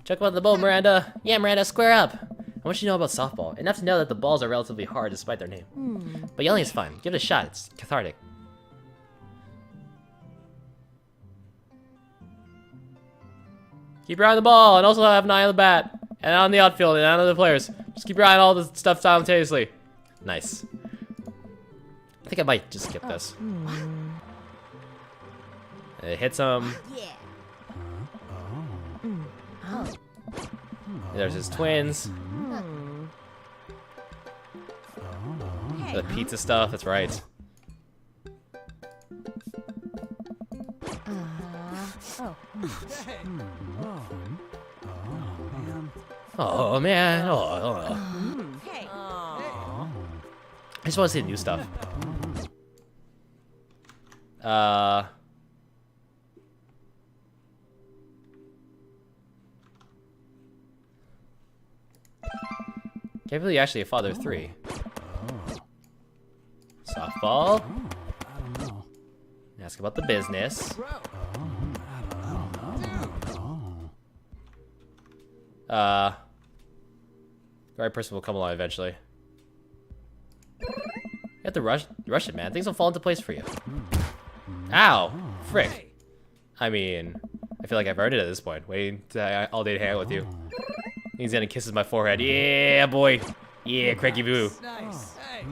Check about the ball, Miranda. Yeah, Miranda, square up. I want you to know about softball. Enough to know that the balls are relatively hard despite their name. But yelling is fun. Give it a shot. It's cathartic. Keep your eye on the ball and also have an eye on the bat. And on the outfield and on the players. Just keep your eye on all the stuff simultaneously. Nice. I think I might just skip this. It hits him. There's his twins. The pizza stuff, that's right. Oh man. I just want to see the new stuff. Can't believe you're actually a father of 3. Softball. I don't know. Ask about the business. The right person will come along eventually. You have to rush it, man. Things will fall into place for you. Ow! Frick. I mean, I feel like I've earned it at this point. Waiting all day to hang out with you. He's gonna kisses my forehead. Yeah, boy. Yeah, Cranky Boo. Nice. Hey.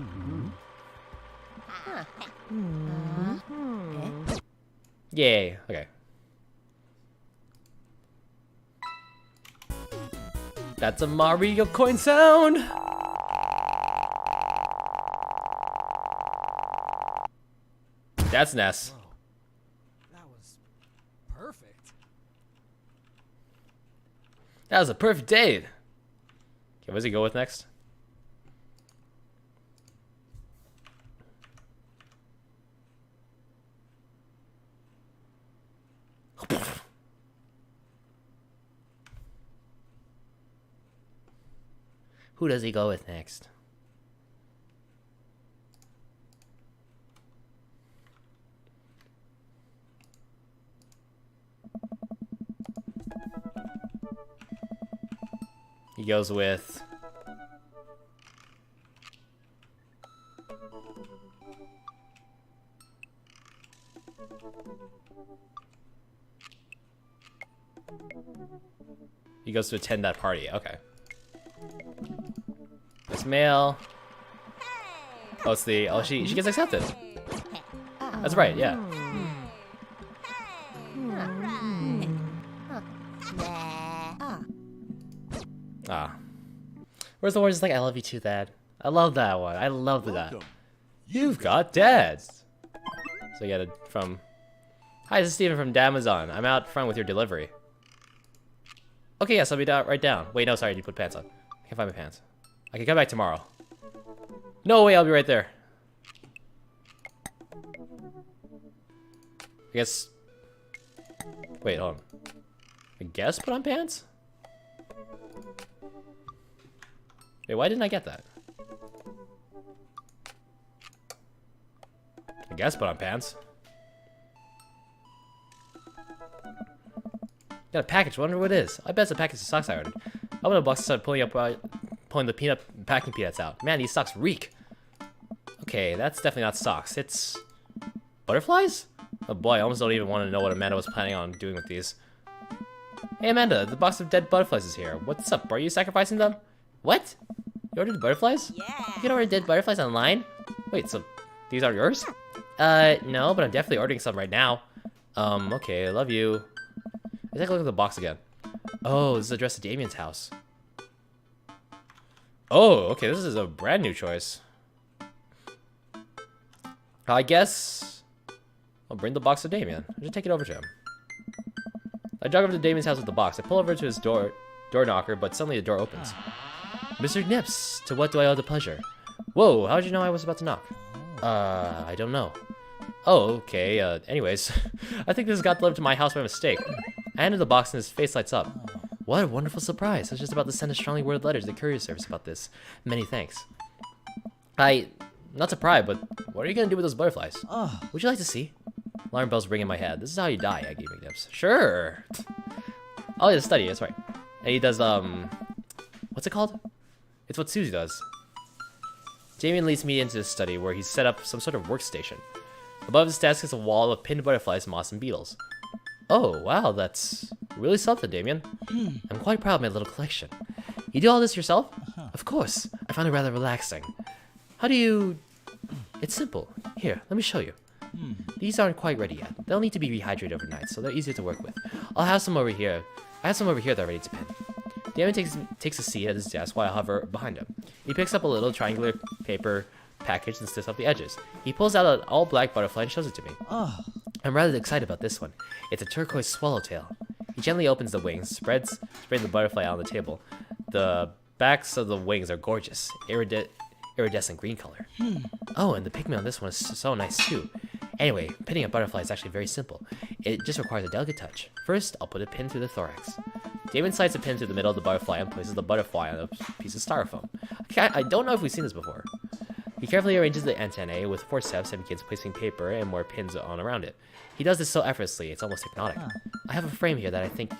Yay. Okay. That's a Mario coin sound. That's Ness. That was perfect. That was a perfect date. Okay, what does he go with next? Who does he go with next? He goes with... He goes to attend that party. Okay. It's male. Oh, it's the... Oh, she gets accepted. That's right, yeah. Ah. Where's the one just like, I love you too, Dad? I love that one. I love that. You've got dads. So you got it from... Hi, this is Steven from Damazon. I'm out front with your delivery. Okay, yes, I'll be right down. Wait, no, sorry, you put pants on. I can't find my pants. I can come back tomorrow. No way, I'll be right there. I guess... Wait, hold on. I guess put on pants? Wait, why didn't I get that? I guess put on pants. Got a package. Wonder what it is. I bet it's a package of socks I ordered. I opened the box and started pulling the packing peanuts out. Man, these socks reek. Okay, that's definitely not socks. It's butterflies? Oh boy, I almost don't even want to know what Amanda was planning on doing with these. Hey Amanda, the box of dead butterflies is here. What's up? Are you sacrificing them? What? You ordered butterflies? Yeah. You can order dead butterflies online? Wait, so these are yours? No, but I'm definitely ordering some right now. Okay, I love you. Let's take a look at the box again. Oh, this is addressed to Damien's house. Oh, okay, this is a brand new choice. I guess I'll bring the box to Damien. I'll just take it over to him. I jog over to Damien's house with the box. I pull over to his door knocker, but suddenly the door opens. Mr. Nips, to what do I owe the pleasure? Whoa, how did you know I was about to knock? I don't know. Oh, okay, anyways. I think this got delivered to my house by mistake. I handed the box and his face lights up. What a wonderful surprise. I was just about to send a strongly worded letter to the courier service about this. Many thanks. Not surprised, but what are you gonna do with those butterflies? Would you like to see? Alarm bells ring in my head. This is how you die, Aggie McNips. Sure. Oh, yeah, study, that's right. And he does, what's it called? It's what Susie does. Damien leads me into his study where he's set up some sort of workstation. Above his desk is a wall of pinned butterflies, moths, and beetles. Oh, wow, that's really something, Damien. I'm quite proud of my little collection. You do all this yourself? Of course. I found it rather relaxing. How do you... It's simple. Here, let me show you. These aren't quite ready yet. They'll need to be rehydrated overnight, so they're easier to work with. I'll have some over here. I have some over here that are ready to pin. Damien takes a seat at his desk while I hover behind him. He picks up a little triangular paper package and sticks up the edges. He pulls out an all-black butterfly and shows it to me. I'm rather excited about this one. It's a turquoise swallowtail. He gently opens the wings, spreading the butterfly out on the table. The backs of the wings are gorgeous, iridescent green color. Oh, and the pigment on this one is so nice too. Anyway, pinning a butterfly is actually very simple. It just requires a delicate touch. First, I'll put a pin through the thorax. Damien slides a pin through the middle of the butterfly and places the butterfly on a piece of styrofoam. I don't know if we've seen this before. He carefully arranges the antennae with forceps and begins placing paper and more pins on around it. He does this so effortlessly, it's almost hypnotic. I have a frame here that I think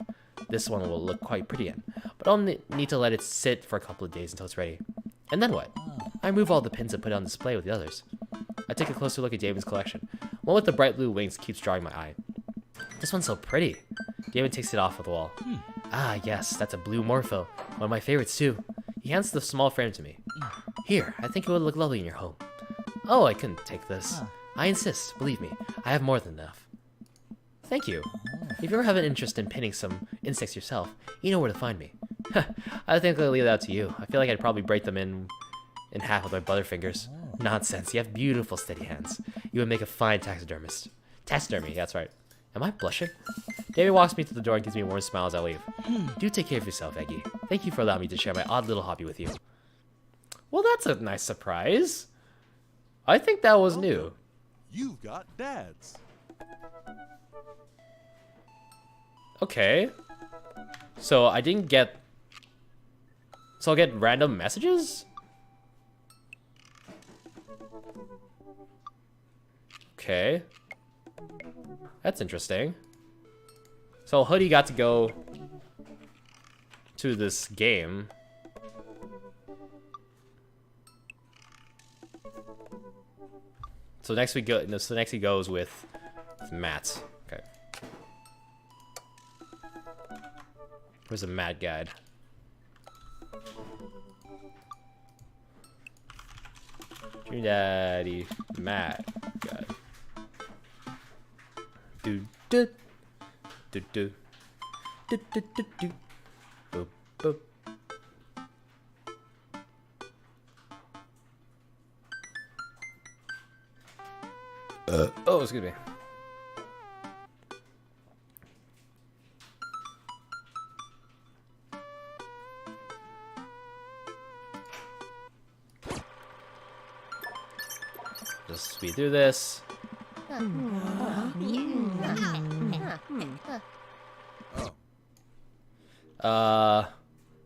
this one will look quite pretty in, but I'll need to let it sit for a couple of days until it's ready. And then what? I remove all the pins and put it on display with the others. I take a closer look at David's collection. One with the bright blue wings keeps drawing my eye. This one's so pretty. David takes it off of the wall. Ah, yes, that's a blue morpho. One of my favorites, too. He hands the small frame to me. Here, I think it would look lovely in your home. Oh, I couldn't take this. I insist, believe me. I have more than enough. Thank you. If you ever have an interest in pinning some insects yourself, you know where to find me. I think I'll leave that to you. I feel like I'd probably break them in half with my butterfingers. Nonsense, you have beautiful steady hands. You would make a fine taxidermist. Taxidermy, that's right. Am I blushing? David walks me to the door and gives me a warm smile as I leave. Do take care of yourself, Eggie. Thank you for allowing me to share my odd little hobby with you. Well, that's a nice surprise. I think that was new. You've got dads. Okay. So I didn't get... So I'll get random messages? Okay. That's interesting. So Hoodie got to go to this game. So next we go. So next he goes with Matt. Okay. Where's the Matt guide? Junior Daddy Matt guide. Do do do do do do do do. Boop boop. Oh, excuse me. Just speed through this.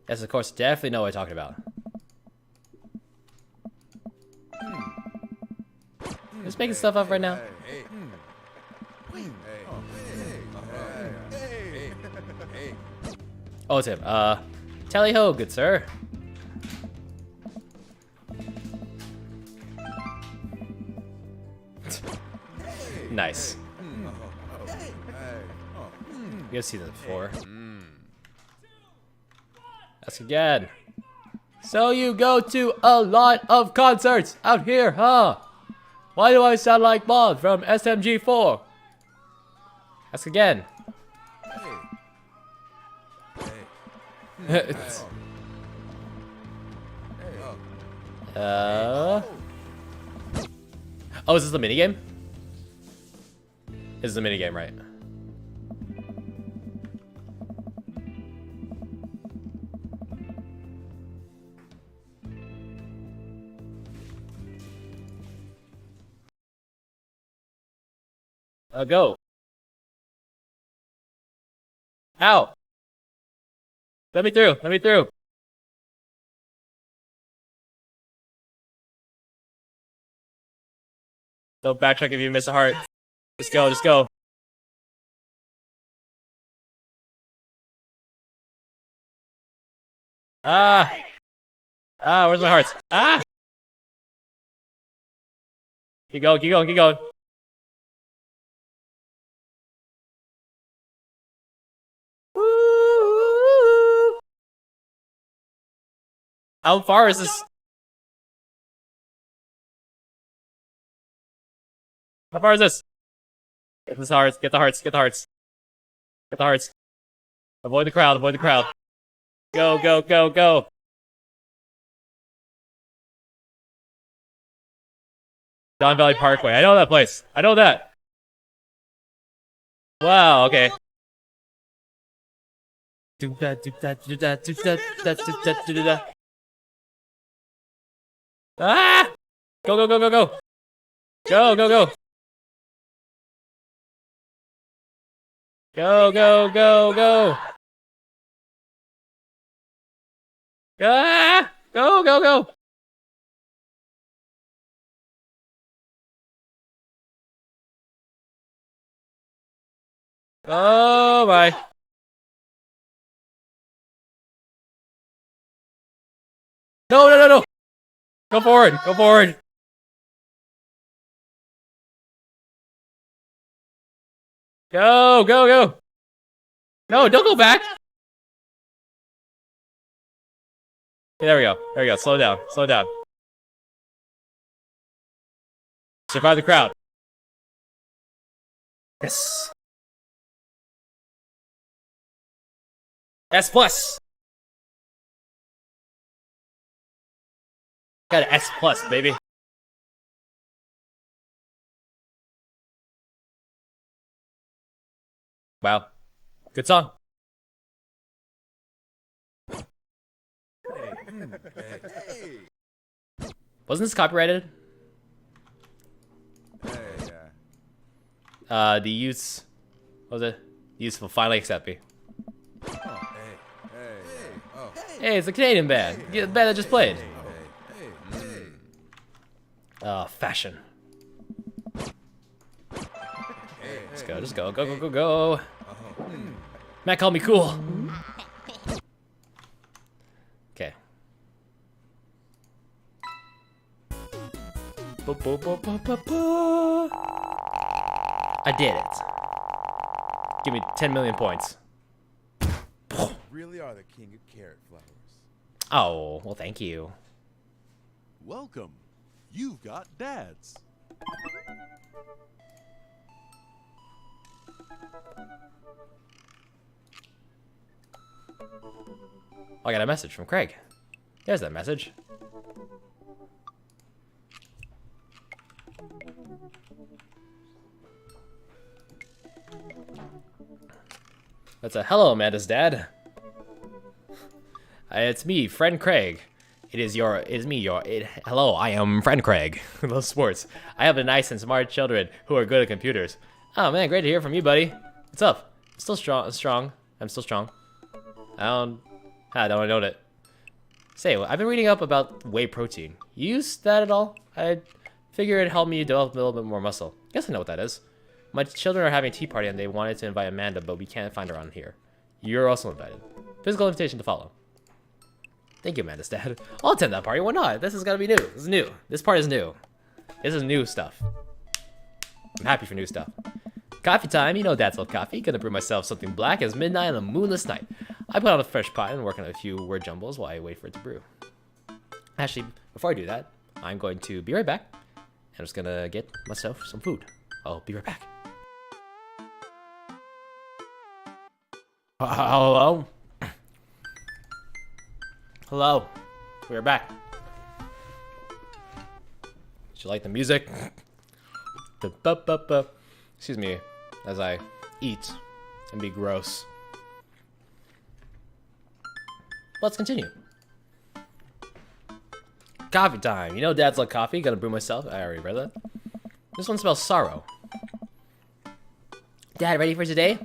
Yes, of course, definitely know what I'm talking about. Just making stuff up right now. Oh, it's him. Tally ho, good sir. Nice. You guys see that before. Ask again. So you go to a lot of concerts out here, huh? Why do I sound like Bob from SMG4? Ask again. Oh, is this the minigame? This is the minigame, right? Go. Ow. Let me through. Let me through. Don't backtrack if you miss a heart. Just go, just go. Ah! Ah, where's my hearts? Ah! Keep going, keep going, keep going. Woo! How far is this? How far is this? Get the hearts, get the hearts, get the hearts. Get the hearts. Avoid the crowd, avoid the crowd. Go, go, go, go. Don Valley Parkway. I know that place. I know that. Wow, okay. Do that, do that, do that, do that, do that, do that, do that. Ah! Go, go, go, go, go. Go, go, go. Go, go, go, go. Ah! Go, go, go. Oh my. No, no, no, no. Go forward. Go forward. Go, go, go. No, don't go back. Okay, there we go. There we go. Slow down. Slow down. Survive the crowd. Yes. S plus. Got an S plus, baby. Wow. Good song. Wasn't this copyrighted? The youths. What was it? The youths will finally accept me. Hey, it's a Canadian band. The band that just played. Fashion. Let's go, just go, go, go, go, go. Matt called me cool. Okay. I did it. Give me 10 million points. Really are the king of carrot flowers. Oh, well, thank you. Welcome. You've got dads. I got a message from Craig. There's that message. That's a hello, Amanda's dad. It's me, friend Craig. Hello, I am friend Craig. Love sports. I have a nice and smart children who are good at computers. Oh man, great to hear from you, buddy. What's up? Still strong. I'm still strong. I don't know it. Say, I've been reading up about whey protein. You use that at all? I Figure it'd help me develop a little bit more muscle. Guess I know what that is. My children are having a tea party and they wanted to invite Amanda, but we can't find her on here. You're also invited. Physical invitation to follow. Thank you, Amanda's dad. I'll attend that party. Why not? This is gotta be new. This is new. This part is new. This is new stuff. I'm happy for new stuff. Coffee time. You know dads love coffee. Gonna brew myself something black as midnight on a moonless night. I put on a fresh pot and work on a few word jumbles while I wait for it to brew. Actually, before I do that, I'm going to be right back. I'm just gonna get myself some food. I'll be right back. Hello? Hello? We're back. Did you like the music? Excuse me as I eat and be gross. Let's continue. Coffee time. You know dads love coffee. Gonna brew myself. I already read that. This one smells sorrow. Dad, ready for today?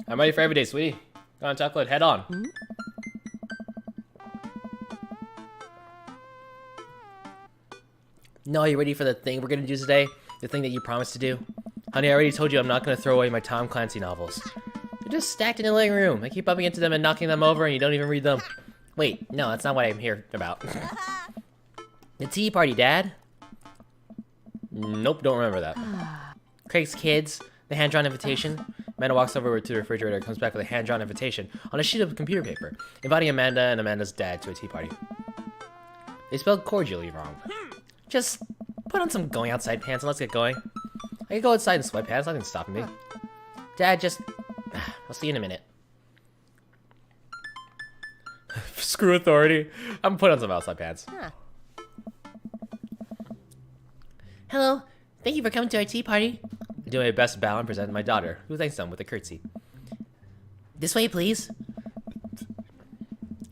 I'm ready for every day, sweetie. Go on, chocolate. Head on. No, are you ready for the thing we're gonna do today? The thing that you promised to do? Honey, I already told you I'm not gonna throw away my Tom Clancy novels. They're just stacked in the living room. I keep bumping into them and knocking them over and you don't even read them. Wait, no, that's not what I'm here about. The tea party, Dad? Nope, don't remember that. Craig's kids, the hand-drawn invitation. Amanda walks over to the refrigerator and comes back with a hand-drawn invitation on a sheet of computer paper, inviting Amanda and Amanda's dad to a tea party. They spelled cordially wrong. Just put on some going outside pants and let's get going. I can go outside in sweatpants, nothing's stopping me. Dad, just... I'll see you in a minute. Screw authority. I'm putting on some outside pants. Hello. Thank you for coming to our tea party. I do my best to bow and present my daughter, who thanks them with a curtsy. This way, please.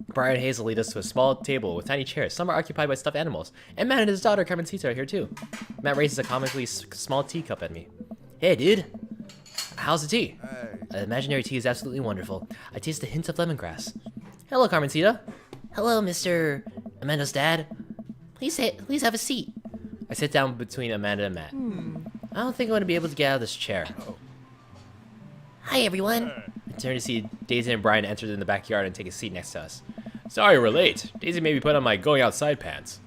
Brian and Hazel lead us to a small table with tiny chairs. Some are occupied by stuffed animals. And Matt and his daughter, Carmencita, are here too. Matt raises a comically small teacup at me. Hey, dude. How's the tea? Hey. Imaginary tea is absolutely wonderful. I taste a hint of lemongrass. Hello, Carmencita. Hello, Mr. Amanda's dad. Please have a seat. I sit down between Amanda and Matt. I don't think I'm going to be able to get out of this chair. Hi, everyone. I turn to see Daisy and Brian enter in the backyard and take a seat next to us. Sorry we're late. Daisy made me put on my going outside pants.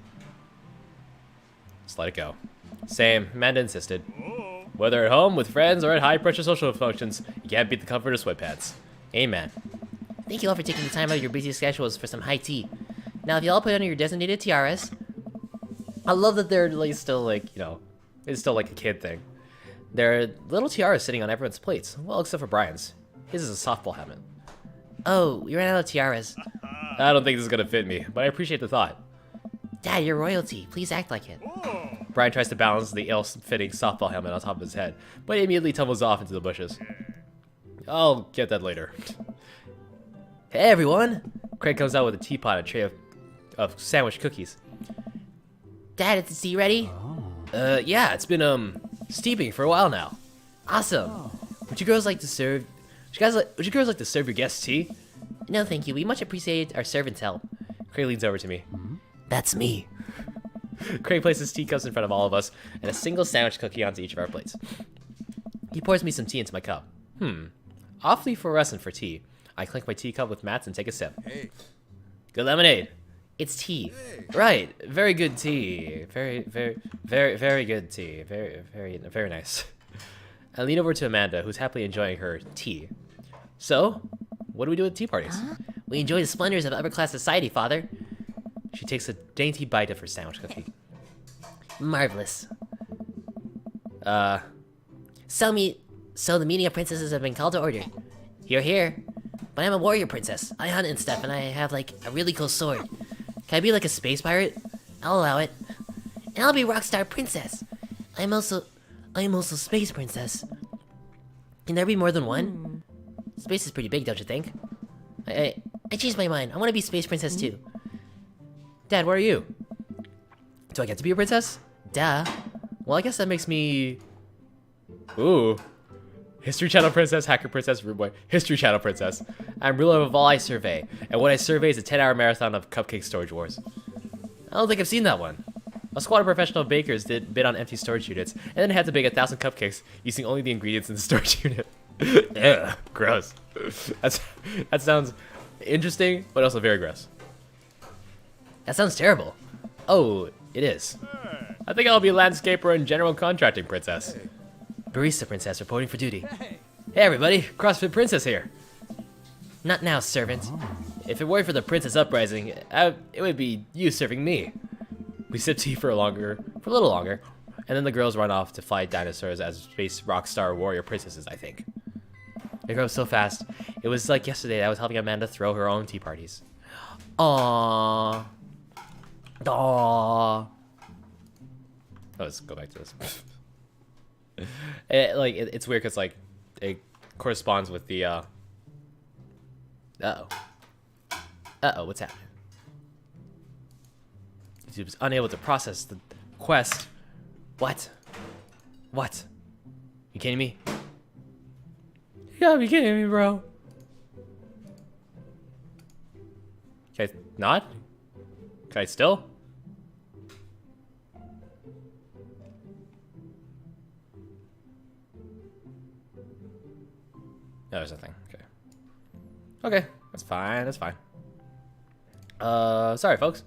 Just let it go. Same, Amanda insisted. Whether at home, with friends, or at high-pressure social functions, you can't beat the comfort of sweatpants. Amen. Thank you all for taking the time out of your busy schedules for some high tea. Now, if you all put on your designated tiaras... I love that they're like still like, you know, it's still like a kid thing. There are little tiaras sitting on everyone's plates. Well, except for Brian's. His is a softball helmet. Oh, we ran out of tiaras. I don't think this is gonna fit me, but I appreciate the thought. Dad, you're royalty. Please act like it. Brian tries to balance the ill-fitting softball helmet on top of his head, but he immediately tumbles off into the bushes. I'll get that later. Hey, everyone! Craig comes out with a teapot and a tray of sandwich cookies. Dad, is the tea ready? Yeah, it's been, steeping for a while now. Awesome. Would you girls like to serve... Would you girls like to serve your guests tea? No, thank you. We much appreciate our servants' help. Craig leans over to me. That's me. Craig places teacups in front of all of us and a single sandwich cookie onto each of our plates. He pours me some tea into my cup. Awfully fluorescent for tea. I clink my teacup with mats and take a sip. Hey. Good lemonade. It's tea. Right. Very good tea. Very good tea. Very nice. I lean over to Amanda, who's happily enjoying her tea. So, what do we do at tea parties? We enjoy the splendors of upper-class society, Father. She takes a dainty bite of her sandwich cookie. Marvelous. So the media princesses have been called to order. You're here. But I'm a warrior princess. I hunt and stuff, and I have, like, a really cool sword. Can I be like a space pirate? I'll allow it. And I'll be Rockstar Princess. I'm also Space Princess. Can there be more than one? Space is pretty big, don't you think? I changed my mind. I want to be Space Princess too. Dad, what are you? Do I get to be a princess? Duh. Well, I guess that makes me... Ooh. History Channel Princess, Hacker Princess, Rude Boy. History Channel Princess. I'm ruler of all I survey. And what I survey is a 10-hour marathon of Cupcake Storage Wars. I don't think I've seen that one. A squad of professional bakers did bid on empty storage units, and then had to bake 1,000 cupcakes using only the ingredients in the storage unit. Ugh, gross. That sounds interesting, but also very gross. That sounds terrible. Oh, it is. I think I'll be landscaper and general contracting princess. Barista princess reporting for duty. Hey, Hey everybody, CrossFit Princess here. Not now, servant. If it weren't for the Princess Uprising, it would be you serving me. We sip tea for a little longer, and then the girls run off to fight dinosaurs as space rock star warrior princesses, I think. It grows so fast. It was like yesterday that I was helping Amanda throw her own tea parties. Aww. Aww. Let's go back to this. It's weird because like it corresponds with the uh-oh, what's happening? YouTube's unable to process the quest. What? You kidding me? You gotta be kidding me, bro. Can I not? Can I still? No, there's nothing. Okay. Okay, that's fine. Sorry, folks.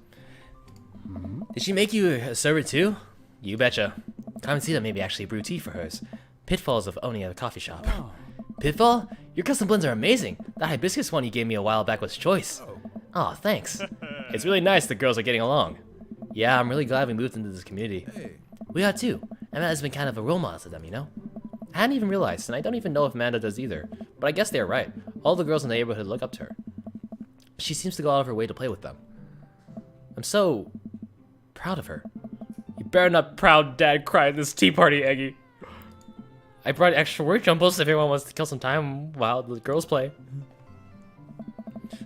Did she make you a server too? You betcha. Carmencita maybe actually brew tea for hers. Pitfalls of owning a coffee shop. Pitfall? Your custom blends are amazing. That hibiscus one you gave me a while back was choice. Aw, thanks. It's really nice the girls are getting along. Yeah, I'm really glad we moved into this community. We are too. Amanda has been kind of a role model to them, you know? I hadn't even realized, and I don't even know if Amanda does either. But I guess they're right. All the girls in the neighborhood look up to her. She seems to go out of her way to play with them. I'm so proud of her. You better not proud dad cry at this tea party, Eggy. I brought extra word jumbos if everyone wants to kill some time while the girls play.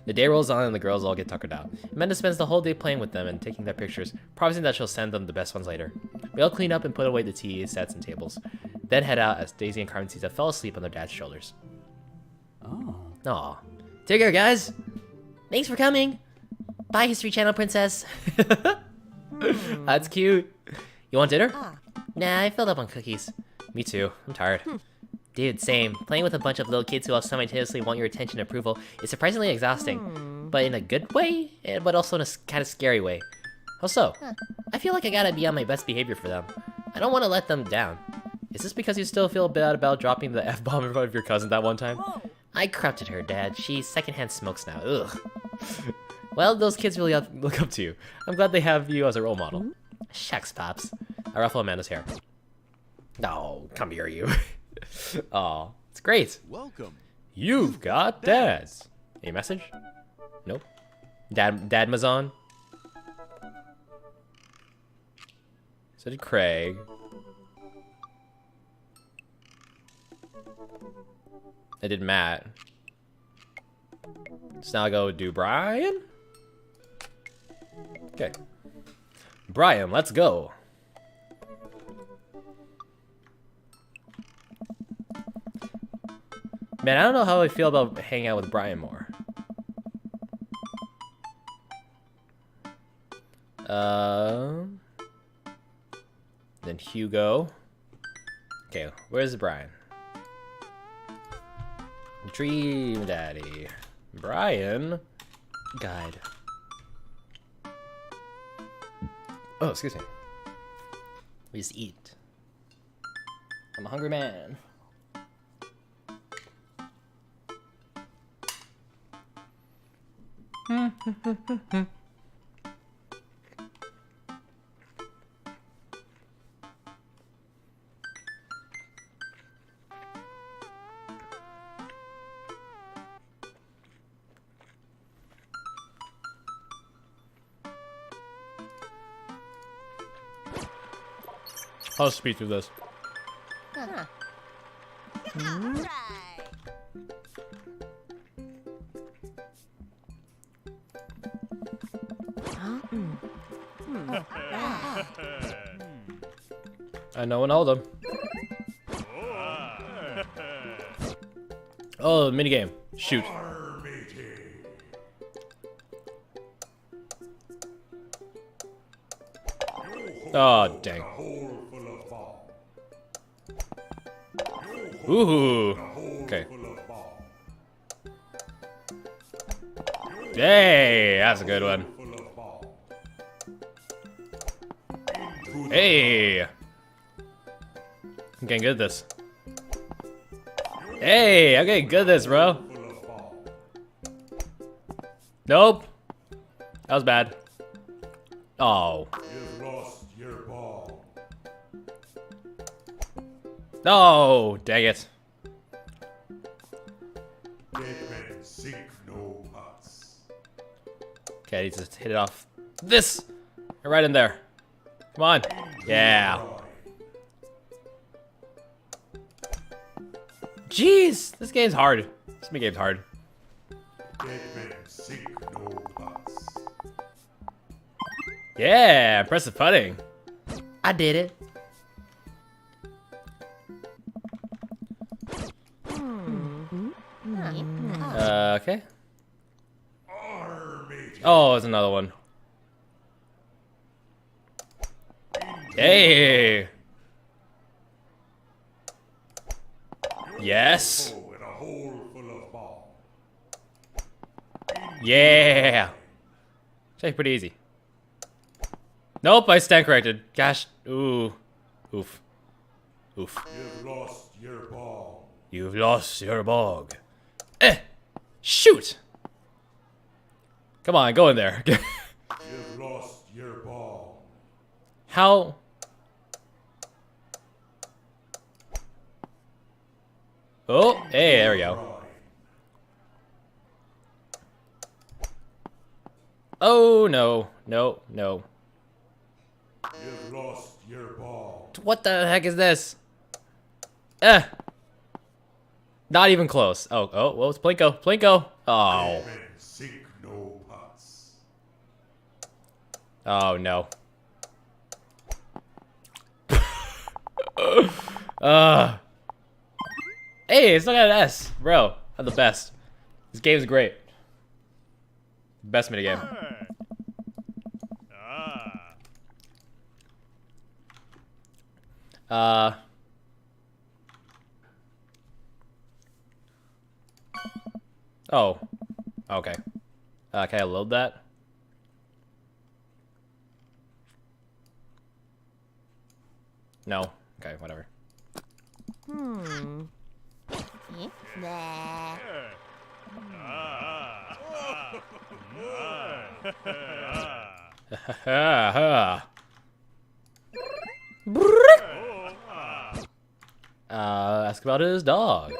The day rolls on and the girls all get tuckered out. Amanda spends the whole day playing with them and taking their pictures, promising that she'll send them the best ones later. We all clean up and put away the tea sets and tables, then head out as Daisy and Carmencita fell asleep on their dad's shoulders. Oh. Aw. Take care, guys! Thanks for coming. Bye, History Channel princess. That's cute. You want dinner? Nah, I filled up on cookies. Me too. I'm tired. Dude, same. Playing with a bunch of little kids who all simultaneously want your attention and approval is surprisingly exhausting. But in a good way, but also in a kind of scary way. How so? I feel like I gotta be on my best behavior for them. I don't want to let them down. Is this because you still feel bad about dropping the F-bomb in front of your cousin that one time? I corrupted her, Dad. She secondhand smokes now. Ugh. Well, those kids really look up to you. I'm glad they have you as a role model. Shucks, Pops. I ruffle Amanda's hair. No, come here, you. Aw, it's great. Welcome. You've got dads. A message? Nope. Dadmazon? So did Craig. I did Matt. So now I go do Brian? Okay. Brian, let's go. Man, I don't know how I feel about hanging out with Brian more. Then Hugo. Okay, where's Brian? Dream Daddy. Brian. Guide. Oh, excuse me. We just eat. I'm a hungry man. I'll speed through this. I know and hold them. Oh, minigame. Shoot. Oh, dang. Ooh. Okay. Hey, that's a good one. Hey. I'm getting good at this. Hey, I'm getting good at this, bro. Nope. That was bad. Oh. No, dang it. Okay, I need to hit it off this. Right in there. Come on. Yeah. Jeez, this game's hard. This game's hard. Yeah, impressive putting. I did it. Okay. Oh, there's another one. Hey. Yes. Yeah. It's actually pretty easy. Nope, I stand corrected. Gosh. Ooh. Oof. Oof. You've lost your ball. You've lost your bog. Eh. Shoot. Come on, go in there. You've lost your ball. How? Oh, hey, there we go. Oh, no. No, no. You've lost your ball. What the heck is this? Eh. Not even close. Oh, oh, well, it's Plinko. Plinko. Oh. Men sink no putts. Oh, no. Hey, it's not got an S. Bro, I'm the best. This game's great. Best minigame. Oh. Okay. Can I load that? No. Okay, whatever. Nah. Ask about his dog.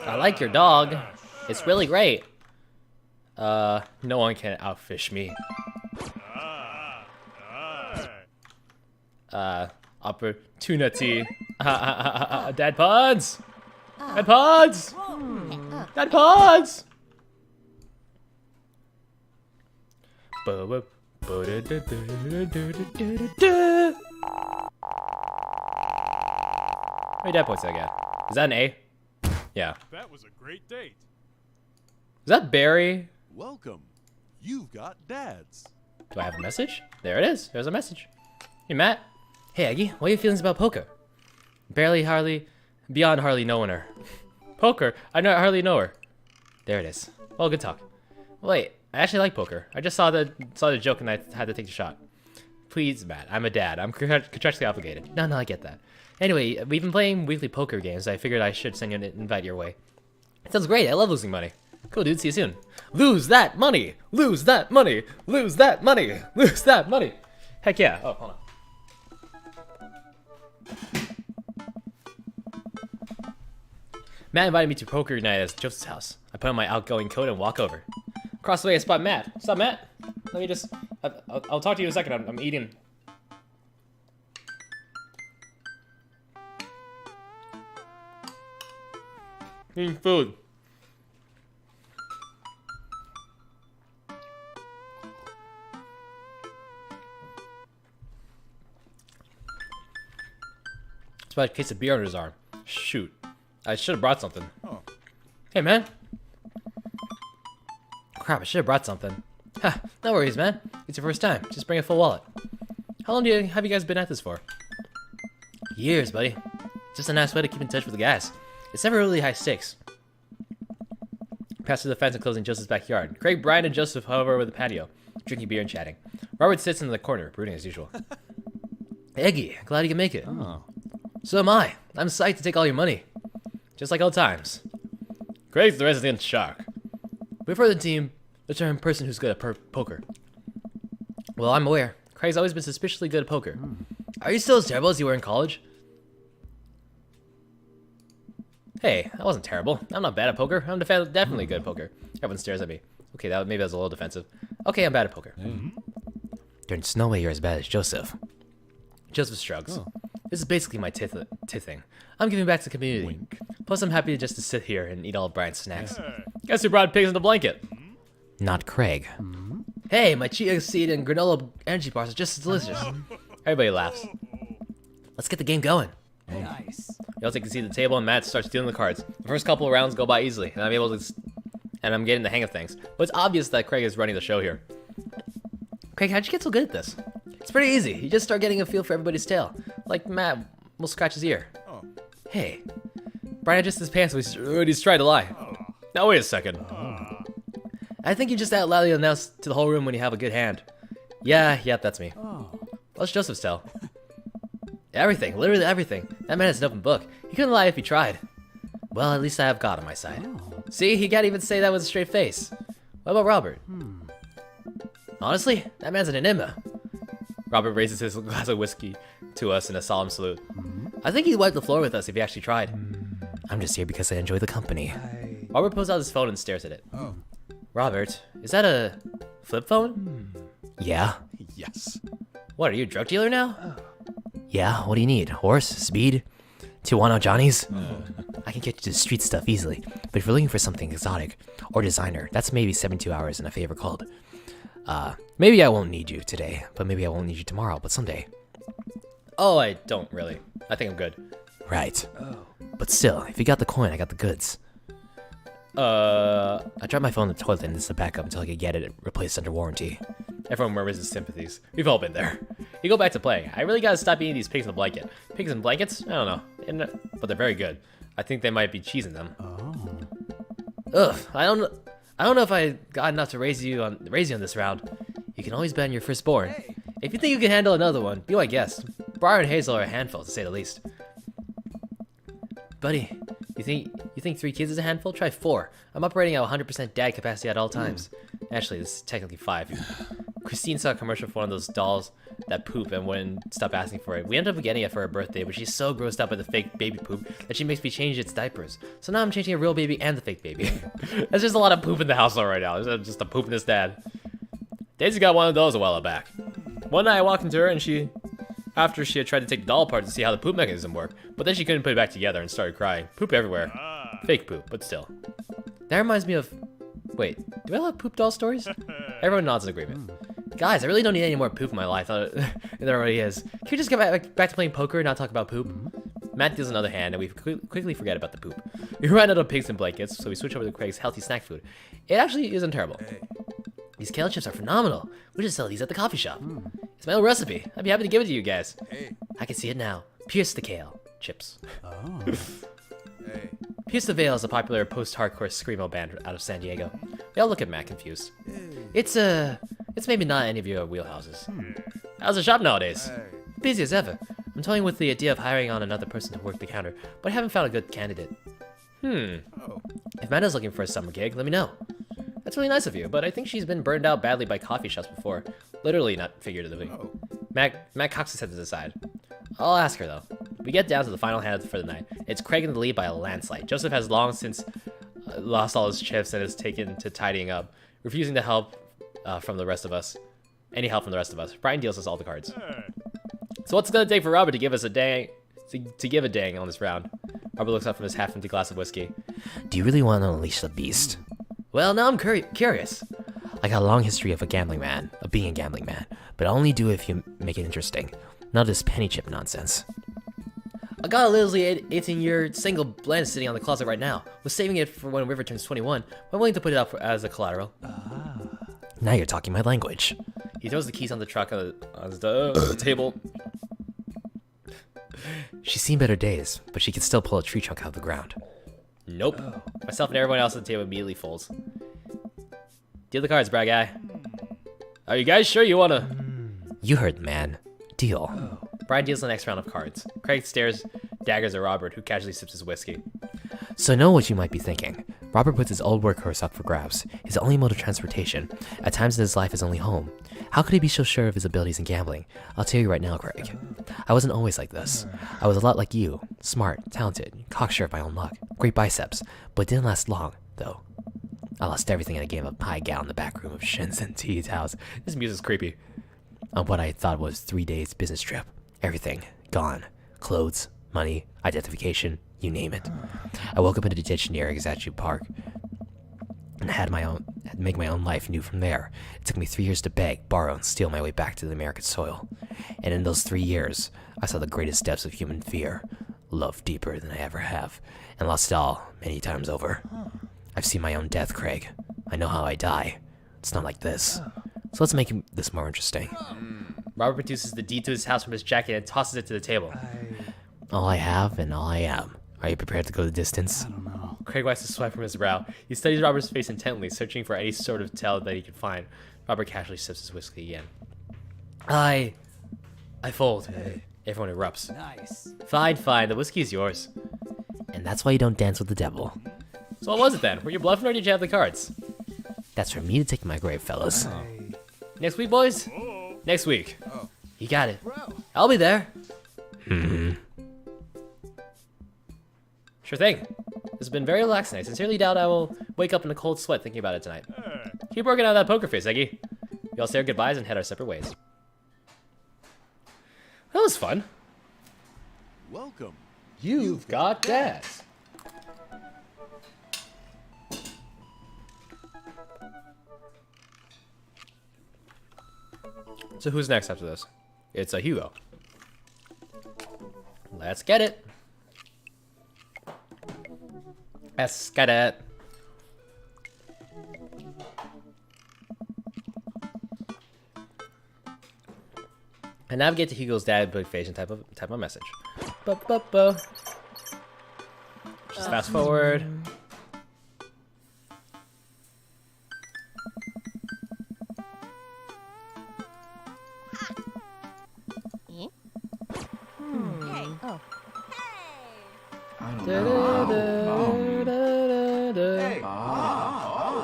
I like your dog. It's really great. No one can outfish me. Opportunity. Dad pods. Dad pods. Dad pods. How many dad points did I get? Is that an A? Yeah. That was a great date. Is that Barry? Welcome. You've got dads. Do I have a message? There it is. There's a message. Hey, Matt. Hey, Aggie. What are your feelings about poker? Barely, hardly, beyond hardly knowing her. Poker? I hardly know her. There it is. Well, good talk. Wait, I actually like poker. I just saw the joke and I had to take the shot. Please, Matt. I'm a dad. I'm contractually obligated. No, I get that. Anyway, we've been playing weekly poker games. I figured I should send you an invite your way. It sounds great. I love losing money. Cool, dude. See you soon. Lose that money. Lose that money. Lose that money. Lose that money. Heck yeah. Oh, hold on. Matt invited me to poker night at Joseph's house. I put on my outgoing coat and walk over. Across the way, I spot Matt. What's up, Matt? Let me just... I'll talk to you in a second. I'm eating. Eating food. It's about a case of beer under his arm. Shoot. I should have brought something. Oh. Hey, man. Crap, I should have brought something. Ha, no worries, man. It's your first time. Just bring a full wallet. How long have you guys been at this for? Years, buddy. Just a nice way to keep in touch with the guys. It's never really high stakes. Pass through the fence and closing Joseph's backyard. Craig, Brian, and Joseph hover over the patio, drinking beer and chatting. Robert sits in the corner, brooding as usual. Eggy, glad you can make it. Oh. So am I. I'm psyched to take all your money. Just like old times. Craig's the resident shark. We've heard the team, the term person who's good at poker. Well, I'm aware. Craig's always been suspiciously good at poker. Are you still as terrible as you were in college? Hey, that wasn't terrible. I'm not bad at poker. I'm definitely good at poker. Everyone stares at me. Okay, maybe that was a little defensive. Okay, I'm bad at poker. There's no way you're as bad as Joseph. Joseph shrugs. This is basically my tithing. I'm giving back to the community. Wink. Plus, I'm happy just to sit here and eat all of Brian's snacks. Guess who brought pigs in the blanket? Not Craig. Hey, my chia seed and granola energy bars are just as delicious. Everybody laughs. Let's get the game going. Nice. You also can see the table and Matt starts dealing the cards. The first couple of rounds go by easily, and I'm getting the hang of things. But it's obvious that Craig is running the show here. Craig, how'd you get so good at this? It's pretty easy. You just start getting a feel for everybody's tail. Like Matt will scratch his ear. Oh. Hey, Brian adjusts his pants when he's trying to lie. Now wait a second. I think you just out loudly announce to the whole room when you have a good hand. Yeah, that's me. What's Joseph's tell? Everything, literally everything. That man is an open book. He couldn't lie if he tried. Well, at least I have God on my side. See, he can't even say that with a straight face. What about Robert? Honestly, that man's an enigma. Robert raises his glass of whiskey to us in a solemn salute. I think he'd wipe the floor with us if he actually tried. I'm just here because I enjoy the company. Robert pulls out his phone and stares at it. Oh. Robert, is that a flip phone? Yeah. Yes. What, are you a drug dealer now? Yeah, what do you need? Horse? Speed? Tijuana Johnnies? I can get you to street stuff easily, but if you're looking for something exotic or designer, that's maybe 72 hours in a favor called. Maybe I won't need you today, but maybe I won't need you tomorrow, but someday. Oh, I don't really. I think I'm good. Right. But still, if you got the coin, I got the goods. I dropped my phone in the toilet and this is a backup until I could get it replaced under warranty. Everyone murmurs his sympathies. We've all been there. You go back to playing. I really gotta stop eating these pigs in a blanket. Pigs in blankets? I don't know. But they're very good. I think they might be cheese in them. Ugh, I don't know if I got enough to raise you on this round. You can always bet on your firstborn. If you think you can handle another one, be my guest. Briar and Hazel are a handful, to say the least. Buddy, you think 3 kids is a handful? Try 4. I'm operating at 100% dad capacity at all times. Actually, this is technically 5. Christine saw a commercial for one of those dolls that poop and wouldn't stop asking for it. We ended up getting it for her birthday, but she's so grossed out by the fake baby poop that she makes me change its diapers. So now I'm changing a real baby and the fake baby. There's just a lot of poop in the household right now. There's just a poop in this dad. Daisy got one of those a while back. One night I walked into her and after she had tried to take the doll apart to see how the poop mechanism worked, but then she couldn't put it back together and started crying. Poop everywhere. Fake poop, but still. That reminds me of... Wait, do I love poop doll stories? Everyone nods in agreement. Guys, I really don't need any more poop in my life than there already is. Can we just get back to playing poker and not talk about poop? Matt deals another hand, and we quickly forget about the poop. We ran out of pigs and blankets, so we switch over to Craig's healthy snack food. It actually isn't terrible. These kale chips are phenomenal. We just sell these at the coffee shop. It's my own recipe. I'd be happy to give it to you guys. Hey. I can see it now. Pierce the kale chips. Hey. Pierce the Veil is a popular post-hardcore screamo band out of San Diego. They all look at Matt confused. It's maybe not any of your wheelhouses. How's the shop nowadays? Hey. Busy as ever. I'm toying with the idea of hiring on another person to work the counter, but I haven't found a good candidate. Oh. If Matta's looking for a summer gig, let me know. That's really nice of you, but I think she's been burned out badly by coffee shops before. Literally, not figuratively. Oh. Matt cocks his head to the side. I'll ask her, though. We get down to the final hand for the night. It's Craig in the lead by a landslide. Joseph has long since lost all his chips and is taken to tidying up, refusing to help from the rest of us. Any help from the rest of us. Brian deals us all the cards. So what's it gonna take for Robert to give us a dang, to give a dang on this round? Robert looks up from his half-empty glass of whiskey. Do you really want to unleash the beast? Well, now I'm curious. I got a long history of being a gambling man, but I'll only do it if you make it interesting. Not this penny chip nonsense. I got a literally 18-year single blend sitting on the closet right now. Was saving it for when River turns 21. I'm willing to put it up as a collateral. Now you're talking my language. He throws the keys on the truck on the table. She's seen better days, but she can still pull a tree trunk out of the ground. Nope. Myself and everyone else at the table immediately folds. Deal the cards, brat guy. Are you guys sure you wanna? You heard the man. Deal. Brian deals the next round of cards. Craig stares daggers at Robert, who casually sips his whiskey. So I know what you might be thinking. Robert puts his old workhorse up for grabs, his only mode of transportation. At times in his life, his only home. How could he be so sure of his abilities in gambling? I'll tell you right now, Craig. I wasn't always like this. I was a lot like you. Smart, talented, cocksure of my own luck. Great biceps. But it didn't last long, though. I lost everything in a game of pie gal in the back room of Shin's and T's house. This music's creepy. On what I thought was 3 days business trip. Everything. Gone. Clothes, money, identification, you name it. I woke up in a ditch near Exatu Park and had to make my own life new from there. It took me 3 years to beg, borrow, and steal my way back to the American soil. And in those 3 years, I saw the greatest depths of human fear, love deeper than I ever have, and lost it all many times over. I've seen my own death, Craig. I know how I die. It's not like this. So let's make this more interesting. Robert produces the deed to his house from his jacket and tosses it to the table. All I have and all I am. Are you prepared to go the distance? Craig wipes the sweat from his brow. He studies Robert's face intently, searching for any sort of tell that he can find. Robert casually sips his whiskey again. I fold. Everyone erupts. Nice. Fine, fine. The whiskey's yours. And that's why you don't dance with the devil. So what was it then? Were you bluffing or did you have the cards? That's for me to take my grave, fellas. Next week, boys? Next week. You got it. I'll be there. Hmm. Sure thing. This has been very relaxing. I sincerely doubt I will wake up in a cold sweat thinking about it tonight. Keep working on that poker face, Eggy. We all say our goodbyes and head our separate ways. That was fun. Welcome. You've got gas. So who's next after this? It's a Hugo. Let's get it. Let's get it. And navigate to Hugo's dad big face and type a message. Just fast forward.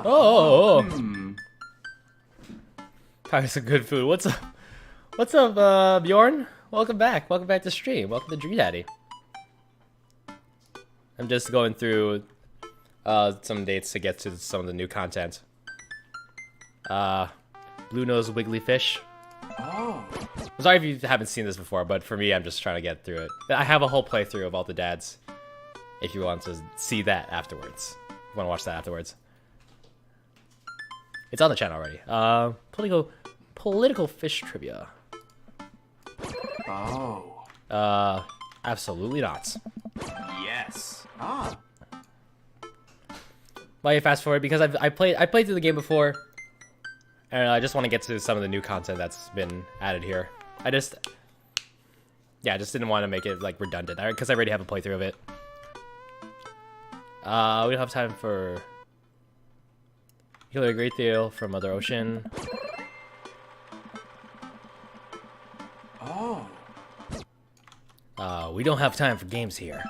Oh. Probably some good food. What's up? What's up, Bjorn? Welcome back. Welcome back to stream. Welcome to Dream Daddy. I'm just going through some dates to get to some of the new content. Blue Nose Wiggly Fish. Oh. I'm sorry if you haven't seen this before, but for me, I'm just trying to get through it. I have a whole playthrough of all the dads. If you want to see that afterwards. If you want to watch that afterwards. It's on the channel already. Political fish trivia. Oh. Absolutely not. Yes. Ah. Why you fast forward? Because I played through the game before, and I just want to get to some of the new content that's been added here. I just didn't want to make it like redundant, because I already have a playthrough of it. We don't have time for Healer a Great Deal from Mother Ocean. Oh. We don't have time for games here.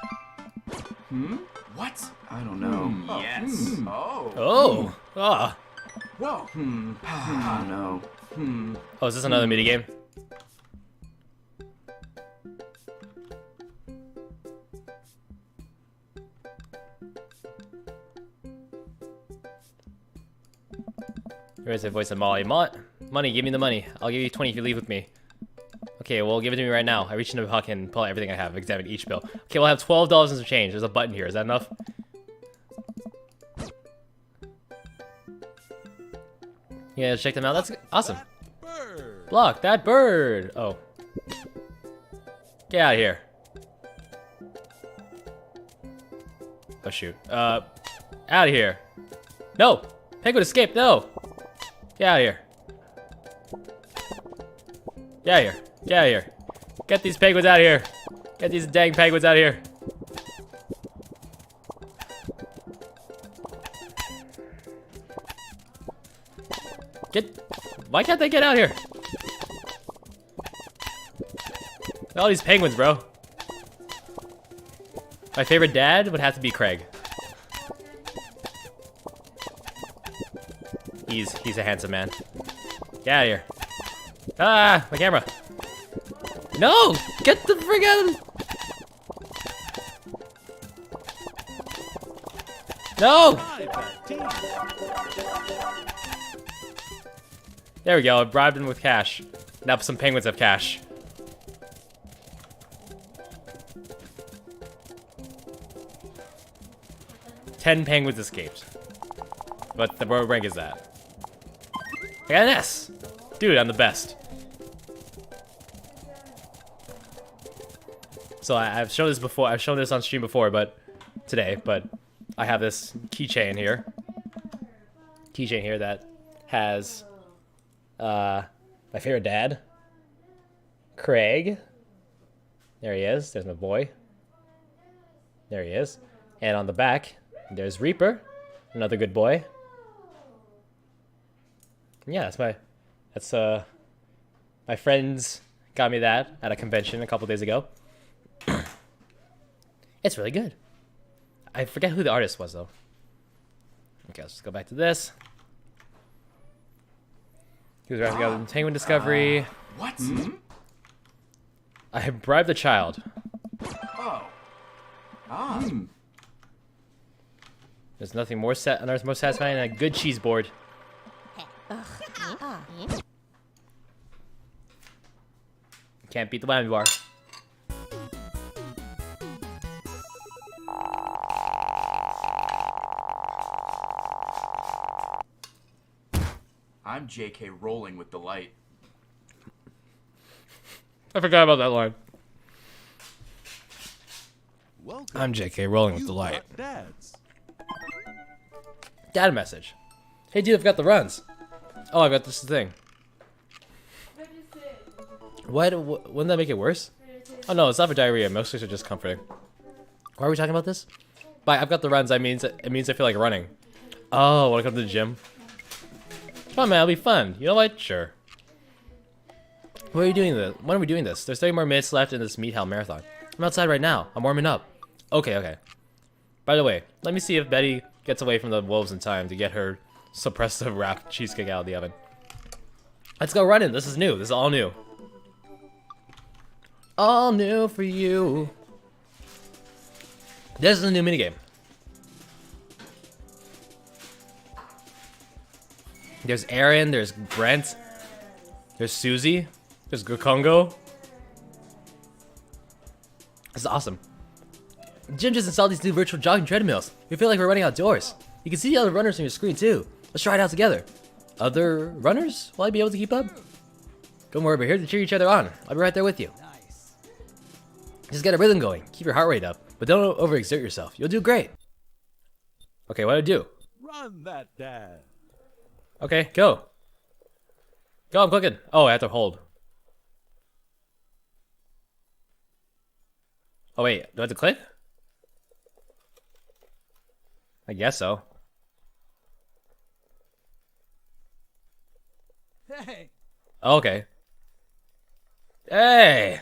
What? I don't know. Yes. Oh. Oh. Ah. Whoa. I don't know. Oh, is this another minigame? Here's the voice of Molly. Money, give me the money. I'll give you 20 if you leave with me. Okay, well, give it to me right now. I reach into my pocket and pull out everything I have, examine each bill. Okay, we'll have $12 and some change. There's a button here. Is that enough? Yeah, check them out. That's awesome. Block that bird. Oh. Get out of here. Oh, shoot. Out of here. No! Penguin escape, no! Get out of here. Get out of here. Get out of here. Get these penguins out of here. Get these dang penguins out of here. Why can't they get out here? All these penguins, bro. My favorite dad would have to be Craig. He's a handsome man. Get out of here. Ah, my camera. No! Get the frig out of No! There we go, I bribed him with cash. Now some penguins have cash. Ten penguins escaped. What rank is that? I got an S! Dude, I'm the best. So I've shown this before, I've shown this on stream before, but today, but I have this keychain here. Keychain here that has my favorite dad, Craig. There he is. There's my boy. There he is. And on the back, there's Reaper, another good boy. Yeah, that's my friends got me that at a convention a couple days ago. It's really good. I forget who the artist was though. Okay, let's just go back to this. He was wrapping up the Penguin Discovery. What? I bribed a child. Oh. Ah. There's nothing more satisfying than a good cheese board. Can't beat the whammy bar. I'm JK rolling with delight. I forgot about that line. Welcome. I'm JK rolling with You delight. got dads. Dad message. Hey dude, I've got the runs. Oh, I've got this thing. Wouldn't that make it worse? Oh no, it's not for diarrhea. Most things are just comforting. Why are we talking about this? By I've got the runs, it means I feel like running. Oh, wanna come to the gym? Come on man, it'll be fun. You know what? Sure. When are we doing this? There's 30 more minutes left in this Meat Hell Marathon. I'm outside right now. I'm warming up. Okay. By the way, let me see if Betty gets away from the wolves in time to get her suppressive wrapped cheesecake out of the oven. Let's go running. This is new. This is all new. All new for you. This is a new minigame. There's Aaron, there's Brent, there's Susie, there's Gokongo. This is awesome. Jim just installed these new virtual jogging treadmills. You feel like we're running outdoors. You can see the other runners on your screen too. Let's try it out together. Other runners? Will I be able to keep up? Don't worry, we're here to cheer each other on. I'll be right there with you. Nice. Just get a rhythm going. Keep your heart rate up, but don't overexert yourself. You'll do great. Okay, what do I do? Run that dad. Okay, go. Go, I'm clicking. Oh, I have to hold. Oh wait, do I have to click? I guess so. Hey. Oh, okay. Hey!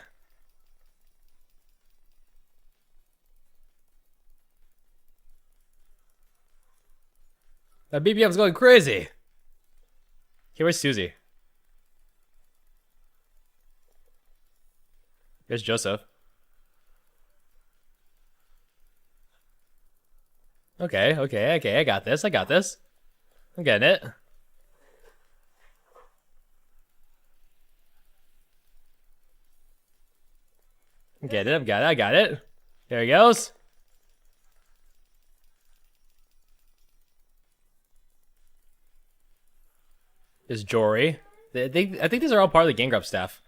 That BPM's going crazy. Okay, where's Susie? Here's Joseph. Okay, I got this. I'm getting it. I got it. There he goes. There's Jory. I think these are all part of the Game Grumps staff.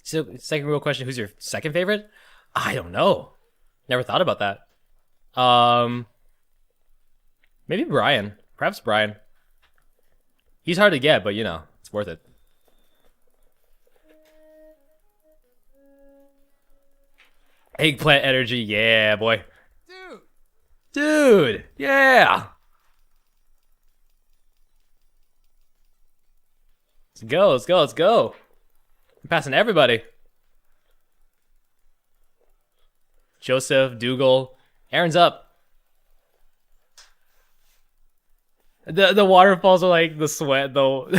So, second real question, who's your second favorite? I don't know. Never thought about that. Maybe Brian. Perhaps Brian. He's hard to get, but you know, it's worth it. Eggplant energy, yeah, boy. Dude! Dude, yeah. Let's go, let's go, let's go. I'm passing everybody. Joseph, Dougal, Aaron's up. The waterfalls are like the sweat though.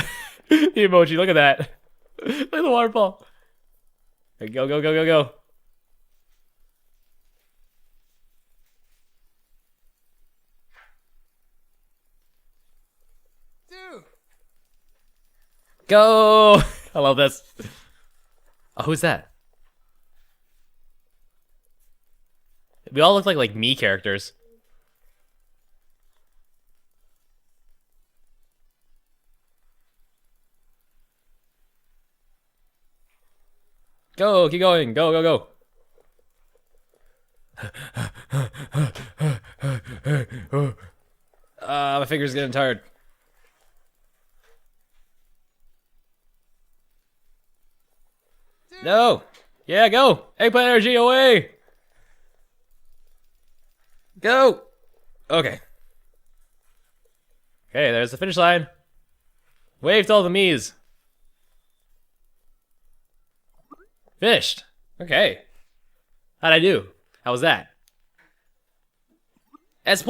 The emoji, look at that. Look at the waterfall. Go, go, go, go, go. Dude! Go! I love this. Oh, who's that? We all look like me characters. Go, keep going. Go, go, go. My finger's getting tired. No. Yeah, go. Eggplant energy away. Go. Okay. Okay, there's the finish line. Wave to all the me's. Finished. Okay. How'd I do? How was that? S++!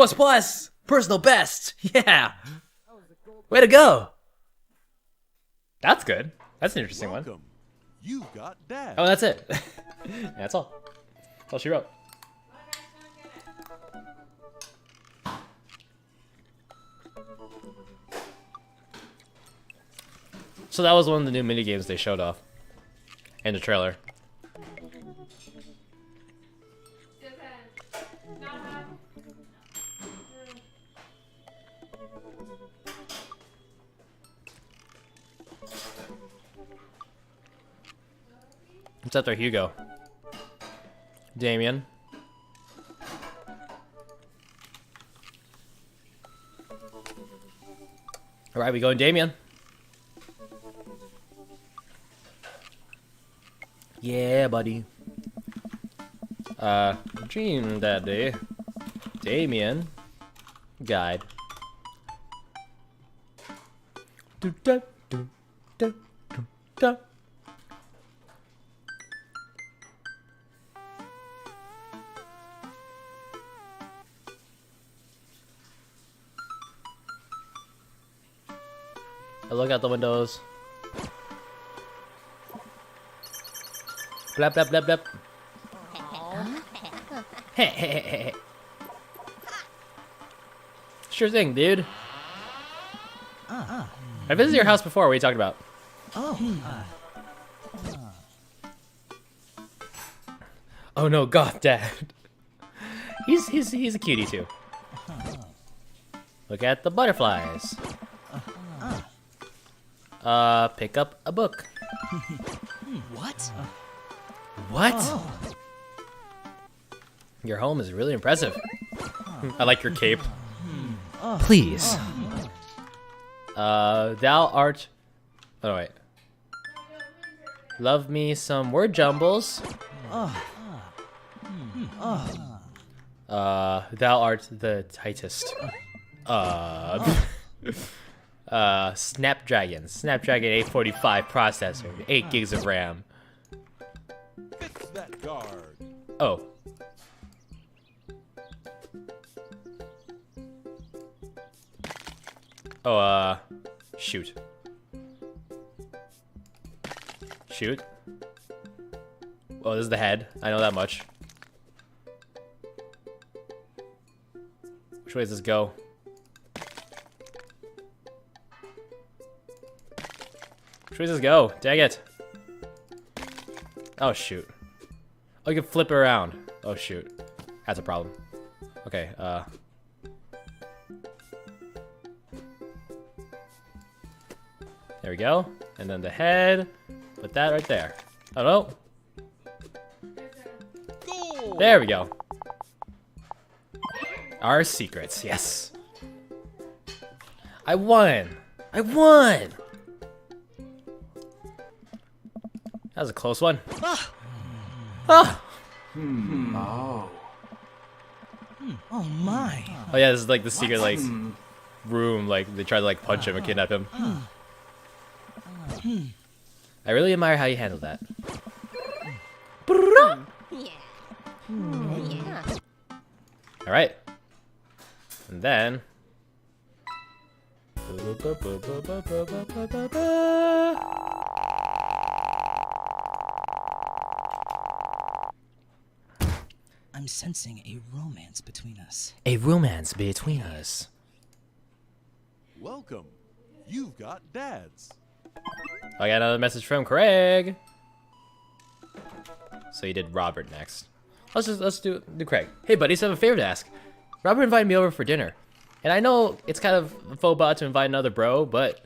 Personal best! Yeah! Way to go! That's good. That's an interesting one. Welcome. You got Dad. Oh, that's it. That's all. That's all she wrote. So that was one of the new minigames they showed off. In the trailer. What's after Hugo? Damien. Alright, we going Damien. Yeah, buddy. Dream Daddy. Damien. Guide. Do da do da do da. I look out the windows. Blap, blap, blap, blap. Sure thing, dude. I visited your house before. What are you talking about? Oh no, God, Dad. He's a cutie too. Look at the butterflies. Pick up a book. What? What? Your home is really impressive. I like your cape. Please. Thou art... Oh, wait. Love me some word jumbles. Thou art the tightest. Snapdragon 845 processor, 8 gigs of RAM. Fix that guard. Oh. Oh, shoot. Shoot. Oh, this is the head. I know that much. Which way does this go? Which way does this go? Dang it. Oh, shoot. Oh, you can flip it around. Oh, shoot. That's a problem. Okay, there we go. And then the head. Put that right there. Oh, no. Goal. There we go. Our secrets, yes. I won. I won. That was a close one. Ah. Oh. Oh my. Oh yeah, this is like the secret like room. Like they try to like punch him and kidnap him. I really admire how you handled that. Yeah. All right, and then. I'm sensing a romance between us. A romance between us. Welcome. You've got dads. I got another message from Craig. So you did Robert next. Let's do Craig. Hey buddy, so I have a favor to ask. Robert invited me over for dinner. And I know it's kind of a faux pas to invite another bro, but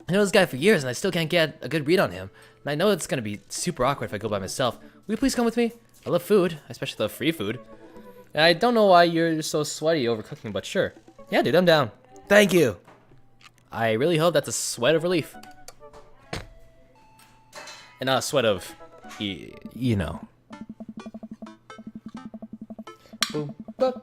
I know this guy for years and I still can't get a good read on him. And I know it's gonna be super awkward if I go by myself. Will you please come with me? I love food, I especially love free food. And I don't know why you're so sweaty over cooking, but sure. Yeah, dude, I'm down. Thank you. I really hope that's a sweat of relief. And not a sweat of, you know. Boom, boop.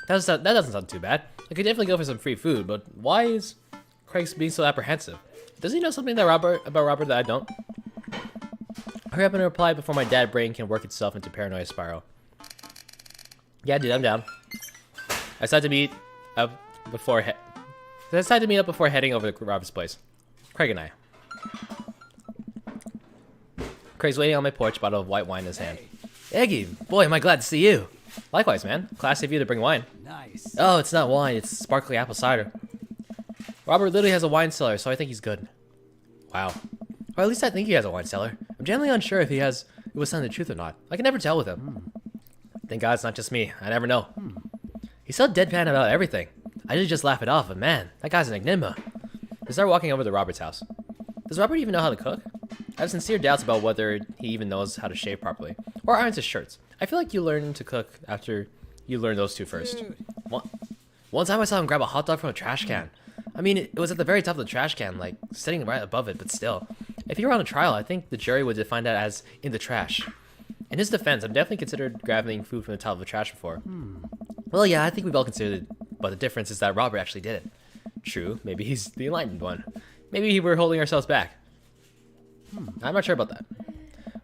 That doesn't sound too bad. I could definitely go for some free food, but why is Craig being so apprehensive? Does he know something about Robert that I don't? Hurry up and reply before my dad brain can work itself into paranoia spiral. Yeah, dude, I'm down. I decided to meet up before heading over to Robert's place. Craig and I. Craig's waiting on my porch, bottle of white wine in his hand. Eggy, boy, am I glad to see you. Likewise, man. Classy of you to bring wine. Nice. Oh, it's not wine. It's sparkling apple cider. Robert literally has a wine cellar, so I think he's good. Wow. Or at least I think he has a wine cellar. I'm generally unsure if he was telling the truth or not. I can never tell with him. Thank God it's not just me. I never know. He's so deadpan about everything. I usually just laugh it off, but man, that guy's an enigma. We start walking over to Robert's house. Does Robert even know how to cook? I have sincere doubts about whether he even knows how to shave properly. Or irons his shirts. I feel like you learn to cook after you learn those two first. One time I saw him grab a hot dog from a trash can. I mean, it was at the very top of the trash can, like, sitting right above it, but still. If you were on a trial, I think the jury would define that as in the trash. In his defense, I've definitely considered grabbing food from the top of the trash before. Well, yeah, I think we've all considered it, but the difference is that Robert actually did it. True, maybe he's the enlightened one. Maybe we're holding ourselves back. I'm not sure about that.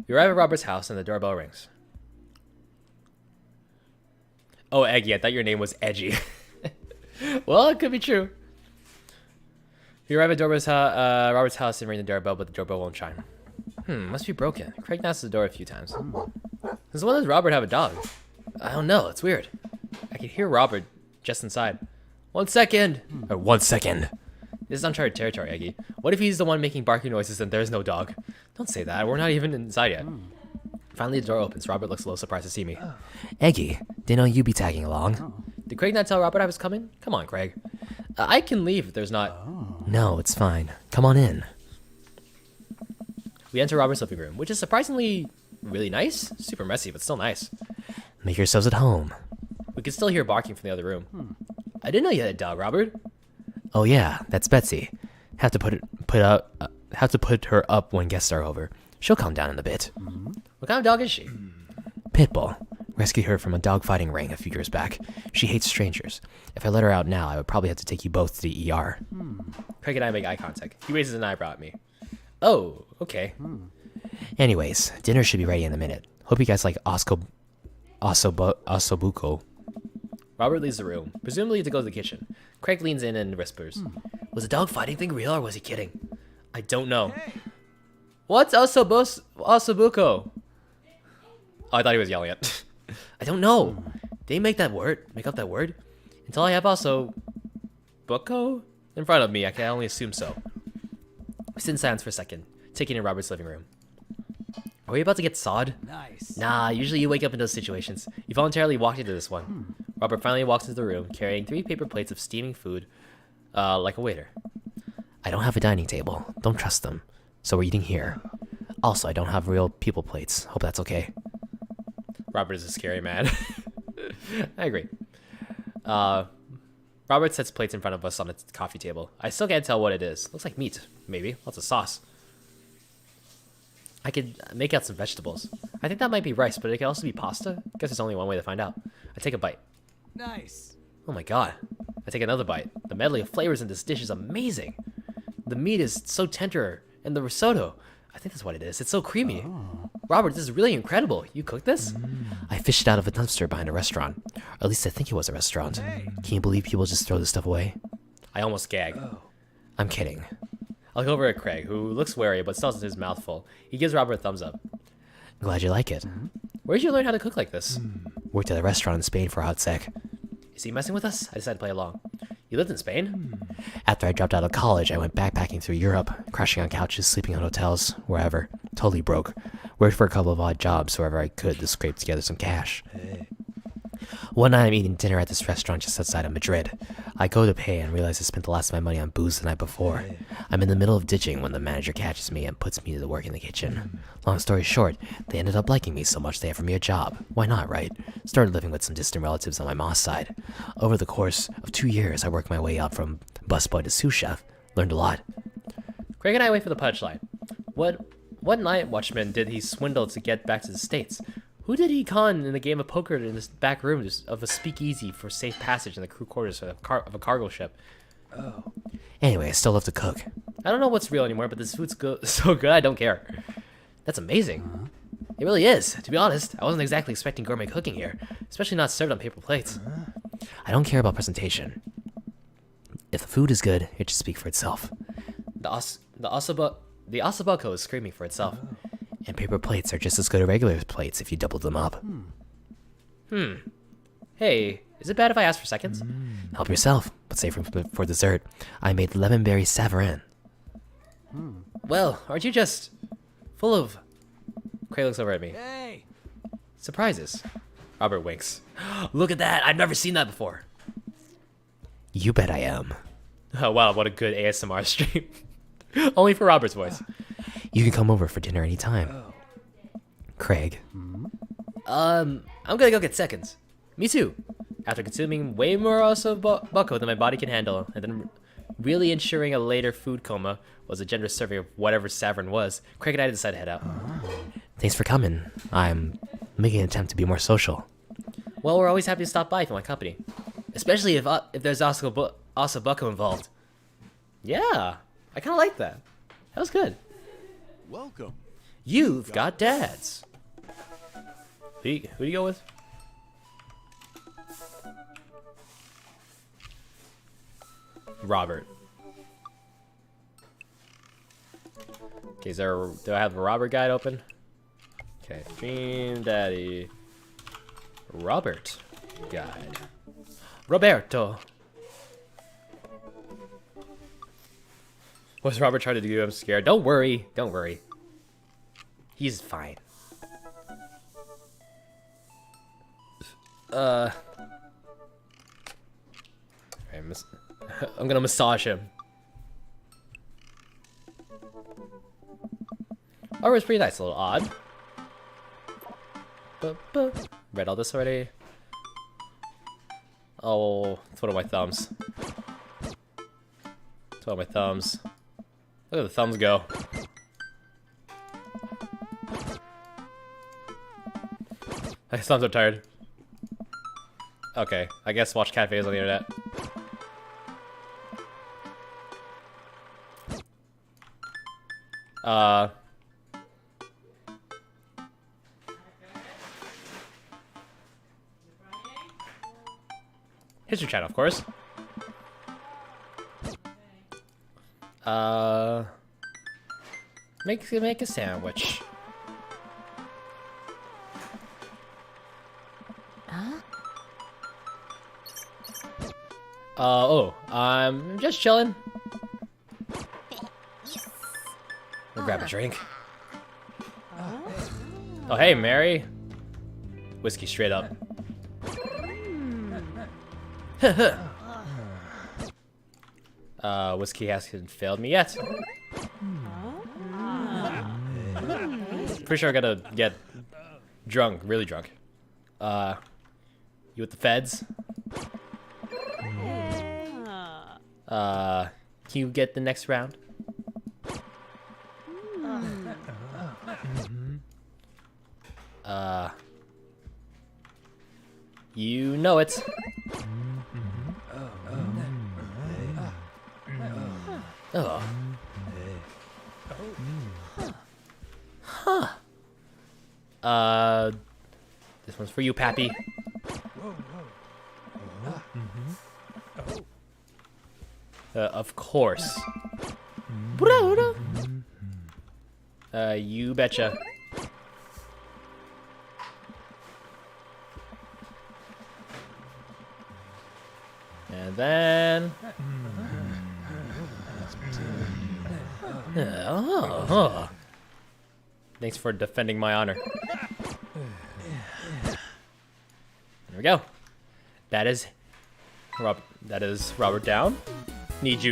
We arrive at Robert's house and the doorbell rings. Oh, Eggy, I thought your name was Edgy. Well, it could be true. We arrive at Robert's house and ring the doorbell, but the doorbell won't chime. Must be broken. Craig knocks the door a few times. Since when does Robert have a dog? I don't know, it's weird. I can hear Robert just inside. 1 second! Or 1 second. This is uncharted territory, Eggy. What if he's the one making barking noises and there's no dog? Don't say that, we're not even inside yet. Finally, the door opens. Robert looks a little surprised to see me. Eggy, didn't know you'd be tagging along. Did Craig not tell Robert I was coming? Come on, Craig. I can leave if there's not... No, it's fine. Come on in. We enter Robert's living room, which is surprisingly really nice. Super messy, but still nice. Make yourselves at home. We can still hear barking from the other room. I didn't know you had a dog, Robert. Oh yeah, that's Betsy. Have to put her up when guests are over. She'll calm down in a bit. What kind of dog is she? Pitbull. Rescued her from a dogfighting ring a few years back. She hates strangers. If I let her out now, I would probably have to take you both to the ER. Craig and I make eye contact. He raises an eyebrow at me. Oh, okay. Anyways, dinner should be ready in a minute. Hope you guys like ossobuco. Robert leaves the room, presumably to go to the kitchen. Craig leans in and whispers, Was the dog fighting thing real or was he kidding? I don't know. Hey. What's ossobuco? Oh, I thought he was yelling it. I don't know. They make up that word? Until I have buco in front of me, I can only assume so. We sit in silence for a second, taking in Robert's living room. Are we about to get sawed? Nice. Nah, usually you wake up in those situations. You voluntarily walked into this one. Robert finally walks into the room, carrying 3 paper plates of steaming food, like a waiter. I don't have a dining table. Don't trust them. So we're eating here. Also, I don't have real people plates. Hope that's okay. Robert is a scary man. I agree. Robert sets plates in front of us on a coffee table. I still can't tell what it is. Looks like meat, maybe. Lots of sauce. I could make out some vegetables. I think that might be rice, but it could also be pasta. Guess there's only one way to find out. I take a bite. Nice. Oh my god. I take another bite. The medley of flavors in this dish is amazing. The meat is so tender, and the risotto, I think that's what it is. It's so creamy. Robert, this is really incredible. You cooked this? I fished it out of a dumpster behind a restaurant. Or at least I think it was a restaurant. Can you believe people just throw this stuff away? I almost gag. I'm kidding. I look over at Craig, who looks wary but still has his mouth full. He gives Robert a thumbs up. I'm glad you like it. Where did you learn how to cook like this? Worked at a restaurant in Spain for a hot sec. Is he messing with us? I decided to play along. You lived in Spain? After I dropped out of college, I went backpacking through Europe, crashing on couches, sleeping in hotels, wherever. Totally broke. Worked for a couple of odd jobs wherever I could to scrape together some cash. One night I'm eating dinner at this restaurant just outside of Madrid. I go to pay and realize I spent the last of my money on booze the night before. I'm in the middle of ditching when the manager catches me and puts me to work in the kitchen. Long story short, they ended up liking me so much they offered me a job. Why not, right? Started living with some distant relatives on my mom's side. Over the course of 2 years, I worked my way up from busboy to sous chef. Learned a lot. Craig and I wait for the punchline. What night watchman did he swindle to get back to the States? Who did he con in the game of poker in this back room of a speakeasy for safe passage in the crew quarters of a cargo ship? Oh. Anyway, I still love to cook. I don't know what's real anymore, but this food's so good I don't care. That's amazing. It really is. To be honest, I wasn't exactly expecting gourmet cooking here, especially not served on paper plates. I don't care about presentation. If the food is good, it should speak for itself. The ossobuco is screaming for itself. And paper plates are just as good as regular plates if you double them up. Hey, is it bad if I ask for seconds? Help yourself, but save for dessert. I made lemonberry savarin. Well, aren't you just full of... Craig looks over at me. Hey. Surprises. Robert winks. Look at that! I've never seen that before. You bet I am. Oh wow, what a good ASMR stream. Only for Robert's voice. You can come over for dinner anytime. Craig. I'm gonna go get seconds. Me too. After consuming way more ossobuco than my body can handle, and then really ensuring a later food coma was a generous serving of whatever Savarin was, Craig and I decided to head out. Thanks for coming. I'm making an attempt to be more social. Well, we're always happy to stop by if you want company. Especially if there's ossobuco involved. Yeah, I kind of like that. That was good. Welcome. You've got dads. Who do you go with? Robert. Okay, do I have the Robert guide open? Okay, Dream Daddy. Robert guide. Roberto. What's Robert trying to do? I'm scared. Don't worry. Don't worry. He's fine. I'm gonna massage him. Oh, it's pretty nice. A little odd. Read all this already. Oh, twiddle my thumbs. Twiddle my thumbs. Look at the thumbs go. My thumbs are tired. Okay, I guess watch cat videos on the internet. History channel, of course. Make a sandwich. I'm just chilling. We'll grab a drink. Oh, hey, Mary. Whiskey straight up. Whiskey hasn't failed me yet. Pretty sure I gotta get drunk, really drunk. You with the feds? Can you get the next round? You know it. Oh. Huh. This one's for you, Pappy. Of course. You betcha. And then... Oh. Thanks for defending my honor. There we go. That is Robert Down. Nee Jr. I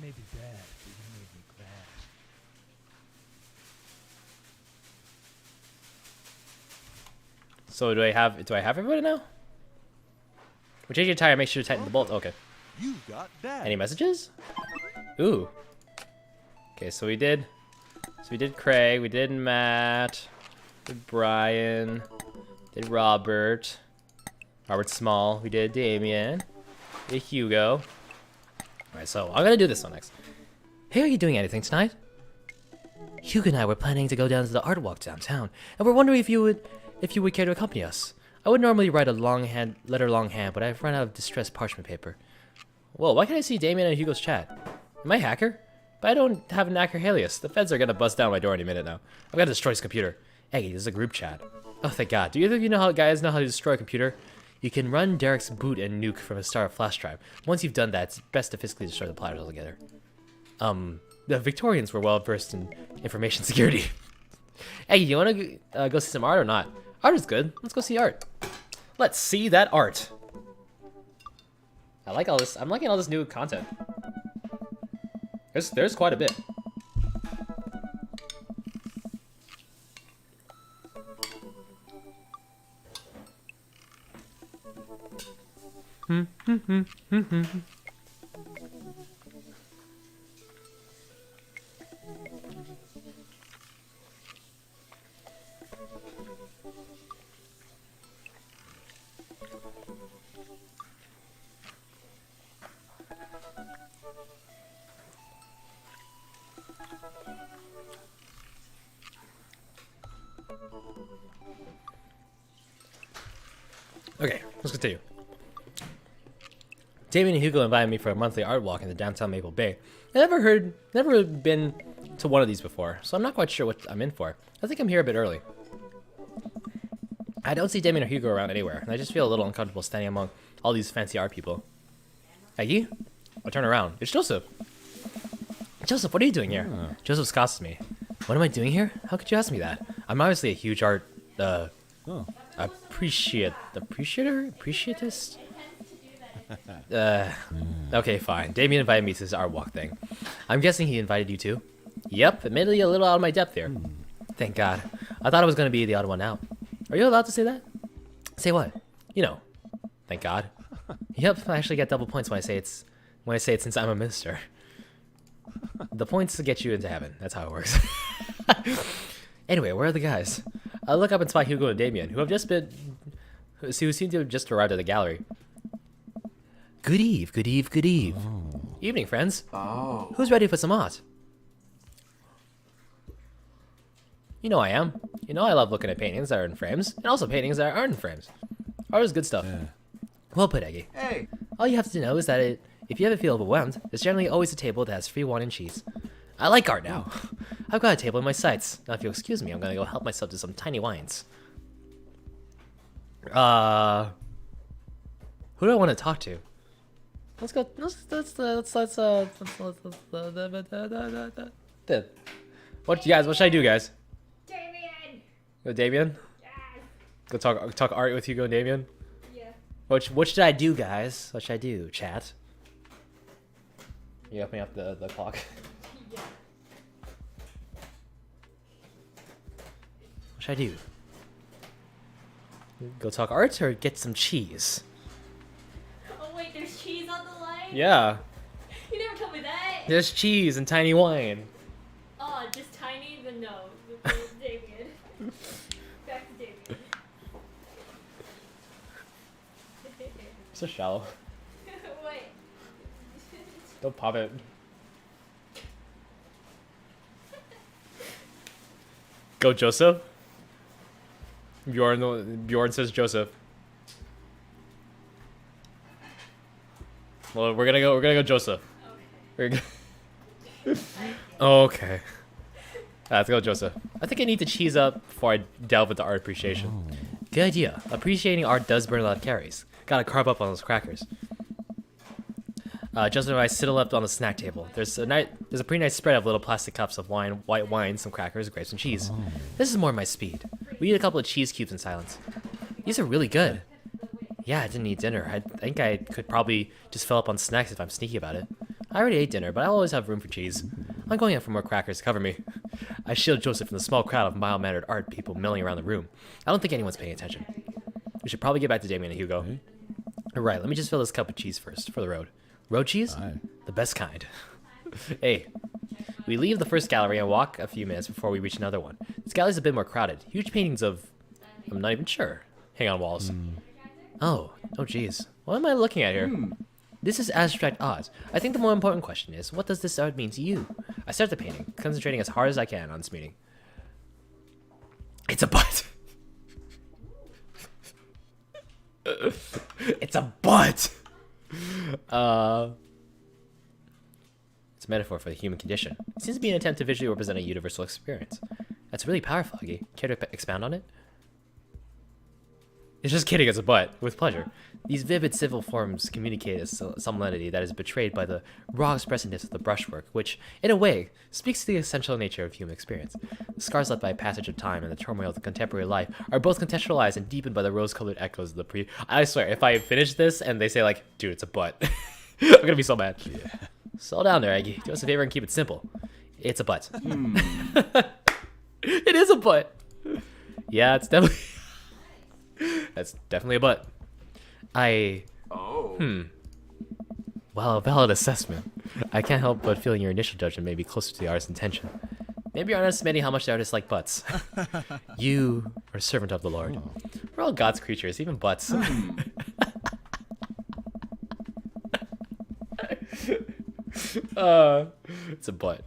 may be bad, but you made me glad. So do I have everybody now? We're changing your tire, make sure to tighten the bolt. Okay. You got Dads. Any messages? Ooh. Okay, so we did Craig, we did Matt, did Brian, did Robert Small, we did Damien, did Hugo. Alright, so I'm gonna do this one next. Hey, are you doing anything tonight? Hugo and I were planning to go down to the art walk downtown, and we're wondering if you would care to accompany us. I would normally write a letter longhand, but I've run out of distressed parchment paper. Whoa, why can't I see Damien and Hugo's chat? Am I a hacker? But I don't have an accurate alias. The feds are gonna bust down my door any minute now. I've gotta destroy his computer. Eggy, this is a group chat. Oh, thank God. Do either of you know how guys know how to destroy a computer? You can run Derek's boot and nuke from a star flash drive. Once you've done that, it's best to physically destroy the platters altogether. The Victorians were well versed in information security. Eggy, you wanna go see some art or not? Art is good. Let's go see art. Let's see that art. I like all this. I'm liking all this new content. There's quite a bit. Okay, let's continue. Damien and Hugo invited me for a monthly art walk in the downtown Maple Bay. I never been to one of these before, so I'm not quite sure what I'm in for. I think I'm here a bit early. I don't see Damien or Hugo around anywhere, and I just feel a little uncomfortable standing among all these fancy art people. Aggie? I'll turn around. It's Joseph. Joseph, what are you doing here? Joseph scoffs at me. What am I doing here? How could you ask me that? I'm obviously a huge art, appreciatist? Okay, fine. Damien invited me to this art walk thing. I'm guessing he invited you too? Yep, admittedly a little out of my depth here. Thank God. I thought I was going to be the odd one out. Are you allowed to say that? Say what? You know. Thank God. Yep, I actually get double points when I say it since I'm a minister. The points to get you into heaven. That's how it works. Anyway, where are the guys? I look up and spot Hugo and Damien, who seem to have just arrived at the gallery. Good eve. Oh. Evening, friends. Oh. Who's ready for some art? You know I am. You know I love looking at paintings that are in frames, and also paintings that aren't in frames. Art is good stuff. Yeah. Well put, Eggy. Hey. All you have to know is that if you ever feel overwhelmed, there's generally always a table that has free wine and cheese. I like art now. I've got a table in my sights. Now, if you'll excuse me, I'm gonna go help myself to some tiny wines. Who do I want to talk to? Let's go. What should I do, guys? Damien, Go Damien. Go talk art with Hugo and Damien. Yeah. What should I do, guys? What should I do, chat? You opening up the clock. Yeah. What should I do? Go talk art or get some cheese? Oh wait, there's cheese on the line? Yeah. You never told me that. There's cheese and tiny wine. Oh, just tiny, then no. Damien. Back to Damien. So shallow. Wait. Don't pop it. Go Joseph. Bjorn says Joseph. Well, we're gonna go Joseph. Okay. Okay. Let's go Joseph. I think I need to cheese up before I delve into art appreciation. Good idea. Appreciating art does burn a lot of calories. Gotta carb up on those crackers. Joseph and I sit left on the snack table. There's a pretty nice spread of little plastic cups of wine, white wine, some crackers, grapes, and cheese. This is more my speed. We eat a couple of cheese cubes in silence. These are really good. Yeah, I didn't eat dinner. I think I could probably just fill up on snacks if I'm sneaky about it. I already ate dinner, but I always have room for cheese. I'm going out for more crackers to cover me. I shield Joseph from the small crowd of mild-mannered art people milling around the room. I don't think anyone's paying attention. We should probably get back to Damien and Hugo. Alright, let me just fill this cup with cheese first, for the road. Road cheese? The best kind. Hey. We leave the first gallery and walk a few minutes before we reach another one. This gallery's a bit more crowded. Huge paintings of... I'm not even sure. Hang on walls. Oh geez. What am I looking at here? This is abstract art. I think the more important question is, what does this art mean to you? I start the painting, concentrating as hard as I can on this meaning. It's a butt. It's a butt. It's a metaphor for the human condition. It seems to be an attempt to visually represent a universal experience. That's really powerful, Huggy. Care to expound on it? It's just kidding, it's a butt. With pleasure. These vivid civil forms communicate a solemnity that is betrayed by the raw expressiveness of the brushwork, which, in a way, speaks to the essential nature of human experience. The scars left by passage of time and the turmoil of contemporary life are both contextualized and deepened by the rose-colored echoes of the pre... I swear, if I finish this and they say, like, dude, it's a butt, I'm gonna be so mad. Yeah. Slow down there, Aggie. Do us a favor and keep it simple. It's a butt. It is a butt. Yeah, it's definitely... That's definitely a butt. Well, a valid assessment. I can't help but feeling your initial judgment may be closer to the artist's intention. Maybe you're underestimating how much the artist like butts. You are a servant of the Lord. We're all God's creatures, even butts. It's a butt.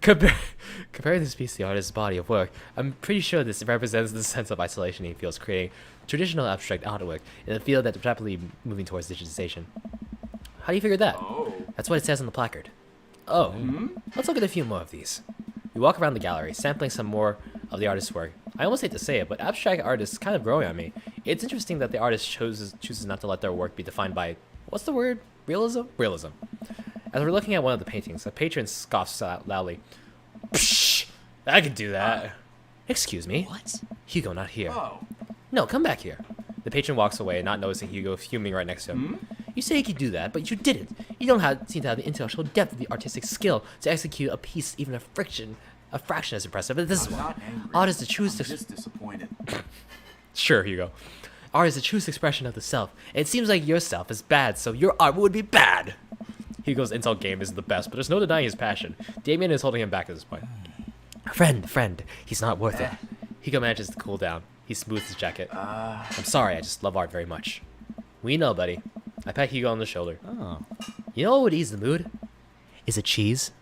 Comparing this piece to the artist's body of work, I'm pretty sure this represents the sense of isolation he feels creating traditional abstract artwork in a field that's rapidly moving towards digitization. How do you figure that? That's what it says on the placard. Let's look at a few more of these. We walk around the gallery, sampling some more of the artist's work. I almost hate to say it, but abstract art is kind of growing on me. It's interesting that the artist chooses not to let their work be defined by, what's the word? Realism? Realism. As we're looking at one of the paintings, a patron scoffs loudly. Psh! I could do that. Excuse me. What? Hugo, not here. No, come back here. The patron walks away, not noticing Hugo fuming right next to him. You say you could do that, but you didn't. You don't seem to have the intellectual depth of the artistic skill to execute a piece even a fraction as impressive as this one. Art is the truest. I'm just disappointed. Sure, Hugo. Art is the truest expression of the self. And it seems like your self is bad, so your art would be bad. Hugo's insult game is the best, but there's no denying his passion. Damien is holding him back at this point. Friend, he's not worth it. Hugo manages to cool down. He smooths his jacket. I'm sorry, I just love art very much. We know, buddy. I pat Hugo on the shoulder. You know what would ease the mood? Is it cheese?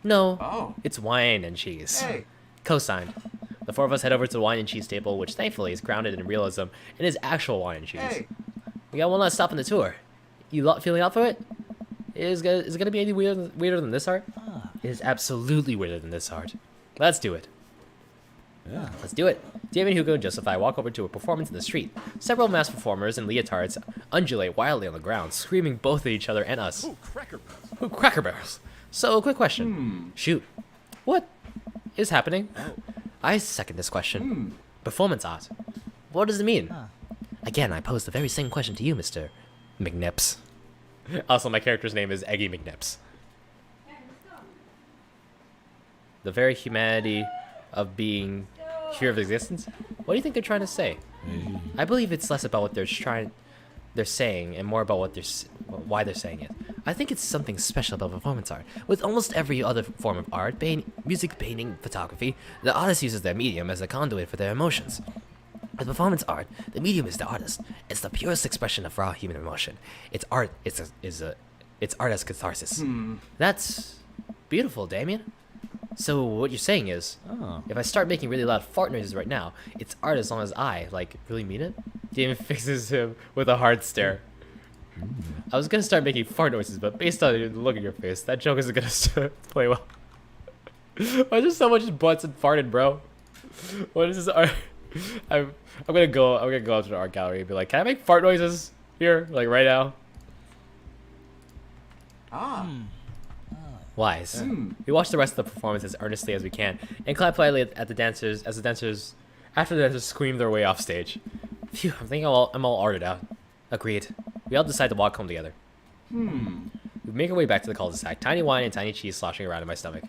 No. It's wine and cheese. Hey. Co-signed. The four of us head over to the wine and cheese table, which thankfully is grounded in realism and is actual wine and cheese. Hey. We got one last stop on the tour. You feeling up for it? Is it gonna be any weirder than this art? It is absolutely weirder than this art. Let's do it. Yeah. Let's do it. David, Hugo, and Joseph and I walk over to a performance in the street. Several masked performers in leotards undulate wildly on the ground, screaming both at each other and us. Ooh, Cracker Barrels. Ooh, Cracker Barrels. So, quick question. Shoot. What is happening? I second this question. Performance art. What does it mean? Again, I pose the very same question to you, Mr. McNips. Also, my character's name is Eggy McNips. The very humanity of being here of existence. What do you think they're trying to say? I believe it's less about what they're saying and more about why they're saying it. I think it's something special about performance art. With almost every other form of art, music, painting, photography, the artist uses their medium as a conduit for their emotions. With performance art, the medium is the artist. It's the purest expression of raw human emotion. It's art. It's art as catharsis. That's beautiful, Damien. So what you're saying is, if I start making really loud fart noises right now, it's art as long as I, really mean it? Damien fixes him with a hard stare. I was gonna start making fart noises, but based on the look in your face, that joke isn't gonna play well. Why is there so much butts and farted, bro? What is this art? I'm gonna go up to the art gallery and be like, can I make fart noises here, right now? Wise. We watch the rest of the performance as earnestly as we can, and clap politely at the dancers after the dancers scream their way off stage. Phew, I'm thinking I'm all arted out. Agreed. We all decide to walk home together. We make our way back to the cul-de-sac, tiny wine and tiny cheese sloshing around in my stomach.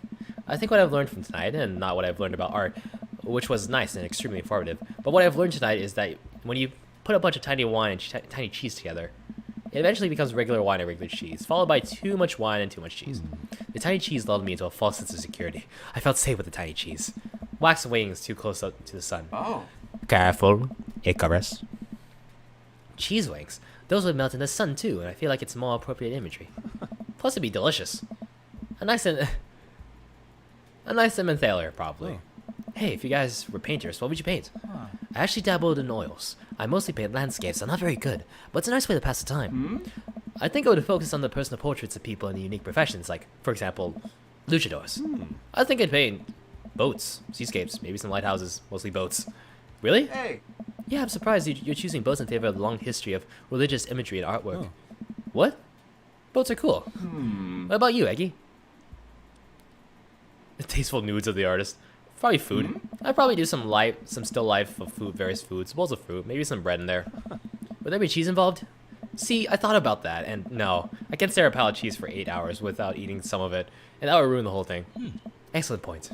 I think what I've learned from tonight, and not what I've learned about art, which was nice and extremely informative, but what I've learned tonight is that when you put a bunch of tiny wine and tiny cheese together, it eventually becomes regular wine and regular cheese, followed by too much wine and too much cheese. The tiny cheese lulled me into a false sense of security. I felt safe with the tiny cheese. Wax wings too close up to the sun. Careful, Icarus. Cheese wings. Those would melt in the sun too, and I feel like it's more appropriate imagery. Plus, it'd be delicious. A nice Emmentaler, probably. Hey, if you guys were painters, what would you paint? I actually dabbled in oils. I mostly paint landscapes. I'm not very good, but it's a nice way to pass the time. I think I would focus on the personal portraits of people in unique professions, like, for example, luchadors. I think I'd paint boats, seascapes, maybe some lighthouses, mostly boats. Really? Hey. Yeah, I'm surprised you're choosing boats in favor of the long history of religious imagery and artwork. What? Boats are cool. What about you, Eggy? The tasteful nudes of the artist. Probably food. I'd probably do some still life of food, various foods, bowls of fruit, maybe some bread in there. Would there be cheese involved? See, I thought about that, and no. I can't stare at a pile of cheese for 8 hours without eating some of it, and that would ruin the whole thing. Excellent point.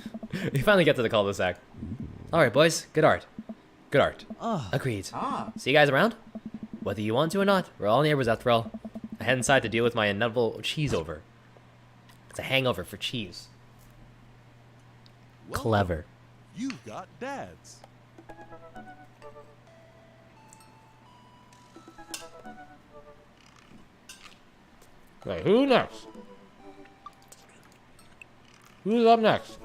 We finally get to the cul-de-sac. Alright, boys. Good art. Good art. Agreed. See you guys around? Whether you want to or not, we're all neighbors after all. I head inside to deal with my inevitable cheese over. It's a hangover for cheese. Clever. You've got dads. Wait, who next? Who's up next?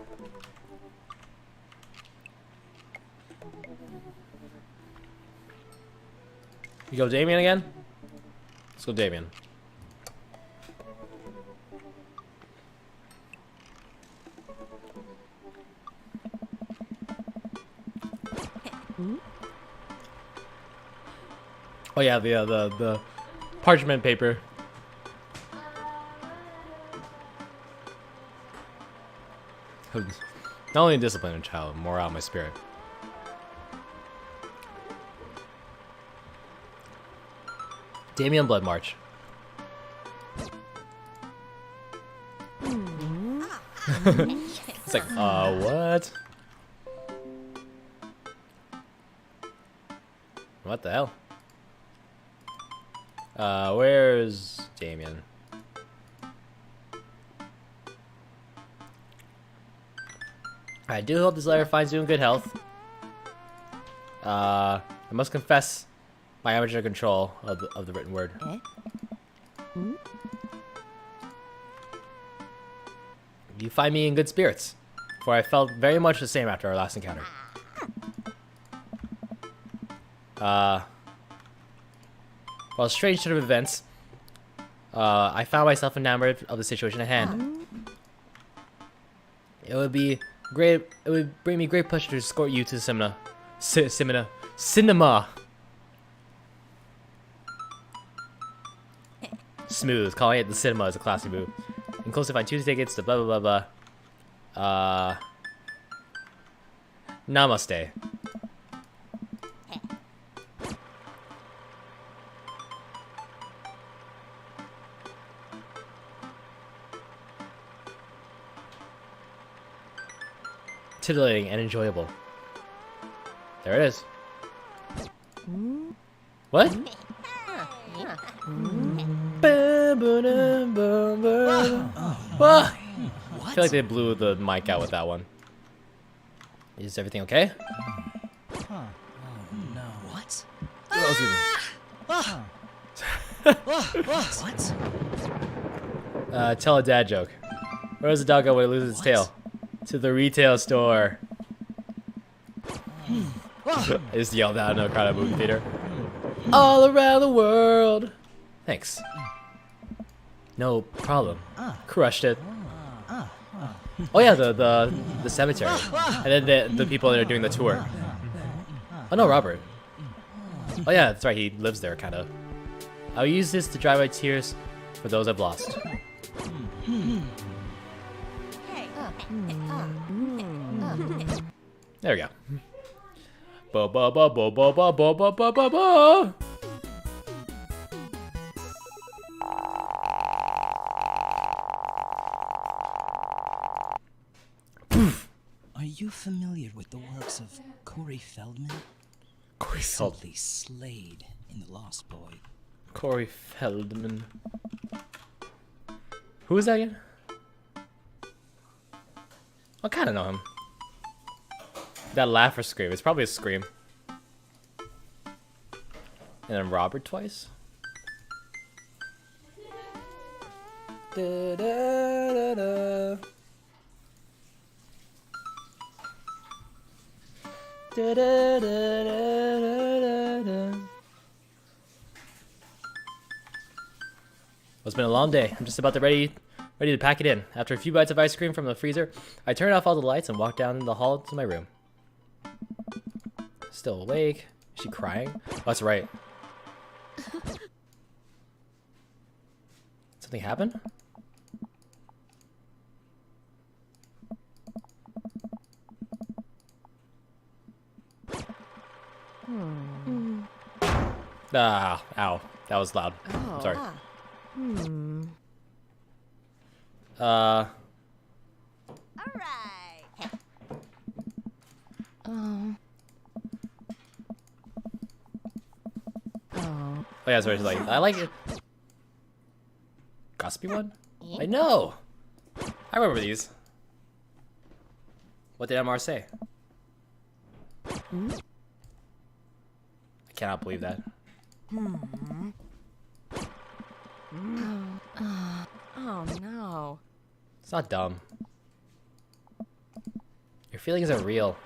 You go Damien again? Let's go Damien. Oh yeah, the parchment paper. Not only discipline a child, morale my spirit. Damien Blood March. It's like, what? What the hell? Where's Damien? I do hope this letter finds you in good health. I must confess my amateur control of the written word. You find me in good spirits, for I felt very much the same after our last encounter. Well, strange turn of events. I found myself enamored of the situation at hand. It would bring me great pleasure to escort you to the cinema. Smooth. Calling it the cinema is a classy move. Enclosed to find 2 tickets to blah blah blah blah. Namaste. titillating and enjoyable. There it is. What? I feel like they blew the mic out with that one. Is everything okay? What? Oh, excuse me. Tell a dad joke. Where does the dog go when it loses its tail? To the retail store. I just yelled out in a crowded movie theater. All around the world. Thanks. No problem. Crushed it. Oh yeah, the cemetery, and then the people that are doing the tour. Oh no, Robert. Oh yeah, that's right. He lives there, kind of. I'll use this to dry my tears for those I've lost. There we go. Ba ba ba ba ba ba ba ba ba ba ba. Are you familiar with the works of Corey Feldman? Corey Feldman. Simply slayed in The Lost Boy. Corey Feldman. Who is that again? I kind of know him. That laugh or scream? It's probably a scream. And then Robert twice. Da, da, da, da. Da, da, da, da, da, da. Well, it's been a long day. I'm just about ready to pack it in. After a few bites of ice cream from the freezer, I turned off all the lights and walked down the hall to my room. Still awake. Is she crying? Oh, that's right. Something happened? Ah, ow. That was loud. Sorry. Alright. Oh yeah, sorry. She's like, I like it. Gossipy one? I know. I remember these. What did MR say? I cannot believe that. Oh no. It's not dumb. Your feelings are real.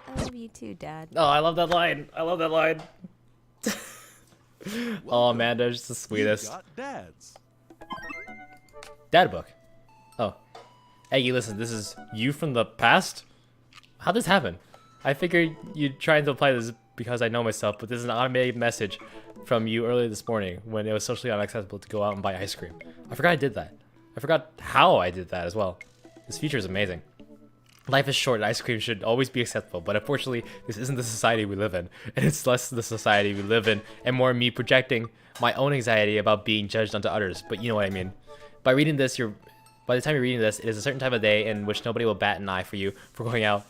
I love you too, Dad. Oh, I love that line. I love that line. Oh, Amanda's just the sweetest. You got dads. Dad book. Oh. Eggy, listen, this is you from the past? How'd this happen? I figured you'd try to apply this because I know myself, but this is an automated message from you earlier this morning when it was socially unacceptable to go out and buy ice cream. I forgot I did that. I forgot how I did that as well. This feature is amazing. Life is short and ice cream should always be acceptable, but unfortunately, this isn't the society we live in. And it's less the society we live in and more me projecting my own anxiety about being judged onto others, but you know what I mean. By reading this, by the time you're reading this, it is a certain time of day in which nobody will bat an eye for you for going out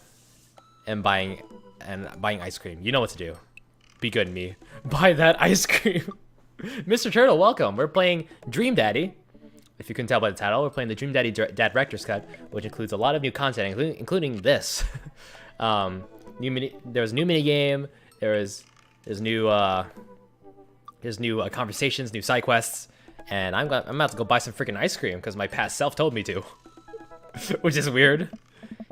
and buying ice cream. You know what to do. Be good, me. Buy that ice cream. Mr. Turtle, welcome. We're playing Dream Daddy. If you couldn't tell by the title, we're playing the Dream Daddy Dadrector's Cut, which includes a lot of new content, including this. There's a new mini game. There's new conversations, new side quests, and I'm about to go buy some freaking ice cream because my past self told me to, which is weird.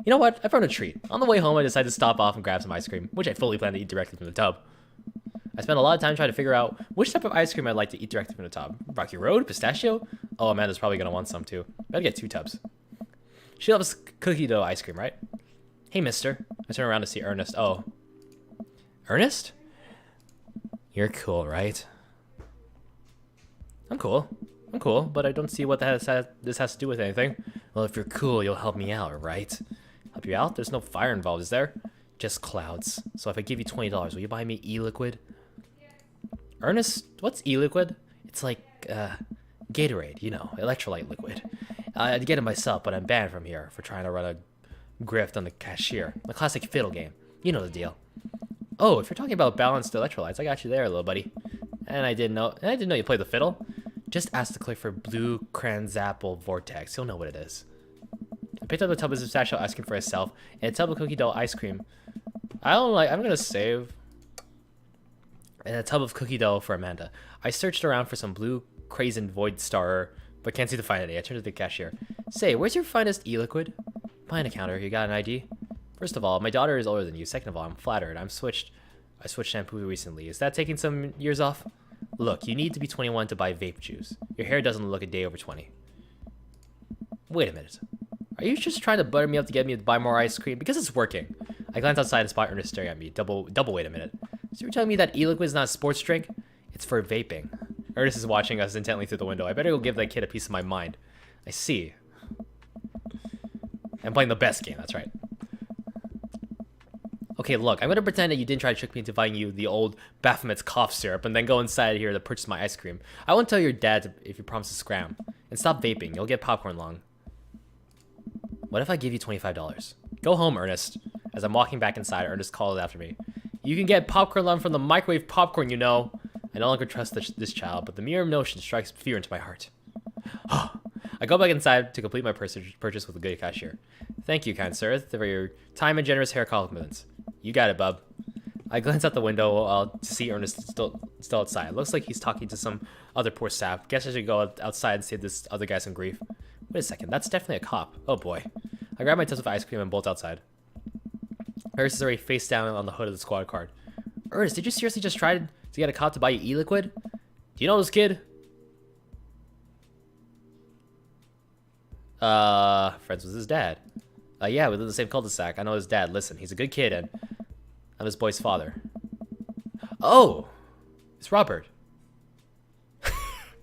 You know what? I found a treat. On the way home, I decided to stop off and grab some ice cream, which I fully plan to eat directly from the tub. I spent a lot of time trying to figure out which type of ice cream I'd like to eat directly from the tub. Rocky Road? Pistachio? Oh, Amanda's probably going to want some too. Better get 2 tubs. She loves cookie dough ice cream, right? Hey, mister. I turn around to see Ernest. Oh. Ernest? You're cool, right? I'm cool, but I don't see what this has to do with anything. Well, if you're cool, you'll help me out, right? Help you out? There's no fire involved, is there? Just clouds. So if I give you $20, will you buy me e-liquid? Ernest, what's e-liquid? It's like, Gatorade, you know, electrolyte liquid. I'd get it myself, but I'm banned from here for trying to run a grift on the cashier. The classic fiddle game. You know the deal. Oh, if you're talking about balanced electrolytes, I got you there, little buddy. And I didn't know you played the fiddle. Just ask to click for Blue Kranzapple Vortex. You'll know what it is. I picked up a tub of pistachio ice cream for myself and a tub of cookie dough ice cream. I'm gonna save. And a tub of cookie dough for Amanda. I searched around for some blue Crazen Void Star, but can't seem to find any. I turned to the cashier. Say, where's your finest e-liquid? Behind the counter. You got an ID? First of all, my daughter is older than you. Second of all, I'm flattered. I switched shampoo recently. Is that taking some years off? Look, you need to be 21 to buy vape juice. Your hair doesn't look a day over 20. Wait a minute. Are you just trying to butter me up to get me to buy more ice cream? Because it's working. I glance outside and spot Ernest staring at me. Double wait a minute. So you're telling me that e-liquid is not a sports drink? It's for vaping. Ernest is watching us intently through the window. I better go give that kid a piece of my mind. I see. I'm playing the best game, that's right. Okay, look, I'm gonna pretend that you didn't try to trick me into buying you the old Baphomet's cough syrup and then go inside here to purchase my ice cream. I won't tell your dad if you promise to scram. And stop vaping, you'll get popcorn lung. What if I give you $25? Go home, Ernest. As I'm walking back inside, Ernest calls after me. You can get popcorn lung from the microwave popcorn, you know. I no longer trust this child, but the mere notion strikes fear into my heart. I go back inside to complete my purchase with a good cashier. Thank you, kind sir, for your time and generous hair compliments. You got it, bub. I glance out the window to see Ernest still outside. Looks like he's talking to some other poor sap. Guess I should go outside and save this other guy some grief. Wait a second, that's definitely a cop. Oh boy. I grab my tubs of ice cream and bolt outside. Ernest is already face down on the hood of the squad car. Ernest, did you seriously just try to get a cop to buy you e-liquid? Do you know this kid? Friends with his dad. Yeah, we live in the same cul-de-sac. I know his dad. Listen, he's a good kid, and I'm this boy's father. Oh! It's Robert.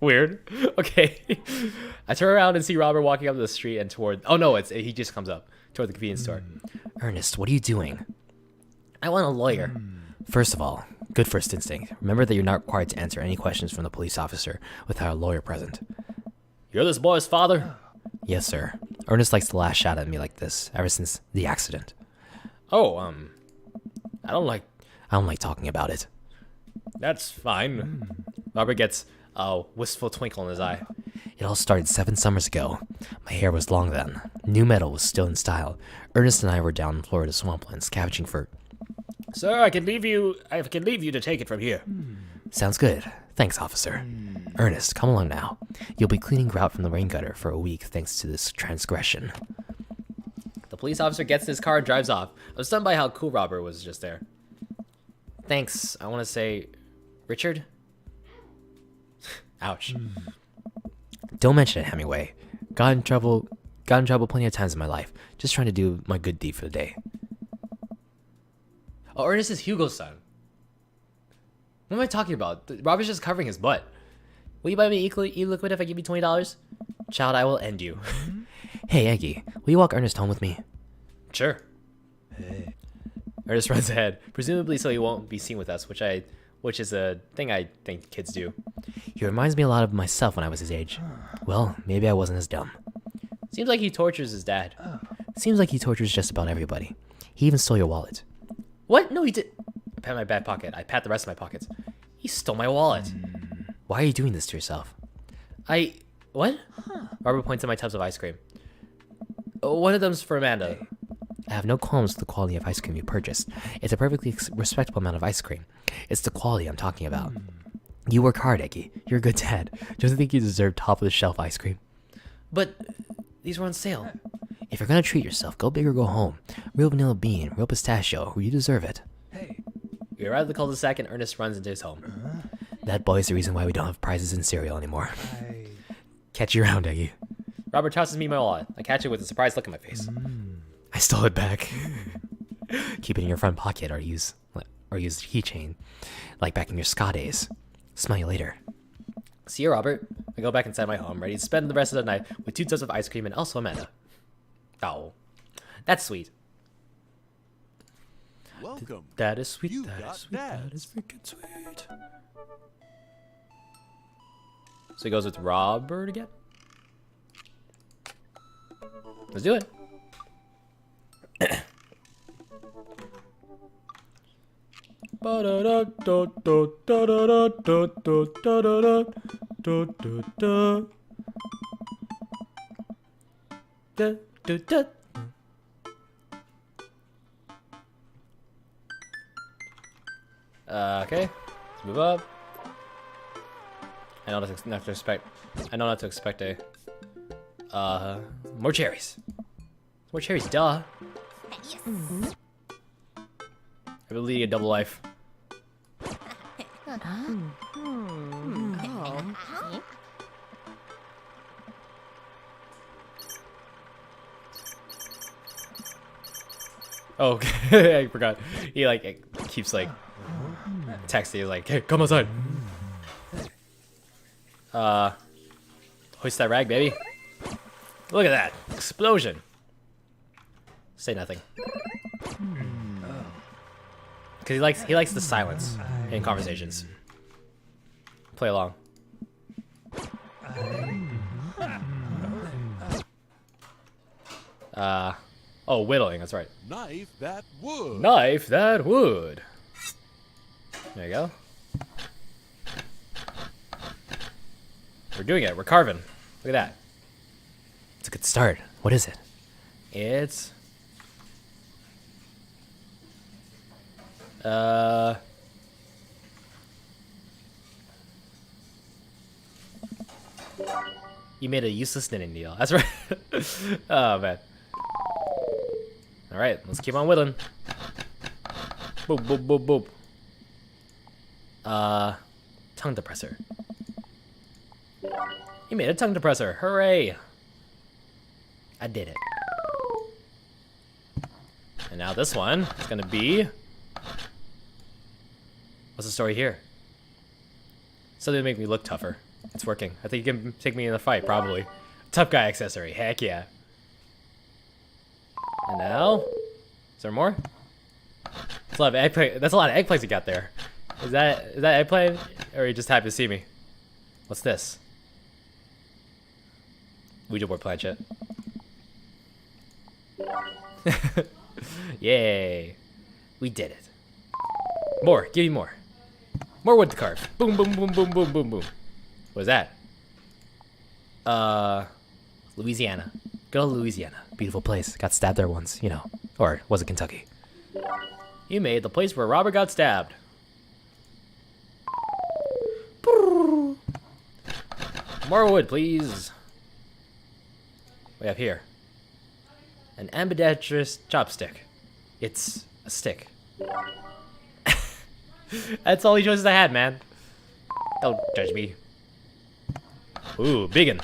Weird. Okay. I turn around and see Robert walking up the street and toward... Oh, no, he just comes up toward the convenience store. Ernest, what are you doing? I want a lawyer. First of all, good first instinct. Remember that you're not required to answer any questions from the police officer without a lawyer present. You're this boy's father? Yes, sir. Ernest likes to lash out at me like this ever since the accident. Oh, I don't like talking about it. That's fine. Robert gets a wistful twinkle in his eye. It all started 7 summers ago. My hair was long then. New metal was still in style. Ernest and I were down in Florida swamplands scavenging for... Sir, I can leave you to take it from here. Sounds good. Thanks, officer. Ernest, come along now. You'll be cleaning grout from the rain gutter for a week thanks to this transgression. The police officer gets in his car and drives off. I was stunned by how cool Robert was just there. Thanks, I want to say... Richard? Ouch. Don't mention it, Hemingway. Got in trouble plenty of times in my life. Just trying to do my good deed for the day. Oh, Ernest is Hugo's son. What am I talking about? Robert's just covering his butt. Will you buy me e-liquid if I give you $20? Child, I will end you. Hey, Eggy, will you walk Ernest home with me? Sure. Hey. Ernest runs ahead, presumably so he won't be seen with us, which is a thing I think kids do. He reminds me a lot of myself when I was his age. Well, maybe I wasn't as dumb. Seems like he tortures his dad. Seems like he tortures just about everybody. He even stole your wallet. What? No, he did. I pat my back pocket. I pat the rest of my pockets. He stole my wallet. Why are you doing this to yourself? What? Robert points at my tubs of ice cream. One of them's for Amanda. I have no qualms with the quality of ice cream you purchased. It's a perfectly respectable amount of ice cream. It's the quality I'm talking about. You work hard, Eggy. You're a good dad. Don't you think you deserve top-of-the-shelf ice cream? But these were on sale. If you're gonna treat yourself, go big or go home. Real vanilla bean, real pistachio. You deserve it. Hey. We arrive at the cul-de-sac and Ernest runs into his home. That boy's the reason why we don't have prizes in cereal anymore. Catch you around, Eggy. Robert tosses me my wallet. I catch it with a surprised look on my face. I stole it back. Keep it in your front pocket or use the keychain, like back in your ska days. Smell you later. See you, Robert. I go back inside my home, ready to spend the rest of the night with 2 tubs of ice cream and also Amanda. Oh, that's sweet. Welcome. That is sweet. You That got is sweet. That is dads. freaking sweet. So he goes with Robert again. Let's do it. Okay, let's move up. I know not to expect. I know not to expect a. More cherries. More cherries, duh. I will lead a double life. Oh, okay. I forgot. He like keeps like texting. He's like, "Hey, come outside." Hoist that rag, baby. Look at that explosion. Say nothing. Because he likes the silence in conversations. Play along. Oh, whittling, that's right. Knife that wood. Knife that wood. There you go. We're doing it. We're carving. Look at that. It's a good start. What is it? It's... You made a useless knitting needle. That's right. Oh, man. Alright, let's keep on whittling. Boop, boop, boop, boop. Tongue depressor. You made a tongue depressor. Hooray! I did it. And now this one is gonna be... What's the story here? Something to make me look tougher. It's working. I think you can take me in a fight, probably. Tough guy accessory. Heck yeah. And now... Is there more? That's a lot of eggplant. That's a lot of eggplants you got there. Is that eggplant? Or are you just happy to see me? What's this? Ouija board planchette. Yay. We did it. More. Give me more. More wood to carve. Boom, boom, boom, boom, boom, boom, boom. What is that? Louisiana. Good old Louisiana. Beautiful place. Got stabbed there once, you know. Or was it Kentucky? You made the place where Robert got stabbed. More wood, please. What do we have here? An ambidextrous chopstick. It's a stick. That's all the choices I had, man. Don't judge me. Ooh, biggin.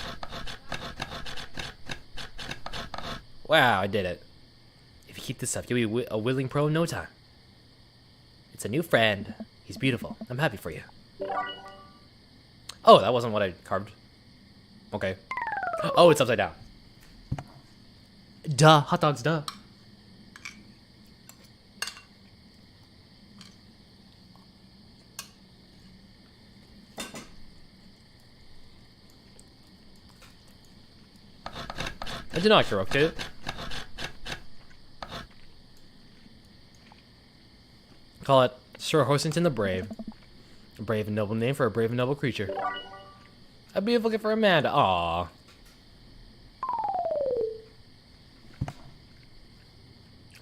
Wow, I did it. If you keep this up, you'll be a willing pro in no time. It's a new friend. He's beautiful. I'm happy for you. Oh, that wasn't what I carved. Okay. Oh, it's upside down. Duh. Hot dogs, duh. I did not correct it. Call it Sir Horsington the Brave. A brave and noble name for a brave and noble creature. A beautiful gift for Amanda. Aww.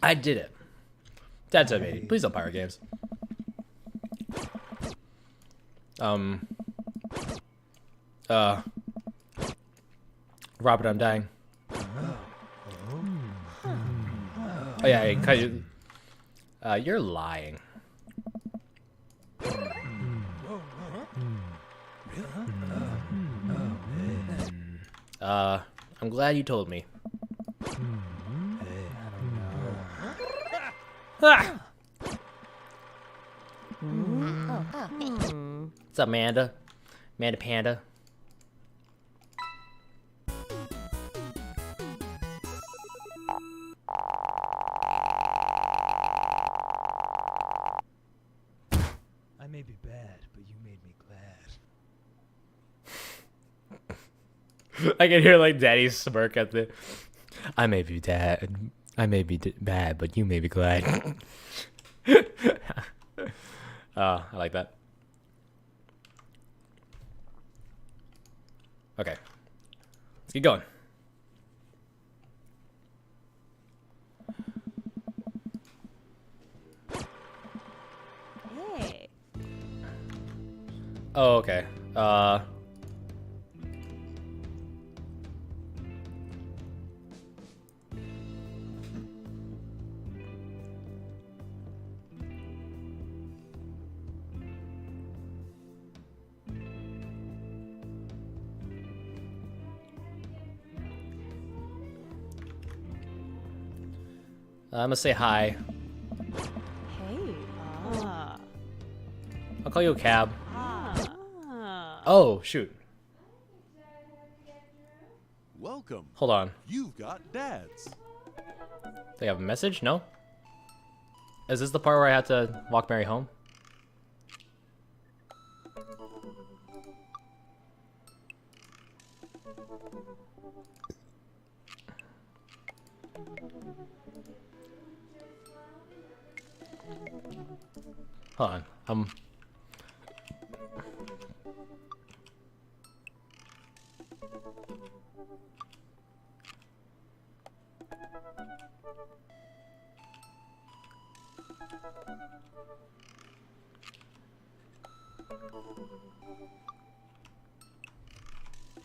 I did it. That's amazing. Please don't pirate games. Robert, I'm dying. Oh yeah, I cut you. You're lying. I'm glad you told me. Ah! What's up, Amanda? Amanda Panda. I may be bad, but you made me glad. I can hear like Daddy's smirk at the. I may be bad, but you may be glad. I like that. Okay, let's keep going. Hey. Oh, okay. I'm gonna say hi. Hey. I'll call you a cab. Ah. Oh, shoot. Welcome. Hold on. You've got dads. They have a message? No? Is this the part where I have to walk Mary home? Hold on.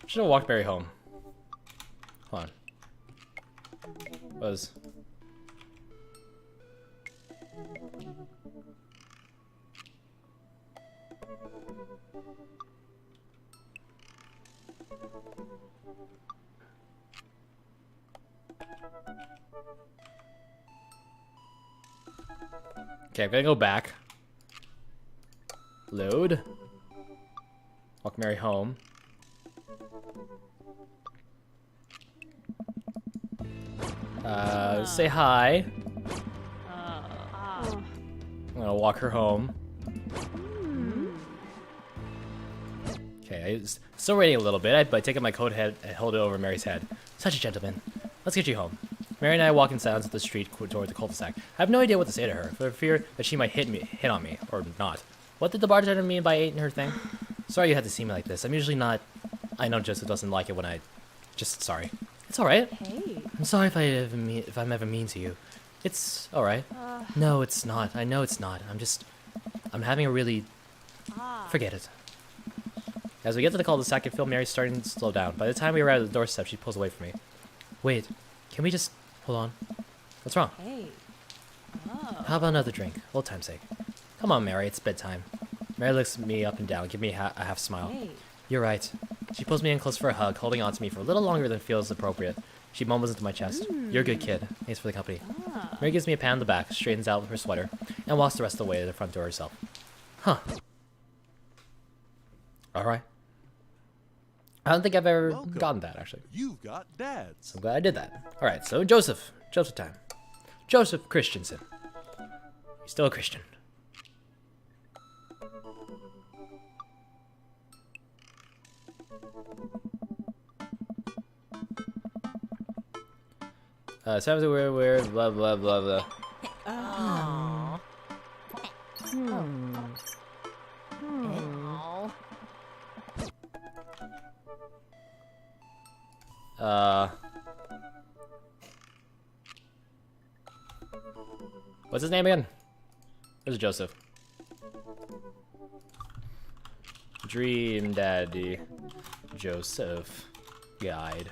Should have walked Barry home. Hold on. Was. Okay, I'm gonna go back. Load. Walk Mary home. Say hi. I'm gonna walk her home. Okay, I'm still waiting a little bit, but I take up my coat head and hold it over Mary's head. Such a gentleman. Let's get you home. Mary and I walk in silence up the street toward the cul-de-sac. I have no idea what to say to her, for fear that she might hit on me, or not. What did the bartender mean by eating her thing? Sorry you had to see me like this. I'm usually not... I know Joseph doesn't like it when I... Just sorry. It's alright. Hey. I'm sorry if I'm ever mean to you. It's alright. No, it's not. I know it's not. I'm having a really... Forget it. As we get to the cul-de-sac, I feel Mary's starting to slow down. By the time we arrive at the doorstep, she pulls away from me. Wait, can we just... Hold on. What's wrong? Hey. How about another drink? Old time's sake. Come on, Mary, it's bedtime. Mary looks me up and down, give me a half smile. Hey. You're right. She pulls me in close for a hug, holding on to me for a little longer than feels appropriate. She mumbles into my chest. You're a good kid. Thanks for the company. Mary gives me a pat on the back, straightens out with her sweater, and walks the rest of the way to the front door herself. Huh. Alright. I don't think I've ever gotten that, actually. You've got dads. So I'm glad I did that. Alright, so Joseph. Joseph time. Joseph Christensen. He's still a Christian. Sounds weird, blah, blah, blah, blah. Oh. What's his name again? Where's Joseph? Dream Daddy Joseph Guide.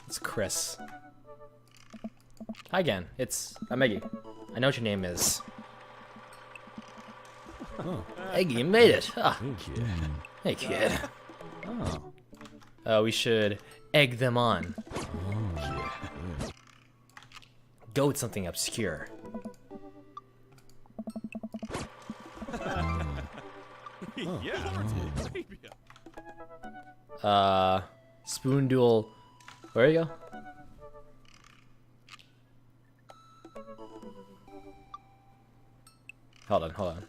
It's Chris. Hi again. I'm Eggy. I know what your name is. Oh. Eggy, you made it. Ah. Hey, kid. Oh. We should egg them on. Go with something obscure. Yeah. Spoon duel Where you go? Hold on, hold on.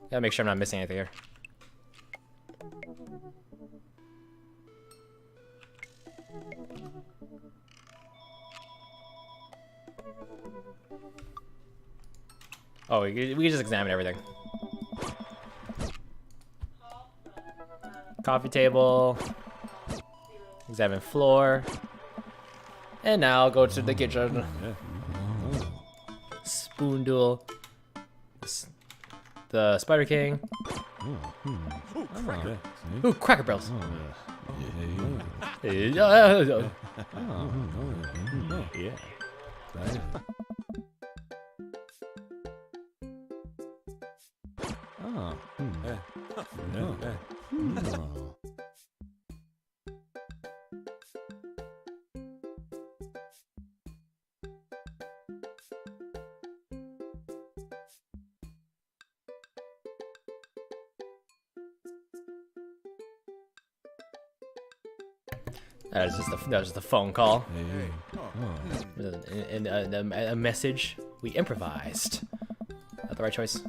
Gotta make sure I'm not missing anything here. Oh, we can just examine everything. Coffee table. Examine floor. And now go to the kitchen. Spoon duel. The Spider King. Ooh, Cracker Barrels. That was just a phone call. And a message. We improvised. Not the right choice.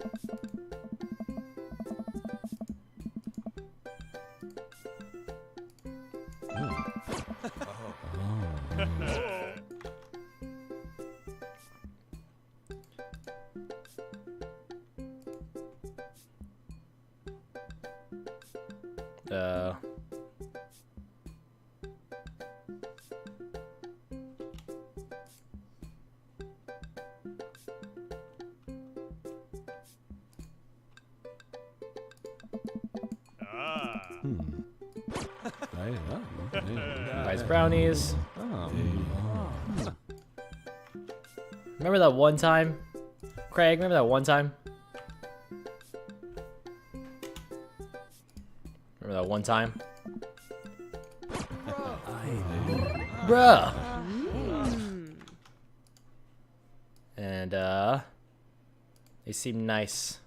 Nice brownies. Remember that one time? Craig, remember that one time? Remember that one time? Bruh! And, they seem nice.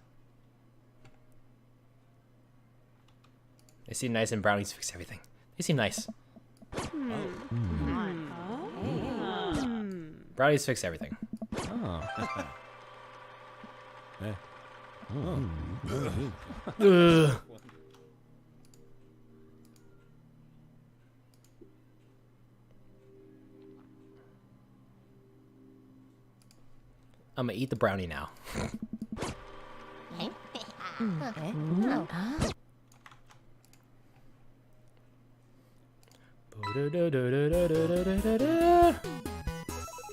They seem nice and brownies fix everything. They seem nice. Brownies fix everything. Ugh. I'm gonna eat the brownie now.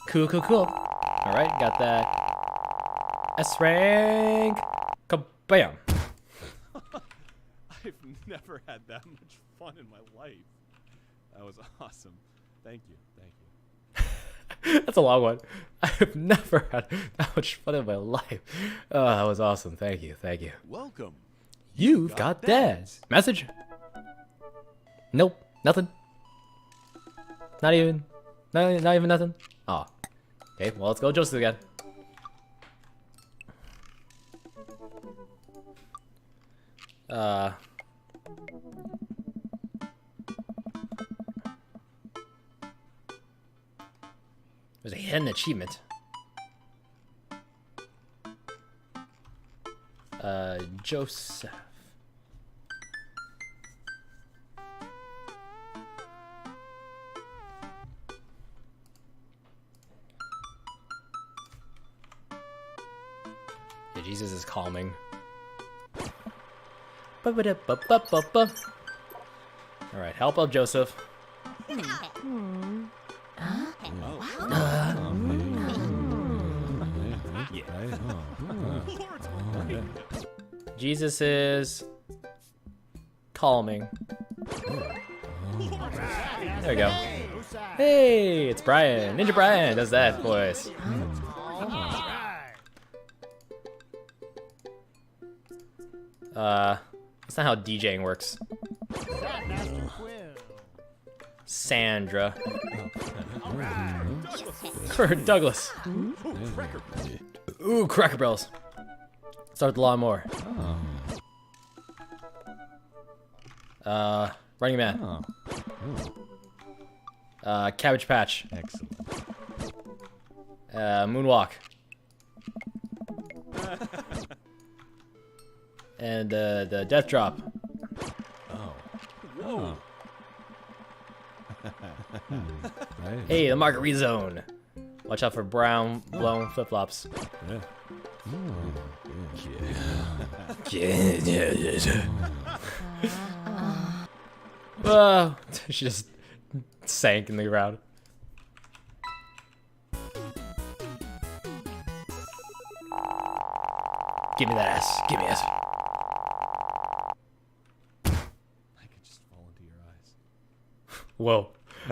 Cool, cool, cool. Alright, got that S rank. Kabam! I've never had that much fun in my life. That was awesome. Thank you, thank you. That's a long one. I've never had that much fun in my life. Oh, that was awesome. Thank you, thank you. Welcome. You've got dads. Message? Nope, nothing. Not even nothing. Oh. Okay, well, let's go Joseph again. There's a hidden achievement. Joseph. Yeah, Jesus is calming. Alright, help out Joseph. Jesus is calming. There we go. Hey, it's Brian. Ninja Brian does that voice. That's not how DJing works. Sandra. Kurt Douglas. Ooh, Cracker Barrels. Start the lawnmower. Running Man. Cabbage Patch. Excellent. Moonwalk. And the Death Drop. Oh. Whoa. Nice. Hey, the Marguerite Zone. Watch out for brown blown flip flops. Yeah. Whoa! She just sank in the ground. Give me that ass. Give me that. I could just fall into your eyes. Whoa.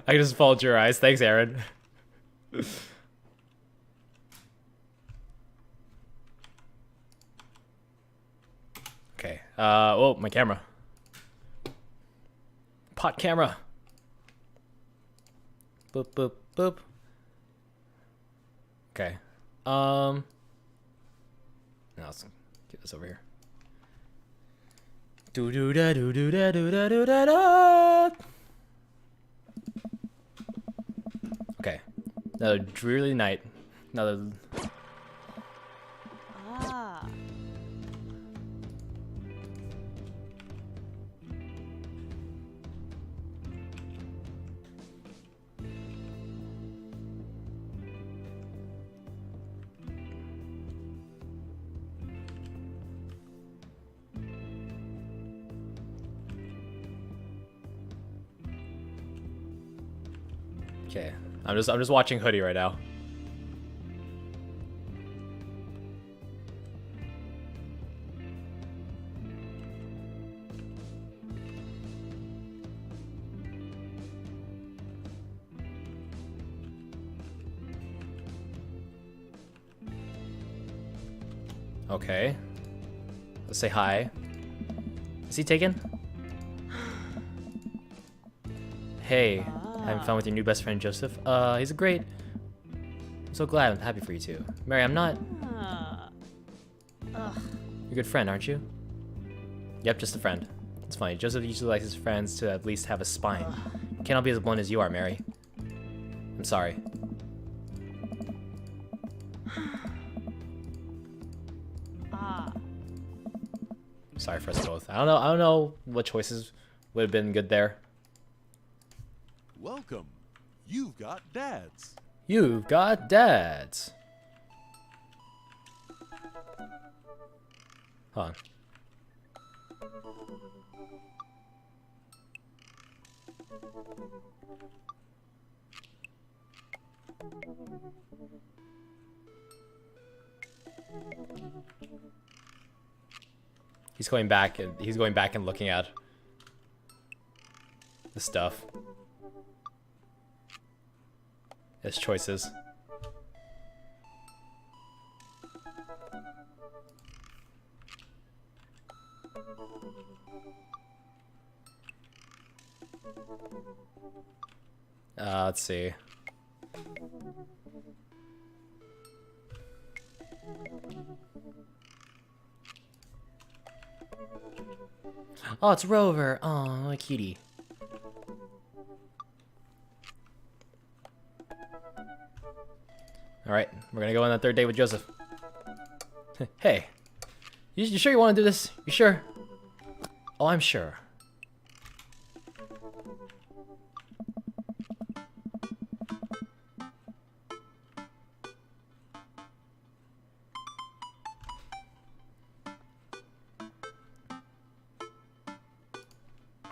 I just followed your eyes. Thanks, Aaron. Okay. Oh, my camera. Pot camera. Boop, boop, boop. Okay. Now let's get this over here. Do do da do do da do da do da da. Okay. Another dreary night. Another. Ah. Okay. I'm just watching Hoodie right now. Okay. Let's say hi. Is he taken? Hey, having fun with your new best friend Joseph? He's a great. I'm so glad. I'm happy for you too. Mary, I'm not. Ugh. You're a good friend, aren't you? Yep, just a friend. It's funny. Joseph usually likes his friends to at least have a spine. You cannot be as blunt as you are, Mary. I'm sorry. Ah. Sorry for us both. I don't know what choices would have been good there. Welcome. You've got dads. You've got dads. Hold on. He's going back and looking at the stuff. His choices. Let's see. Oh, it's Rover. Oh, a cutie. All right, we're gonna go on that third date with Joseph. Hey, you sure you want to do this? You sure? Oh, I'm sure.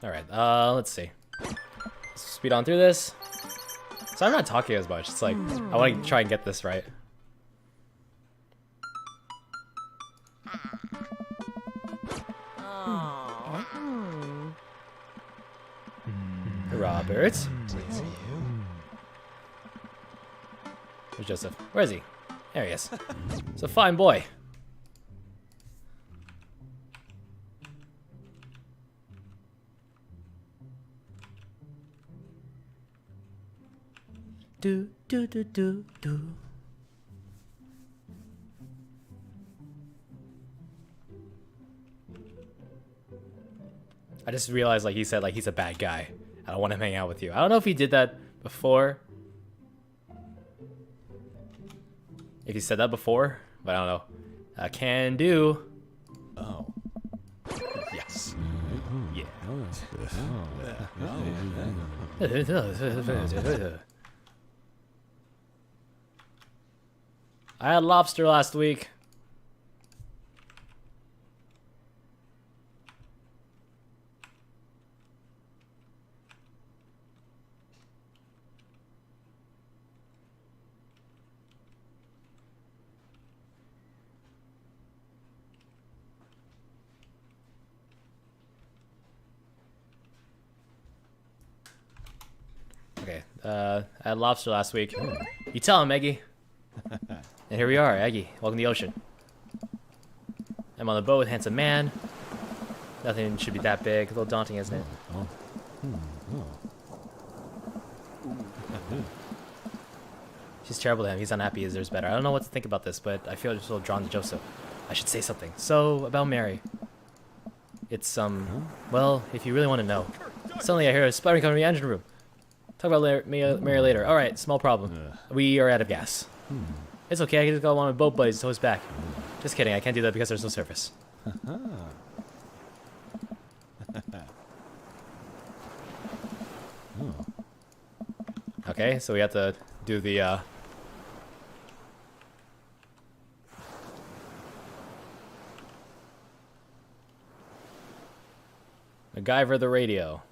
All right, let's see. Let's speed on through this. So I'm not talking as much. It's like, I want to try and get this right. Robert. Where's Joseph? Where is he? There he is. He's a fine boy. Do do do do do. I just realized, like he said, like he's a bad guy. I don't want him hanging out with you. I don't know if he did that before. If you said that before, but I don't know. Can do. Oh. Yes. Yeah. I had lobster last week. Okay, I had lobster last week. You tell him, Eggy. And here we are, Eggy. Welcome to the ocean. I'm on the boat with handsome man. Nothing should be that big. A little daunting, isn't it? She's terrible to him. He's unhappy. There's better. I don't know what to think about this, but I feel just a little drawn to Joseph. I should say something. So, about Mary. It's, well, if you really want to know. Suddenly I hear a sputtering coming from the engine room. Talk about Mary later. Alright, small problem. We are out of gas. It's okay, I can just go on my boat buddies to tow us back. Just kidding, I can't do that because there's no surface. Okay, so we have to do the, MacGyver the radio.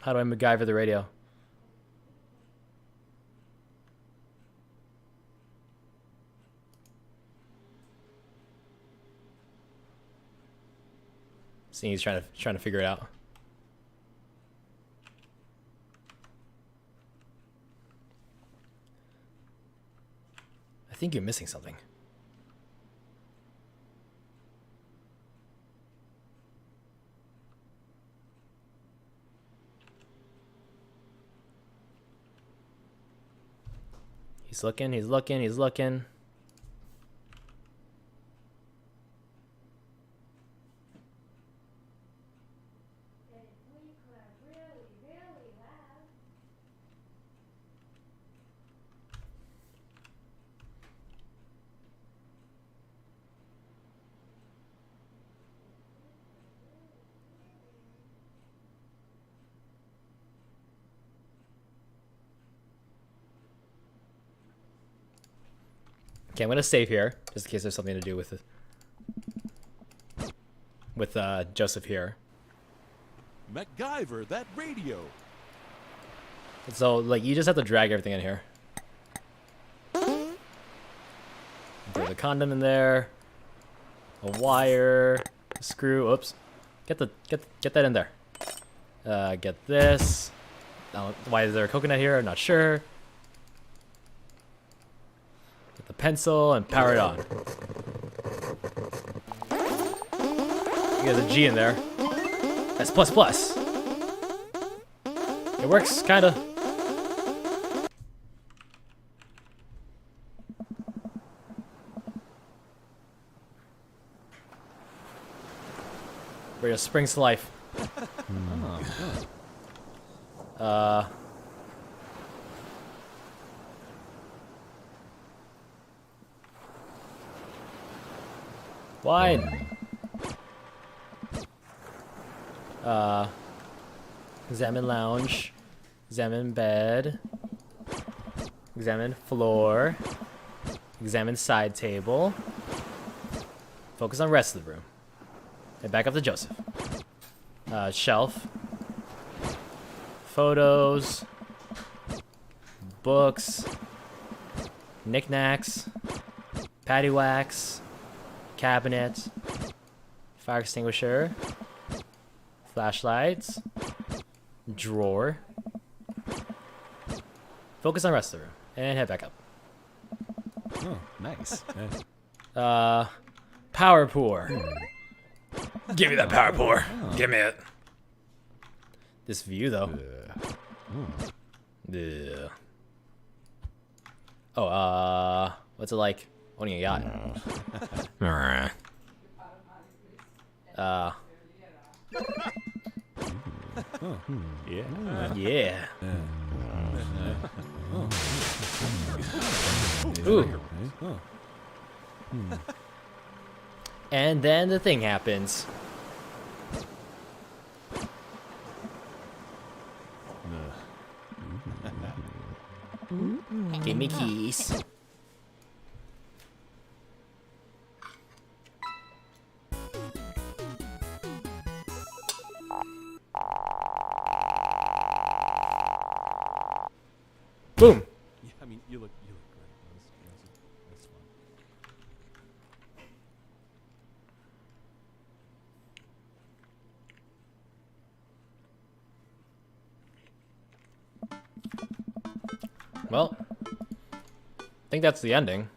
How do I MacGyver the radio? See, he's trying to figure it out. I think you're missing something. He's looking, he's looking, he's looking. Okay, I'm gonna save here, just in case there's something to do with it. With Joseph here. MacGyver, that radio. So, like, you just have to drag everything in here. There's a condom in there. A wire. A screw. Oops. Get that in there. Get this. Why is there a coconut here? I'm not sure. Get the pencil and power it on. There's a G in there. That's plus plus. It works, kinda. Radio springs to life. Wine. Examine lounge. Examine bed. Examine floor. Examine side table. Focus on rest of the room. And back up to Joseph. Shelf. Photos. Books. Knickknacks. Paddywhacks. Cabinet. Fire extinguisher. Flashlights. Drawer. Focus on rest of the room. And head back up. Oh, nice. Power pour. Give me that power pour. Give me it. This view, though. Yeah. Oh, what's it like owning a yacht? Yeah. Ooh. And then the thing happens. Give me keys. Boom. Yeah, I mean, you look great. That's fun. Well, I think that's the ending.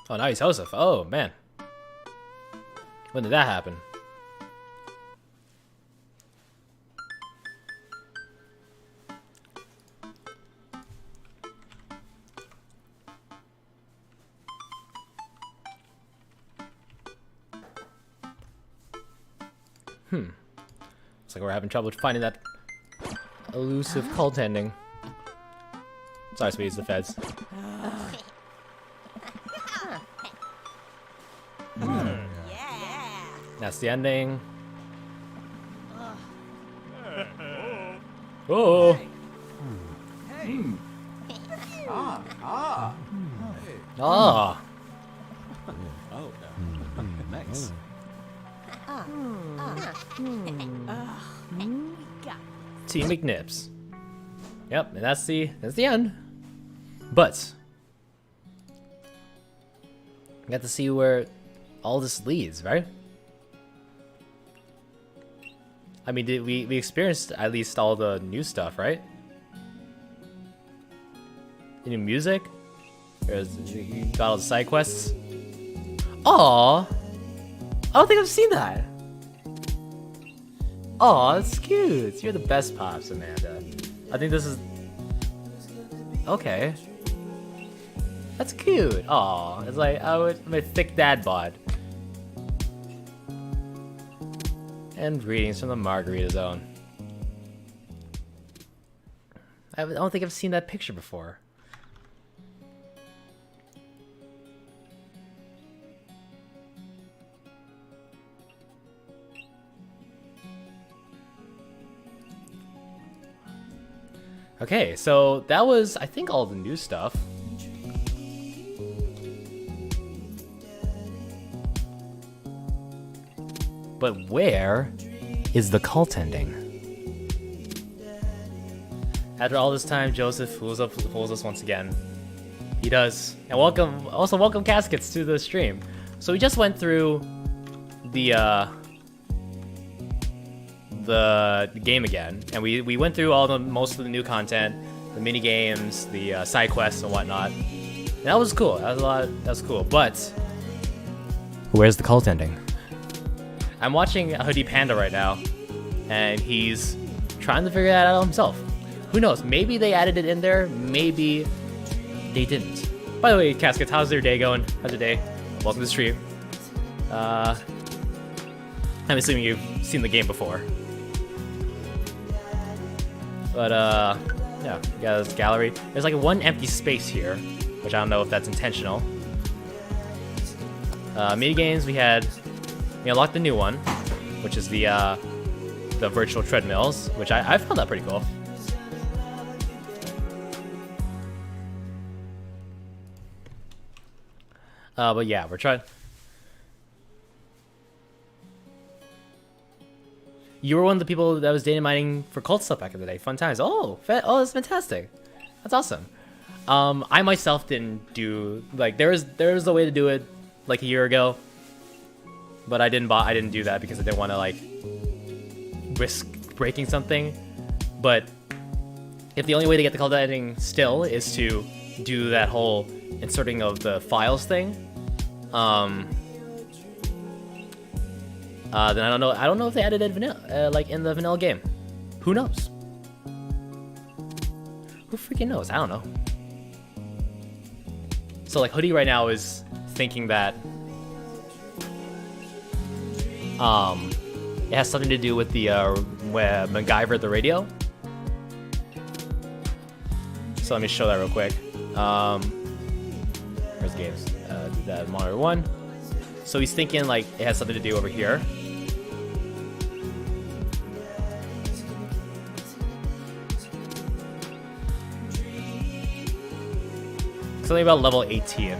Oh, now he's Joseph. Oh, man. When did that happen? Looks like we're having trouble finding that elusive cult ending. Sorry, sweeties, the feds. That's the ending. Oh. Ah. Oh, nice. Team McNips. Yep, and that's the end. But we got to see where all this leads, right? I mean, we experienced at least all the new stuff, right? The new music. You got all the side quests. Aww. I don't think I've seen that. Aw, that's cute. You're the best, Pops, Amanda. I think this is... Okay. That's cute. Aw, it's like, I'm a thick dad bod. And greetings from the Margarita Zone. I don't think I've seen that picture before. Okay, so that was, I think, all the new stuff. But where is the cult ending? After all this time, Joseph fools us once again. He does. And welcome Caskets to the stream. So we just went through the game again, and we went through most of the new content, the mini games, the side quests and whatnot. And that was cool. That was cool. But where's the cult ending? I'm watching Hoodie Panda right now, and he's trying to figure that out himself. Who knows? Maybe they added it in there. Maybe they didn't. By the way, Caskets, how's your day going? How's your day? Welcome to the stream. I'm assuming you've seen the game before. But, yeah, you got this gallery. There's like one empty space here, which I don't know if that's intentional. Mini games, we unlocked the new one, which is the virtual treadmills, which I found that pretty cool. But yeah, we're trying. You were one of the people that was data mining for cult stuff back in the day. Fun times. Oh, that's fantastic. That's awesome. I myself didn't do like there was a way to do it like a year ago, but I didn't do that because I didn't want to like risk breaking something. But if the only way to get the cult ending still is to do that whole inserting of the files thing, then I don't know. I don't know if they added it vanilla, like in the vanilla game. Who knows? Who freaking knows? I don't know. So like Hoodie right now is thinking that it has something to do with the MacGyver the radio. So let me show that real quick. Where's games? That monitor 1. So he's thinking like it has something to do over here. Something about level 18.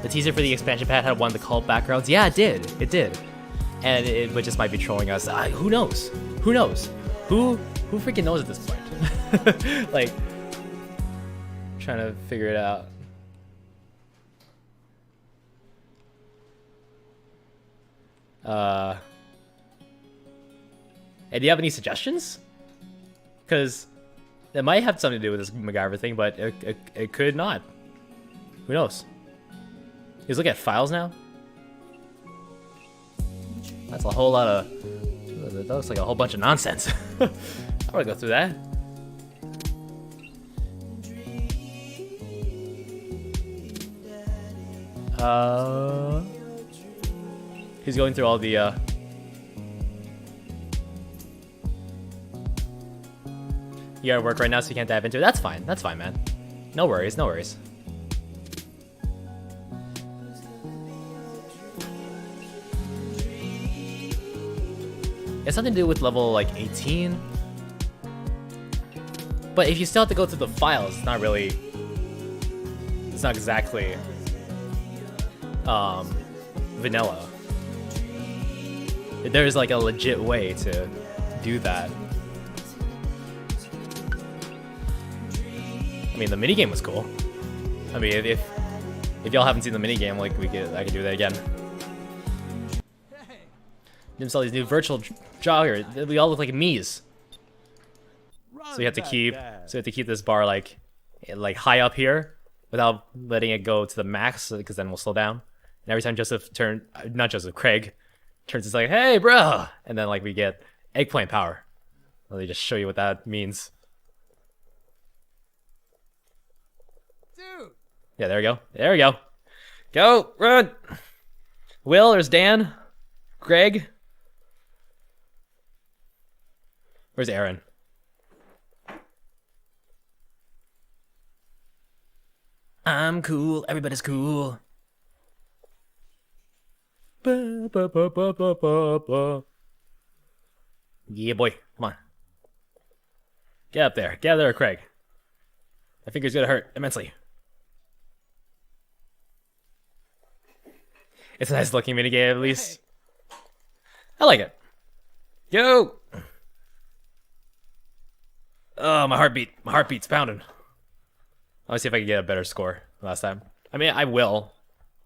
The teaser for the expansion pack had one of the cult backgrounds. Yeah, it did. It did. And it just might be trolling us. Who knows? Who knows? Who freaking knows at this point? Like, trying to figure it out. And do you have any suggestions? Because it might have something to do with this MacGyver thing, but it could not. Who knows? He's looking at files now. That's a whole lot of. That looks like a whole bunch of nonsense. I want to go through that. He's going through all the. You're at work right now, so you can't dive into it. That's fine. That's fine, man. No worries. No worries. It's something to do with level like 18. But if you still have to go through the files, it's not really. It's not exactly vanilla. There's like a legit way to do that. I mean, the minigame was cool. I mean, if y'all haven't seen the minigame, like I could do that again. Install these new virtual jogger. We all look like Mii's. So you have to keep this bar like high up here without letting it go to the max, because then we'll slow down. And every time Craig turns, it's like, hey, bro, and then like we get eggplant power. Let me just show you what that means. Dude. Yeah, there we go. There we go. Go, run. Will, there's Dan, Greg. Where's Aaron? I'm cool. Everybody's cool. Ba, ba, ba, ba, ba, ba, ba. Yeah, boy. Come on. Get up there. Get up there, Craig. My finger's gonna hurt immensely. It's a nice looking minigame, at least. I like it. Go! Oh, my heartbeat's pounding. I'll see if I can get a better score than last time. I mean, I will,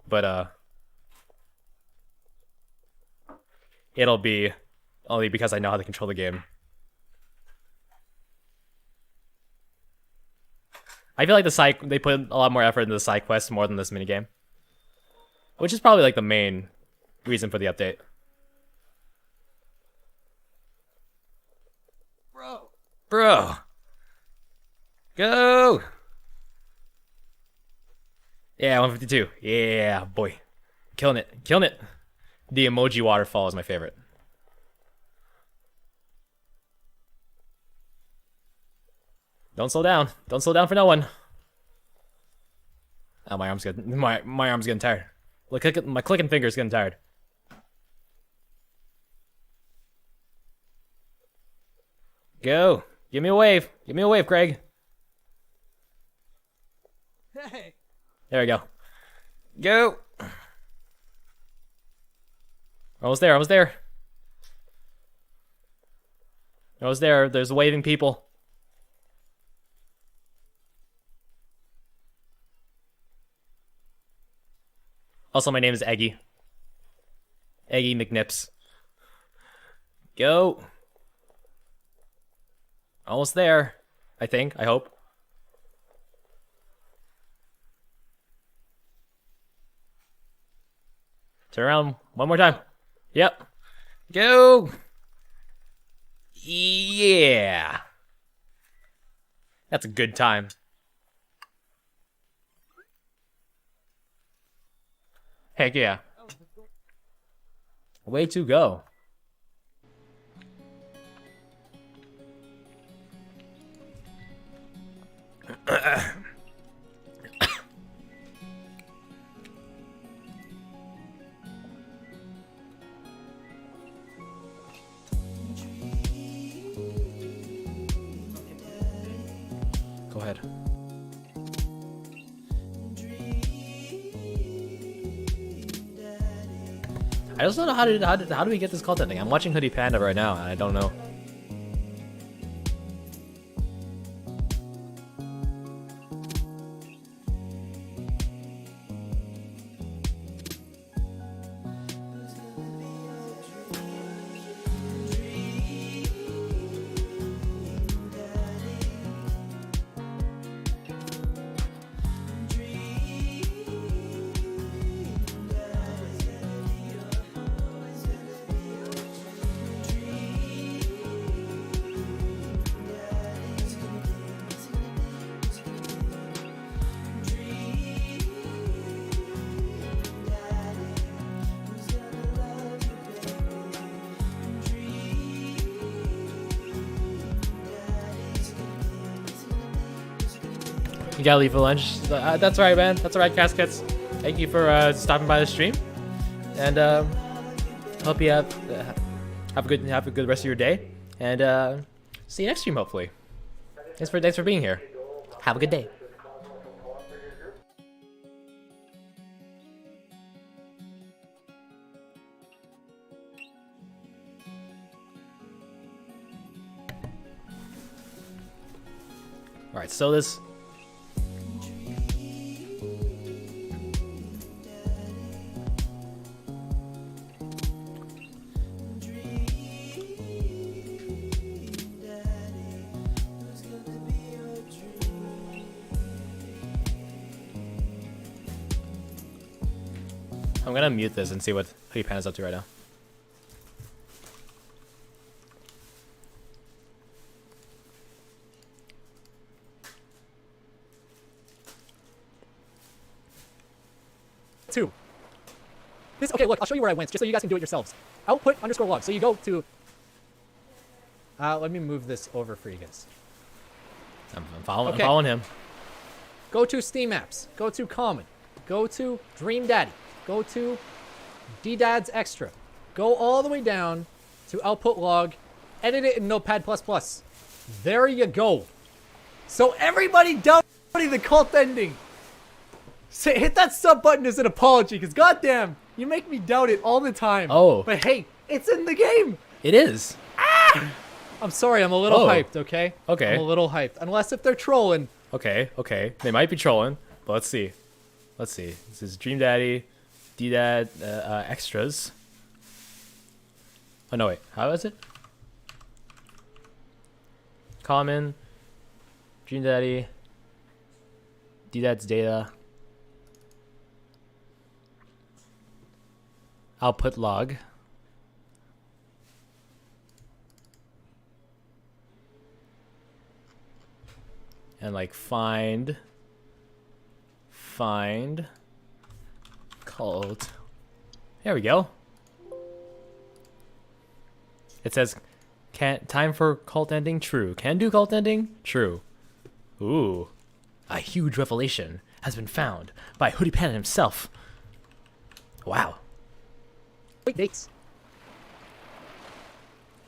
but it'll be only because I know how to control the game. I feel like they put a lot more effort into the side quests more than this minigame, which is probably like the main reason for the update. Bro. Go! Yeah, 152. Yeah, boy. Killing it. Killing it. The emoji waterfall is my favorite. Don't slow down. Don't slow down for no one. Oh, my arm's getting tired. Look, my clicking finger's getting tired. Go. Give me a wave. Give me a wave, Craig. Hey. There we go. Go. Almost there. Almost there. Almost there. There's waving people. Also, my name is Eggy. Eggy McNips. Go. Almost there. I think. I hope. Turn around one more time. Yep. Go. Yeah. That's a good time. Heck yeah. Way to go. Go ahead. I just don't know how do we get this content thing. I'm watching Hoodie Panda right now, and I don't know. You gotta leave for lunch. That's all right, man. That's all right, Caskets. Thank you for stopping by the stream, and hope you have a good rest of your day, and see you next stream hopefully. Thanks for being here. Have a good day. All right, so this. I'm gonna mute this and see what Hoodie Panda's up to right now. Two. This, okay, look, I'll show you where I went, just so you guys can do it yourselves. Output _ log. So you go to... let me move this over for you guys. I'm following him. Go to Steam Apps. Go to Common. Go to Dream Daddy. Go to D-Dad's Extra. Go all the way down to output log. Edit it in Notepad++. There you go. So everybody downloading the cult ending. Say, hit that sub button as an apology, because goddamn, you make me doubt it all the time. Oh. But hey, it's in the game. It is. Ah! I'm sorry, I'm a little hyped, okay? Okay. I'm a little hyped. Unless if they're trolling. Okay. They might be trolling, but let's see. This is Dream Daddy, D-Dad, extras. Oh, no, wait. How is it? Common, Dream Daddy, D-Dad's data, output log, and like find cult. There we go. It says time for cult ending, true. Can do cult ending, true. Ooh. A huge revelation has been found by Hoodie Panda himself. Wow. Wait, dates.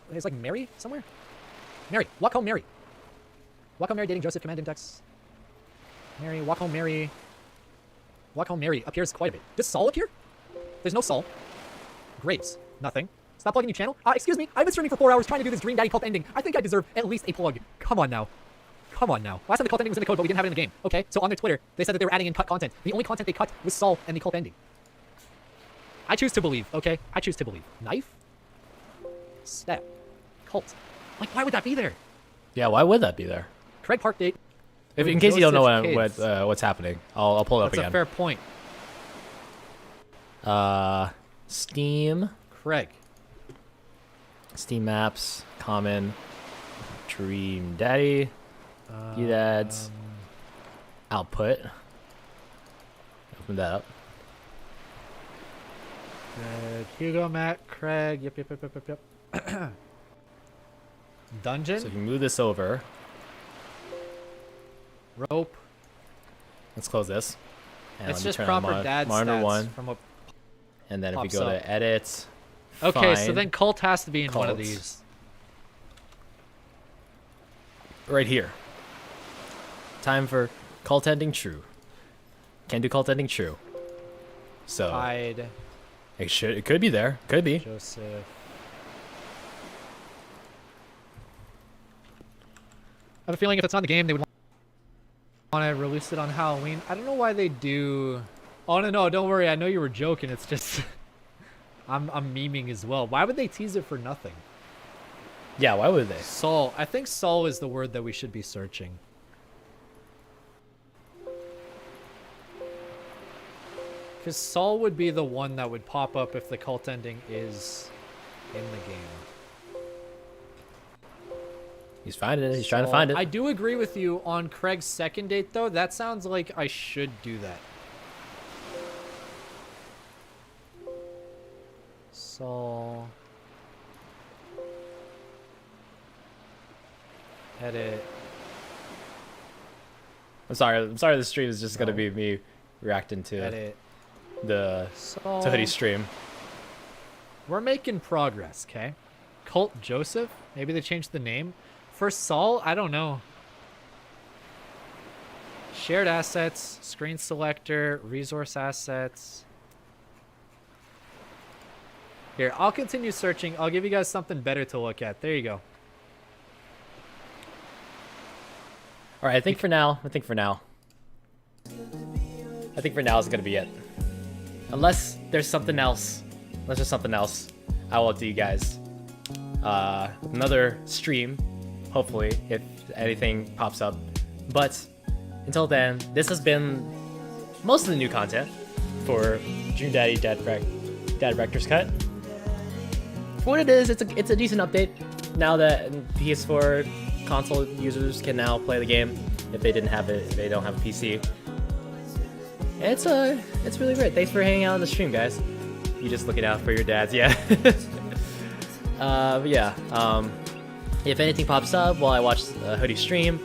There's like Mary somewhere? Mary. Walk home Mary. Walk home Mary dating Joseph, command index. Mary, walk home Mary. Walk home Mary appears quite a bit. Does Saul appear? There's no Saul. Graves. Nothing. Stop plugging new channel. Excuse me. I've been streaming for 4 hours trying to do this Dream Daddy cult ending. I think I deserve at least a plug. Come on now. Come on now. Last time the cult ending was in the code, but we didn't have it in the game. Okay, so on their Twitter, they said that they were adding in cut content. The only content they cut was Saul and the cult ending. I choose to believe, okay? I choose to believe. Knife? Stab. Cult. Like, why would that be there? Yeah, why would that be there? Craig Park date. If, with in case you don't know Joseph's kids. what's happening, I'll pull it up That's a again. fair point. Steam, Craig. Steam Maps, Common, Dream Daddy, Dads, Output. Open that up. Hugo, Matt, Craig. Yep. Dungeon. So if you move this over, Rope. let's close this. And It's let me just turn on proper dad monitor stats 1. from what And then if we pops go up. to edit, Okay, so find, then cult has to be in one of Cult. these. right here. Time for cult ending true. Can't do cult ending true. So Hide. it could be there. Could be. Joseph. I have a feeling if it's on the game, they would want to release it on Halloween. I don't know why they do. Oh no, don't worry. I know you were joking. It's just I'm memeing as well. Why would they tease it for nothing? Yeah, why would they? Saul. I think Saul is the word that we should be searching. Because Saul would be the one that would pop up if the cult ending is in the game. He's finding it. He's trying to find it. I do agree with you on Craig's second date, though. That sounds like I should do that. Saul. Edit. I'm sorry. The stream is just gonna be me reacting to Edit. the Saul. to Hoodie stream. We're making progress, okay? Cult Joseph? Maybe they changed the name. For Saul, I don't know. Shared assets, screen selector, resource assets. Here, I'll continue searching. I'll give you guys something better to look at. There you go. All right, I think for now is gonna be it. Unless there's something else. I will do you guys another stream, hopefully, if anything pops up. But until then, this has been most of the new content for Dream Daddy Dadrector's Cut. For what it is, it's a decent update. Now that PS4 console users can now play the game if they didn't have it, if they don't have a PC. It's really great. Thanks for hanging out on the stream, guys. You just looking out for your dads, yeah. But yeah, if anything pops up while I watch Hoodie stream,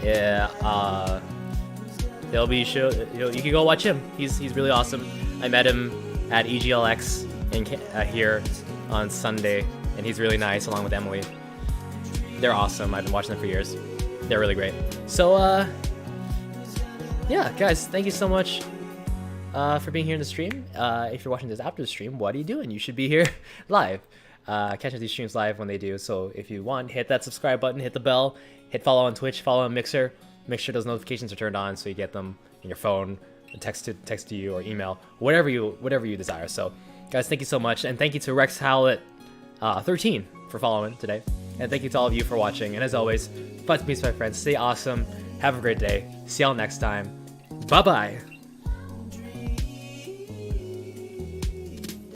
yeah, they'll be show. You can go watch him. He's really awesome. I met him at EGLX here on Sunday, and he's really nice, along with Emily. They're awesome. I've been watching them for years. They're really great. So, yeah, guys, thank you so much for being here in the stream. If you're watching this after the stream, what are you doing? You should be here live. Catching these streams live when they do. So if you want, hit that subscribe button, hit the bell, hit follow on Twitch, follow on Mixer. Make sure those notifications are turned on so you get them in your phone, text to you, or email, whatever you desire. So, guys, thank you so much, and thank you to Rex Howlett 13 for following today. And thank you to all of you for watching. And as always, fight to peace, my friends. Stay awesome. Have a great day. See y'all next time. Bye-bye.